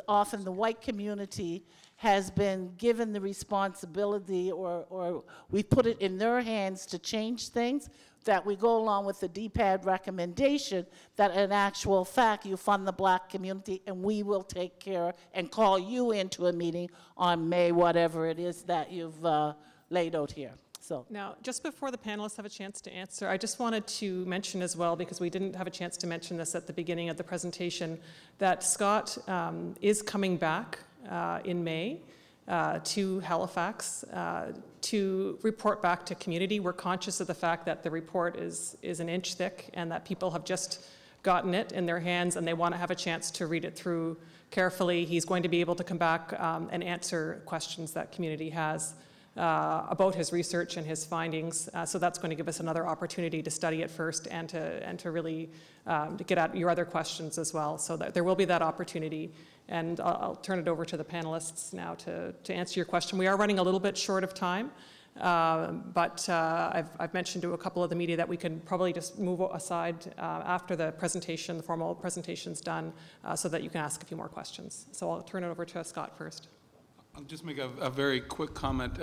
often the white community has been given the responsibility or we put it in their hands to change things, that we go along with the DPAD recommendation that in actual fact you fund the Black community and we will take care and call you into a meeting on May, whatever it is that you've laid out here. So Now, just before the panelists have a chance to answer, I just wanted to mention as well, because we didn't have a chance to mention this at the beginning of the presentation, that Scott is coming back in May to Halifax to report back to community. We're conscious of the fact that the report is an inch thick and that people have just gotten it in their hands and they want to have a chance to read it through carefully. He's going to be able to come back and answer questions that community has about his research and his findings. So that's going to give us another opportunity to study it first and to really to get at your other questions as well. So that there will be that opportunity. And I'll turn it over to the panelists now to answer your question. We are running a little bit short of time, but I've mentioned to a couple of the media that we can probably just move aside after the presentation, the formal presentation's done, so that you can ask a few more questions. So I'll turn it over to Scott first. I'll just make a very quick comment,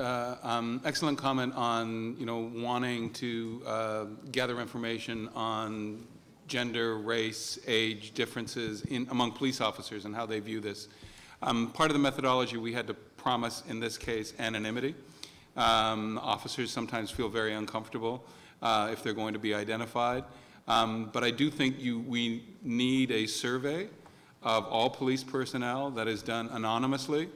excellent comment on, wanting to gather information on gender, race, age differences among police officers and how they view this. Part of the methodology we had to promise in this case anonymity. Officers sometimes feel very uncomfortable if they're going to be identified. But I do think we need a survey of all police personnel that is done anonymously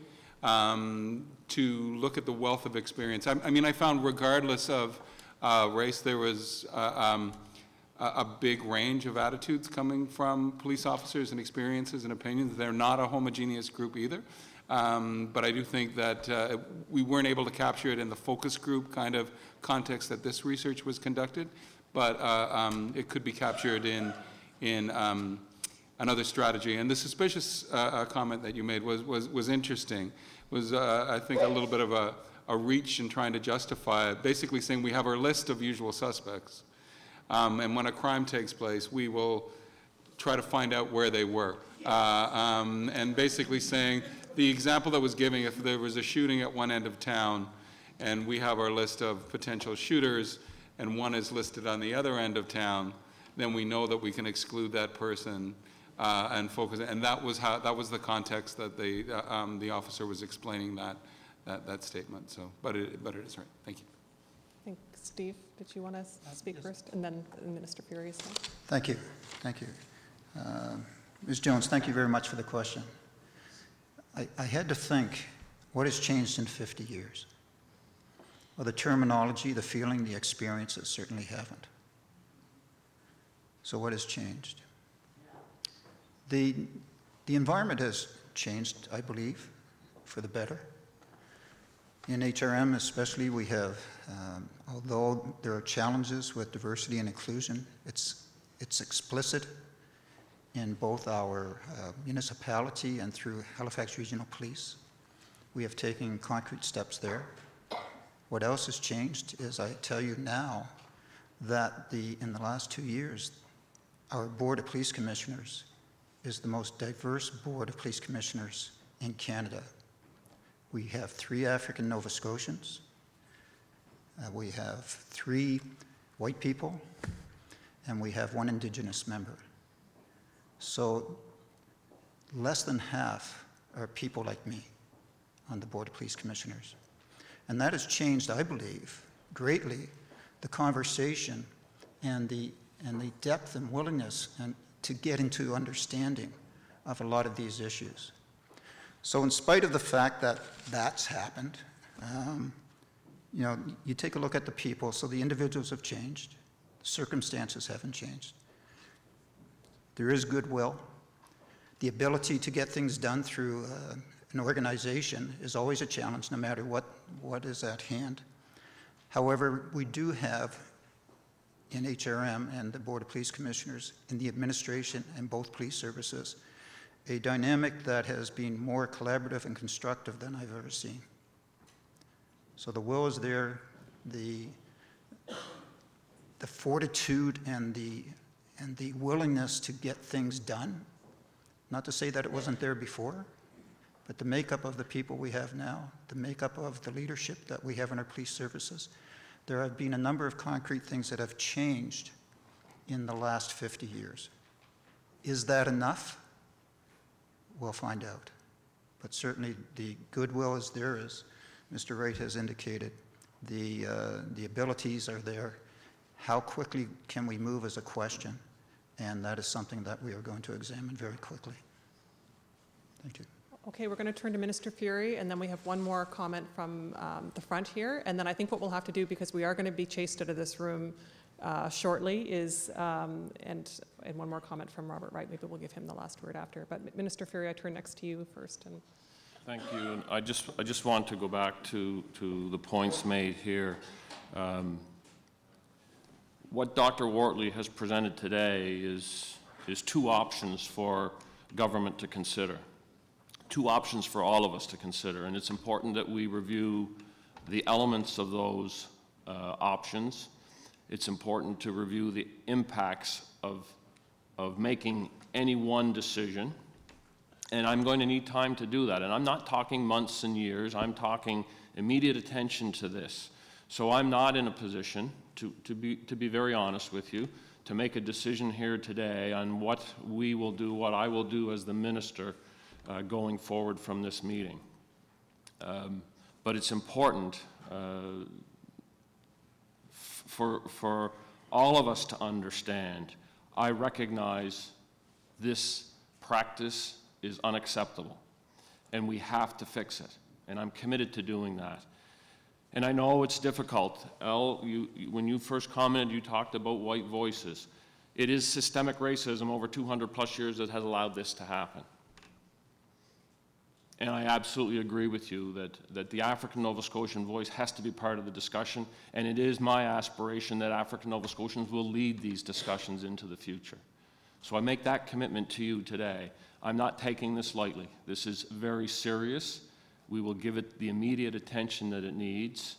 to look at the wealth of experience. I mean, I found regardless of race, there was a big range of attitudes coming from police officers and experiences and opinions. They're not a homogeneous group either. But I do think that we weren't able to capture it in the focus group kind of context that this research was conducted, but it could be captured in another strategy. And the suspicious comment that you made was interesting. Was I think a little bit of a reach in trying to justify it, basically saying we have our list of usual suspects, and when a crime takes place, we will try to find out where they were, and basically saying the example that was giving, if there was a shooting at one end of town, and we have our list of potential shooters, and one is listed on the other end of town, then we know that we can exclude that person and focus. And that was the context that the officer was explaining that statement. So, but it is right. Thank you. I think Steve, did you want to speak first, and then Minister Furey? Thank you. Ms. Jones, thank you very much for the question. I had to think, what has changed in 50 years? Well, the terminology, the feeling, the experiences certainly haven't. So what has changed? The environment has changed, I believe, for the better. In HRM especially, we have, although there are challenges with diversity and inclusion, it's explicit in both our municipality and through Halifax Regional Police. We have taken concrete steps there. What else has changed is I tell you now that in the last 2 years, our Board of Police Commissioners is the most diverse Board of Police Commissioners in Canada. We have 3 African Nova Scotians. We have 3 white people, and we have 1 Indigenous member. So less than half are people like me on the Board of Police Commissioners. And that has changed, I believe, greatly the conversation and the depth and willingness to get into understanding of a lot of these issues. So in spite of the fact that that's happened, you take a look at the people, so the individuals have changed, the circumstances haven't changed. There is goodwill. The ability to get things done through an organization is always a challenge, no matter what is at hand. However, we do have in HRM and the Board of Police Commissioners, in the administration and both police services, a dynamic that has been more collaborative and constructive than I've ever seen. So the will is there, the fortitude and the willingness to get things done. Not to say that it wasn't there before, but the makeup of the people we have now, the makeup of the leadership that we have in our police services, there have been a number of concrete things that have changed in the last 50 years. Is that enough? We'll find out. But certainly the goodwill is there, as Mr. Wright has indicated. The abilities are there. How quickly can we move is a question, and that is something that we are going to examine very quickly. Thank you. Okay, we're going to turn to Minister Furey, and then we have one more comment from the front here, and then I think what we'll have to do, because we are going to be chased out of this room shortly, is, and one more comment from Robert Wright. Maybe we'll give him the last word after. But Minister Furey, I turn next to you first. And thank you. And I just want to go back to the points made here. What Dr. Wortley has presented today is two options for government to consider. Two options for all of us to consider, and it's important that we review the elements of those options. It's important to review the impacts of making any one decision, and I'm going to need time to do that. And I'm not talking months and years, I'm talking immediate attention to this. So I'm not in a position, to be very honest with you, to make a decision here today on what we will do, what I will do as the minister going forward from this meeting. But it's important for all of us to understand. I recognize this practice is unacceptable, and we have to fix it, and I'm committed to doing that. And I know it's difficult. Elle, when you first commented, you talked about white voices. It is systemic racism over 200 plus years that has allowed this to happen. And I absolutely agree with you that the African Nova Scotian voice has to be part of the discussion, and it is my aspiration that African Nova Scotians will lead these discussions into the future. So I make that commitment to you today. I'm not taking this lightly. This is very serious. We will give it the immediate attention that it needs.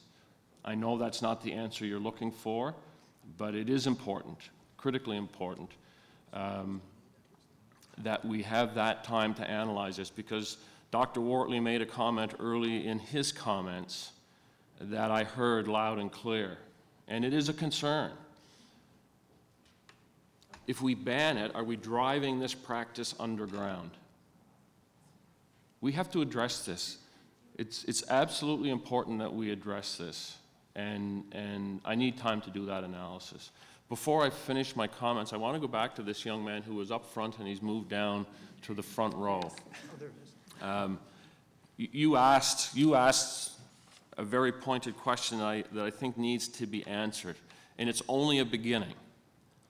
I know that's not the answer you're looking for, but it is important, critically important, that we have that time to analyze this, because Dr. Wortley made a comment early in his comments that I heard loud and clear, and it is a concern. If we ban it, are we driving this practice underground? We have to address this. It's absolutely important that we address this, and I need time to do that analysis. Before I finish my comments, I want to go back to this young man who was up front and he's moved down to the front row. You asked a very pointed question that I think needs to be answered, and it's only a beginning,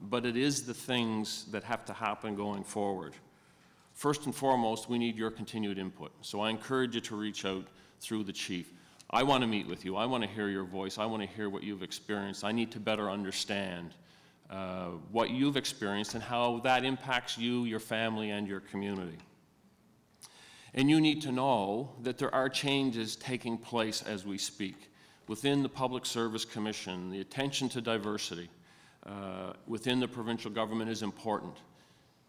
but it is the things that have to happen going forward. First and foremost, we need your continued input, so I encourage you to reach out through the chief. I want to meet with you. I want to hear your voice. I want to hear what you've experienced. I need to better understand what you've experienced and how that impacts you, your family, and your community. And you need to know that there are changes taking place as we speak. Within the Public Service Commission, the attention to diversity within the provincial government is important.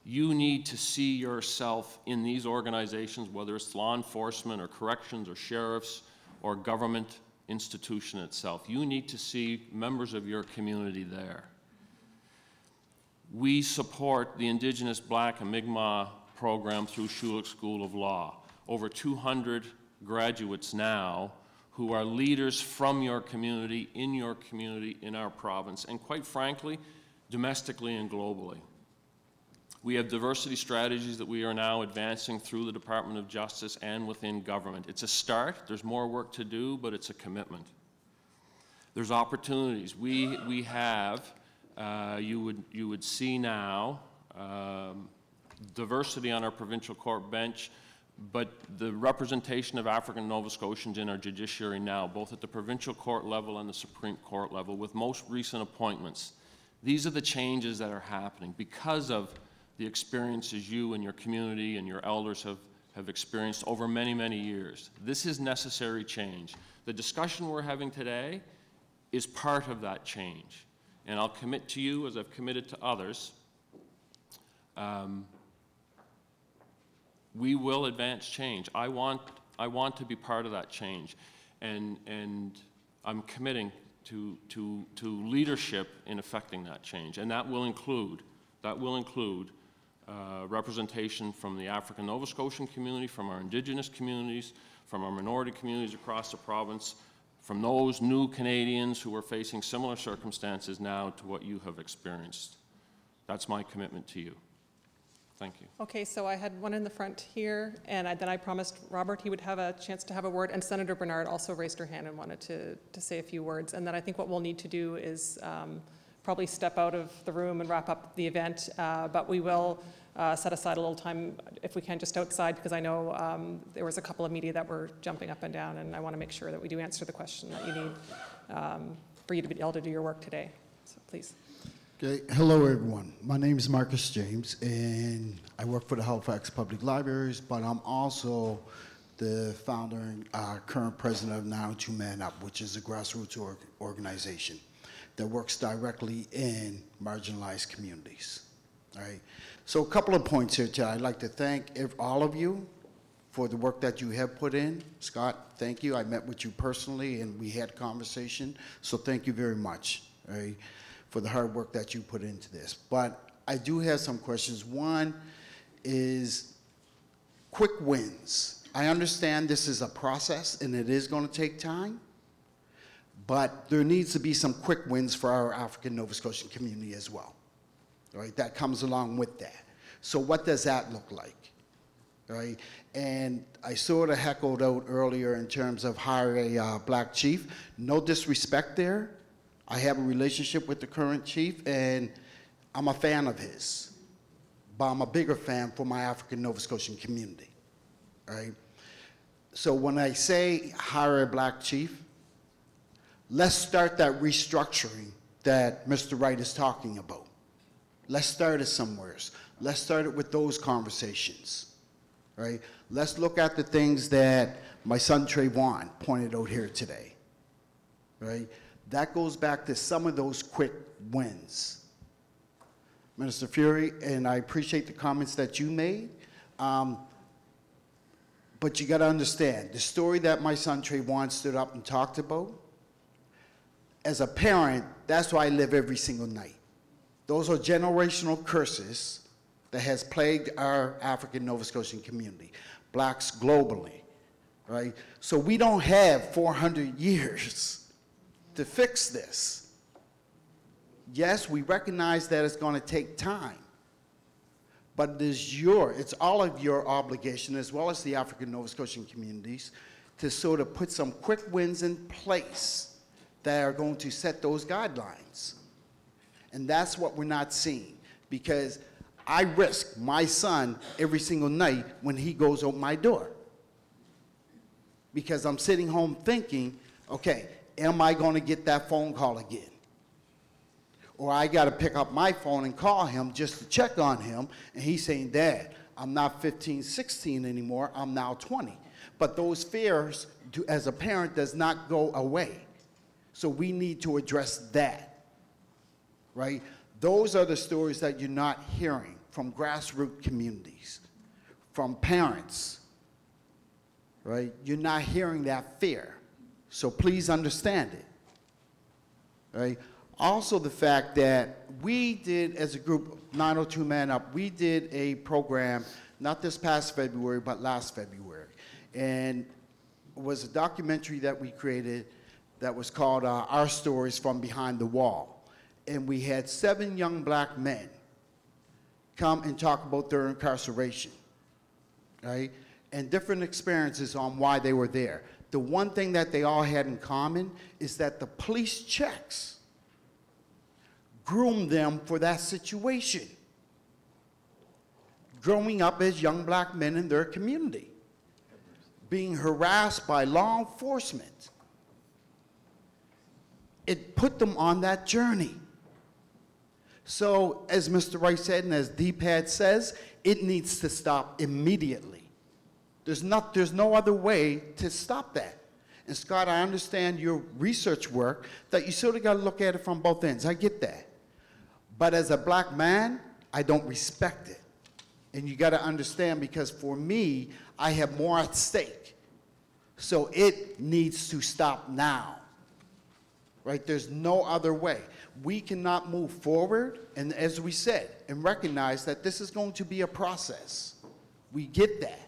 You need to see yourself in these organizations, whether it's law enforcement or corrections or sheriffs or government institution itself. You need to see members of your community there. We support the Indigenous Black and Mi'kmaq program through Schulich School of Law. Over 200 graduates now who are leaders from your community, in our province, and quite frankly, domestically and globally. We have diversity strategies that we are now advancing through the Department of Justice and within government. It's a start. There's more work to do, but it's a commitment. There's opportunities. We have, you would see now, diversity on our provincial court bench, but the representation of African Nova Scotians in our judiciary now, both at the provincial court level and the Supreme Court level, with most recent appointments. These are the changes that are happening because of the experiences you and your community and your elders have experienced over many, many years. This is necessary change. The discussion we're having today is part of that change. And I'll commit to you, as I've committed to others, we will advance change. I want to be part of that change. And I'm committing to leadership in effecting that change. And that will include representation from the African Nova Scotian community, from our Indigenous communities, from our minority communities across the province, from those new Canadians who are facing similar circumstances now to what you have experienced. That's my commitment to you. Thank you. Okay, so I had one in the front here, and then I promised Robert he would have a chance to have a word, and Senator Bernard also raised her hand and wanted to say a few words. And then I think what we'll need to do is probably step out of the room and wrap up the event, but we will set aside a little time, if we can, just outside, because I know there was a couple of media that were jumping up and down, and I want to make sure that we do answer the question that you need for you to be able to do your work today. So please. Okay, hello everyone. My name is Marcus James, and I work for the Halifax Public Libraries, but I'm also the founder and current president of 902 Man Up, which is a grassroots organization that works directly in marginalized communities. All right. So a couple of points here today. I'd like to thank all of you for the work that you have put in. Scott, thank you. I met with you personally, and we had a conversation, so thank you very much. All right, for the hard work that you put into this. But I do have some questions. One is quick wins. I understand this is a process and it is going to take time, but there needs to be some quick wins for our African Nova Scotian community as well. All right, that comes along with that. So what does that look like? All right, and I sort of heckled out earlier in terms of hiring a black chief. No disrespect there. I have a relationship with the current chief, and I'm a fan of his, but I'm a bigger fan for my African Nova Scotian community, all right? So when I say hire a black chief, let's start that restructuring that Mr. Wright is talking about. Let's start it somewhere. Let's start it with those conversations, right? Let's look at the things that my son Trayvon pointed out here today, right? That goes back to some of those quick wins. Minister Furey, and I appreciate the comments that you made, but you got to understand, the story that my son Trayvon stood up and talked about, as a parent, that's why I live every single night. Those are generational curses that has plagued our African Nova Scotian community, blacks globally, right? So we don't have 400 years to fix this. Yes, we recognize that it's going to take time, but it's all of your obligation, as well as the African Nova Scotian communities, to sort of put some quick wins in place that are going to set those guidelines. And that's what we're not seeing, because I risk my son every single night when he goes out my door, because I'm sitting home thinking, okay, am I going to get that phone call again? Or I got to pick up my phone and call him just to check on him, and he's saying, Dad, I'm not 15, 16 anymore, I'm now 20. But those fears, as a parent, does not go away. So we need to address that, right? Those are the stories that you're not hearing from grassroots communities, from parents, right? You're not hearing that fear. So please understand it, right? Also the fact that we did, as a group, 902 Man Up, we did a program, not this past February, but last February. And it was a documentary that we created that was called Our Stories from Behind the Wall. And we had 7 young black men come and talk about their incarceration, right? And different experiences on why they were there. The one thing that they all had in common is that the police checks groomed them for that situation, growing up as young black men in their community, being harassed by law enforcement. It put them on that journey. So, as Mr. Wright said, and as DPAD says, it needs to stop immediately. There's no other way to stop that. And Scott, I understand your research work, that you sort of got to look at it from both ends. I get that. But as a black man, I don't respect it. And you got to understand, because for me, I have more at stake. So it needs to stop now. Right? There's no other way. We cannot move forward, and as we said, and recognize that this is going to be a process. We get that.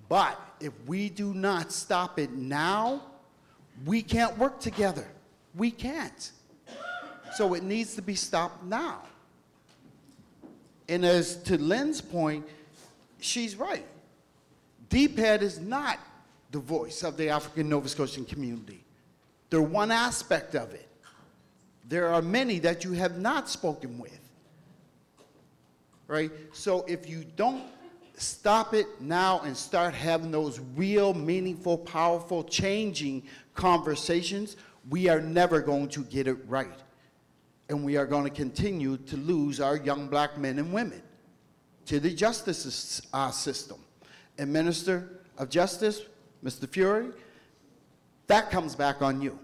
But if we do not stop it now, We can't work together. We can't. So it needs to be stopped now. And as to Lynn's point, she's right. DPAD is not the voice of the African Nova Scotian community. They're one aspect of it. There are many that you have not spoken with, right? So if you don't stop it now and start having those real, meaningful, powerful, changing conversations, we are never going to get it right. And we are going to continue to lose our young black men and women to the justice system. And Minister of Justice, Mr. Furey, that comes back on you.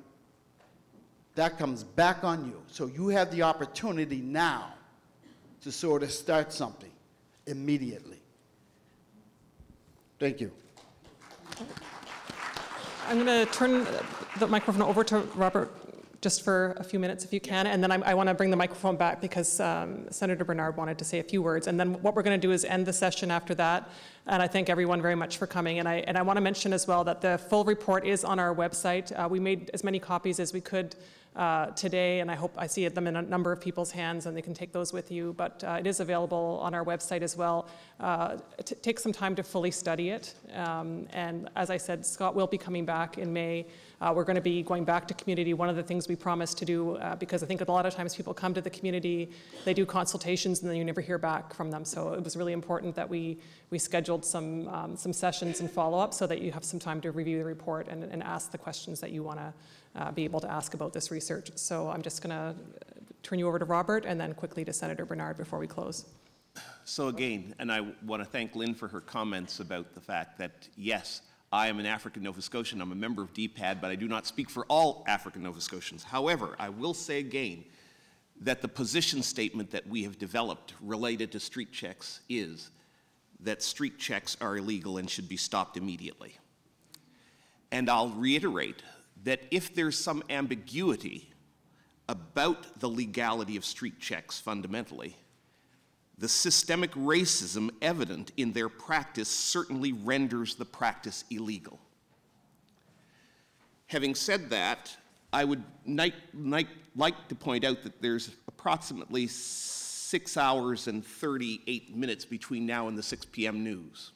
That comes back on you. So you have the opportunity now to sort of start something immediately. Thank you. I'm going to turn the microphone over to Robert just for a few minutes if you can, and then I want to bring the microphone back because Senator Bernard wanted to say a few words, and then what we're going to do is end the session after that, and I thank everyone very much for coming, and I want to mention as well that the full report is on our website. We made as many copies as we could today, and I hope I see them in a number of people's hands and they can take those with you, but it is available on our website as well. Take some time to fully study it, and as I said, Scott will be coming back in May. We're going to be going back to community. One of the things we promised to do, because I think a lot of times people come to the community, they do consultations and then you never hear back from them, so it was really important that we scheduled some sessions and follow-up so that you have some time to review the report and ask the questions that you want to be able to ask about this research. So I'm just going to turn you over to Robert and then quickly to Senator Bernard before we close. So again, and I want to thank Lynn for her comments about the fact that, yes, I am an African Nova Scotian, I'm a member of DPAD, but I do not speak for all African Nova Scotians. However, I will say again that the position statement that we have developed related to street checks is that street checks are illegal and should be stopped immediately. And I'll reiterate that if there's some ambiguity about the legality of street checks fundamentally, the systemic racism evident in their practice certainly renders the practice illegal. Having said that, I would like to point out that there's approximately 6 hours and 38 minutes between now and the 6 p.m. news.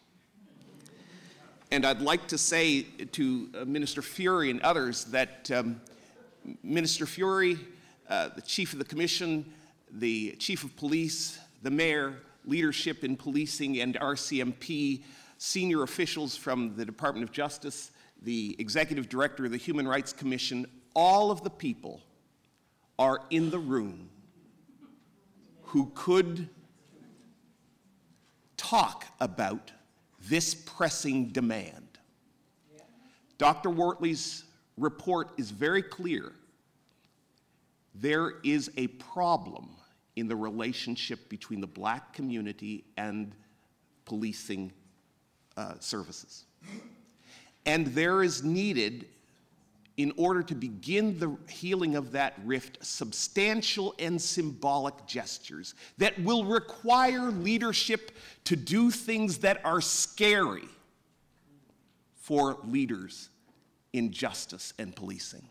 And I'd like to say to Minister Furey and others that Minister Furey, the Chief of the Commission, the Chief of Police, the Mayor, leadership in policing and RCMP, senior officials from the Department of Justice, the Executive Director of the Human Rights Commission, all of the people are in the room who could talk about this pressing demand. Dr. Wortley's report is very clear. There is a problem in the relationship between the black community and policing services. And there is needed, in order to begin the healing of that rift, substantial and symbolic gestures that will require leadership to do things that are scary for leaders in justice and policing.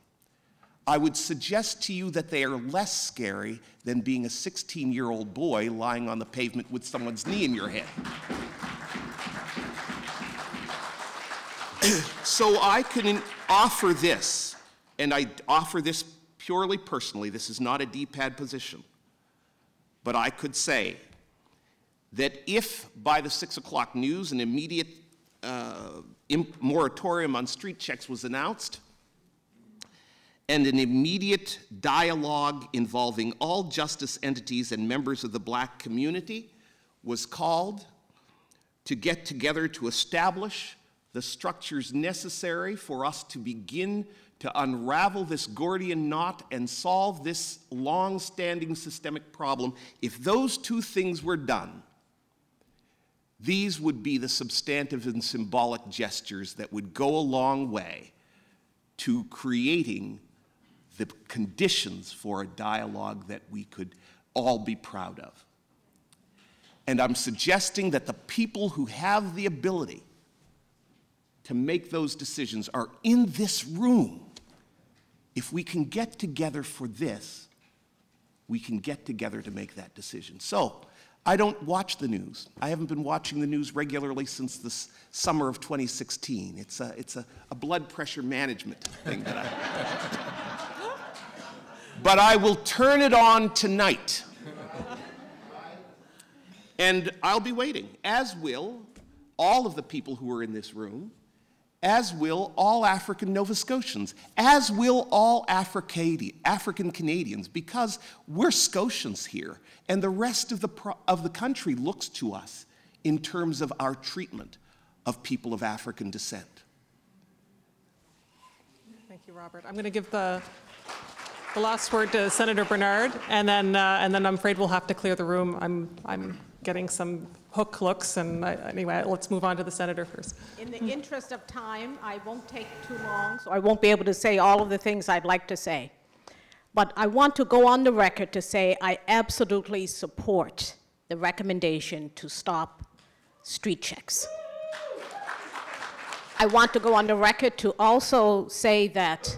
I would suggest to you that they are less scary than being a 16-year-old boy lying on the pavement with someone's knee in your head. So I can offer this, and I offer this purely personally. This is not a DPAD position. But I could say that if by the 6 o'clock news an immediate moratorium on street checks was announced, and an immediate dialogue involving all justice entities and members of the black community was called to get together to establish the structures necessary for us to begin to unravel this Gordian knot and solve this long-standing systemic problem. If those two things were done, these would be the substantive and symbolic gestures that would go a long way to creating the conditions for a dialogue that we could all be proud of. And I'm suggesting that the people who have the ability to make those decisions are in this room. If we can get together for this, we can get together to make that decision. So, I don't watch the news. I haven't been watching the news regularly since the summer of 2016. It's a blood pressure management thing that I... But I will turn it on tonight. And I'll be waiting, as will all of the people who are in this room, as will all African Nova Scotians, as will all African Canadians, because we're Scotians here, and the rest of the country looks to us in terms of our treatment of people of African descent. Thank you, Robert. I'm going to give the last word to Senator Bernard, and then I'm afraid we'll have to clear the room. I'm getting some hook looks, and anyway, let's move on to the senator first. In the interest of time, I won't take too long, so I won't be able to say all of the things I'd like to say. But I want to go on the record to say I absolutely support the recommendation to stop street checks. I want to go on the record to also say that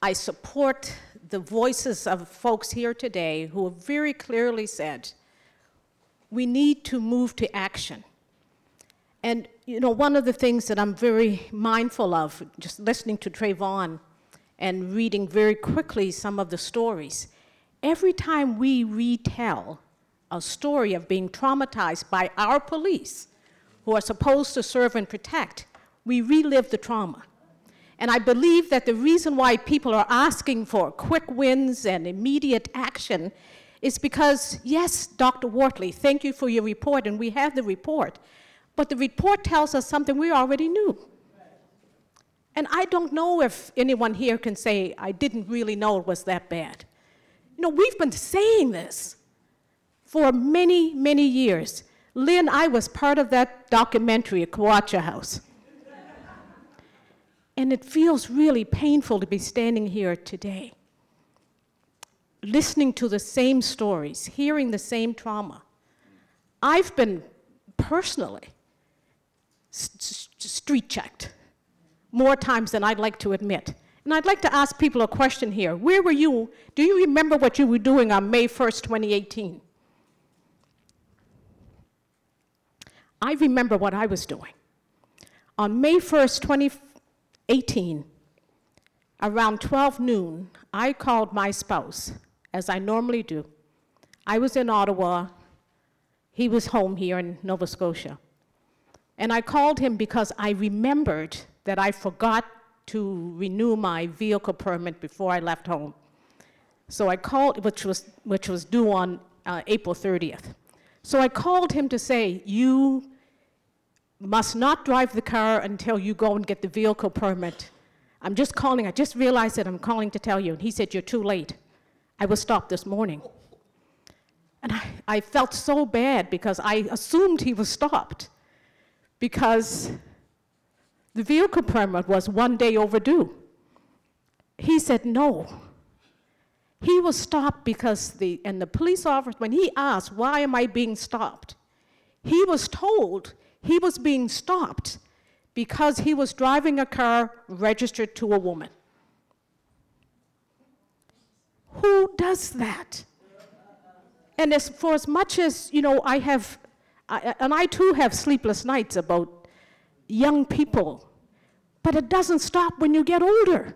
I support the voices of folks here today who have very clearly said we need to move to action. And you know, one of the things that I'm very mindful of, just listening to Trayvon and reading very quickly some of the stories, every time we retell a story of being traumatized by our police, who are supposed to serve and protect, we relive the trauma. And I believe that the reason why people are asking for quick wins and immediate action is because, yes, Dr. Wortley, thank you for your report, and we have the report, but the report tells us something we already knew. And I don't know if anyone here can say, I didn't really know it was that bad. You know, we've been saying this for many, many years. Lynn, I was part of that documentary, Kawacha House. And it feels really painful to be standing here today, listening to the same stories, hearing the same trauma. I've been personally street checked more times than I'd like to admit. And I'd like to ask people a question here. Where were you? Do you remember what you were doing on May 1st, 2018? I remember what I was doing. On May 1st, 2018, around 12 noon, I called my spouse, as I normally do. I was in Ottawa. He was home here in Nova Scotia. And I called him because I remembered that I forgot to renew my vehicle permit before I left home. So I called, which was due on April 30th. So I called him to say, you must not drive the car until you go and get the vehicle permit. I'm just calling, I just realized that I'm calling to tell you. And he said, you're too late. I was stopped this morning. And I felt so bad because I assumed he was stopped because the vehicle permit was 1 day overdue. He said no. He was stopped because the police officer, when he asked, why am I being stopped? He was told he was being stopped because he was driving a car registered to a woman. Who does that? And for as much as, you know, I too have sleepless nights about young people, but it doesn't stop when you get older.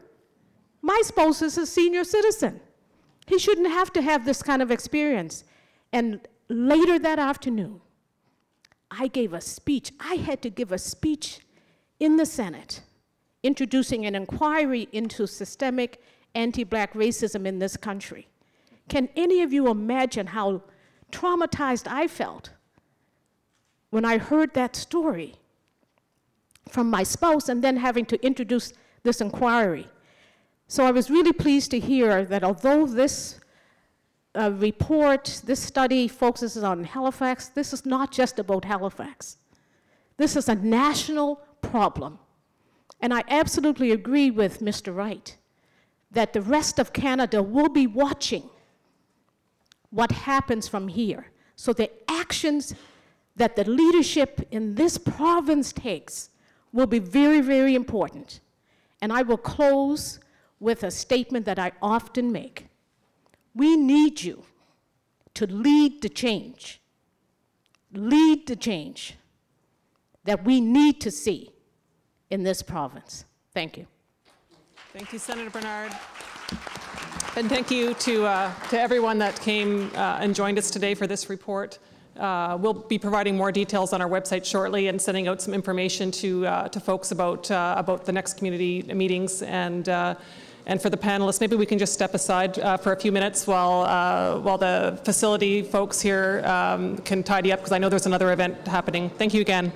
My spouse is a senior citizen. He shouldn't have to have this kind of experience. And later that afternoon, I gave a speech. I had to give a speech in the Senate introducing an inquiry into systemic anti-Black racism in this country. Can any of you imagine how traumatized I felt when I heard that story from my spouse and then having to introduce this inquiry? So I was really pleased to hear that although this report, this study focuses on Halifax, this is not just about Halifax. This is a national problem. And I absolutely agree with Mr. Wright that the rest of Canada will be watching what happens from here. So the actions that the leadership in this province takes will be very, very important. And I will close with a statement that I often make. We need you to lead the change that we need to see in this province. Thank you. Thank you, Senator Bernard. And thank you to everyone that came and joined us today for this report. We'll be providing more details on our website shortly and sending out some information to folks about the next community meetings. And for the panelists, maybe we can just step aside for a few minutes while the facility folks here can tidy up, because I know there's another event happening. Thank you again.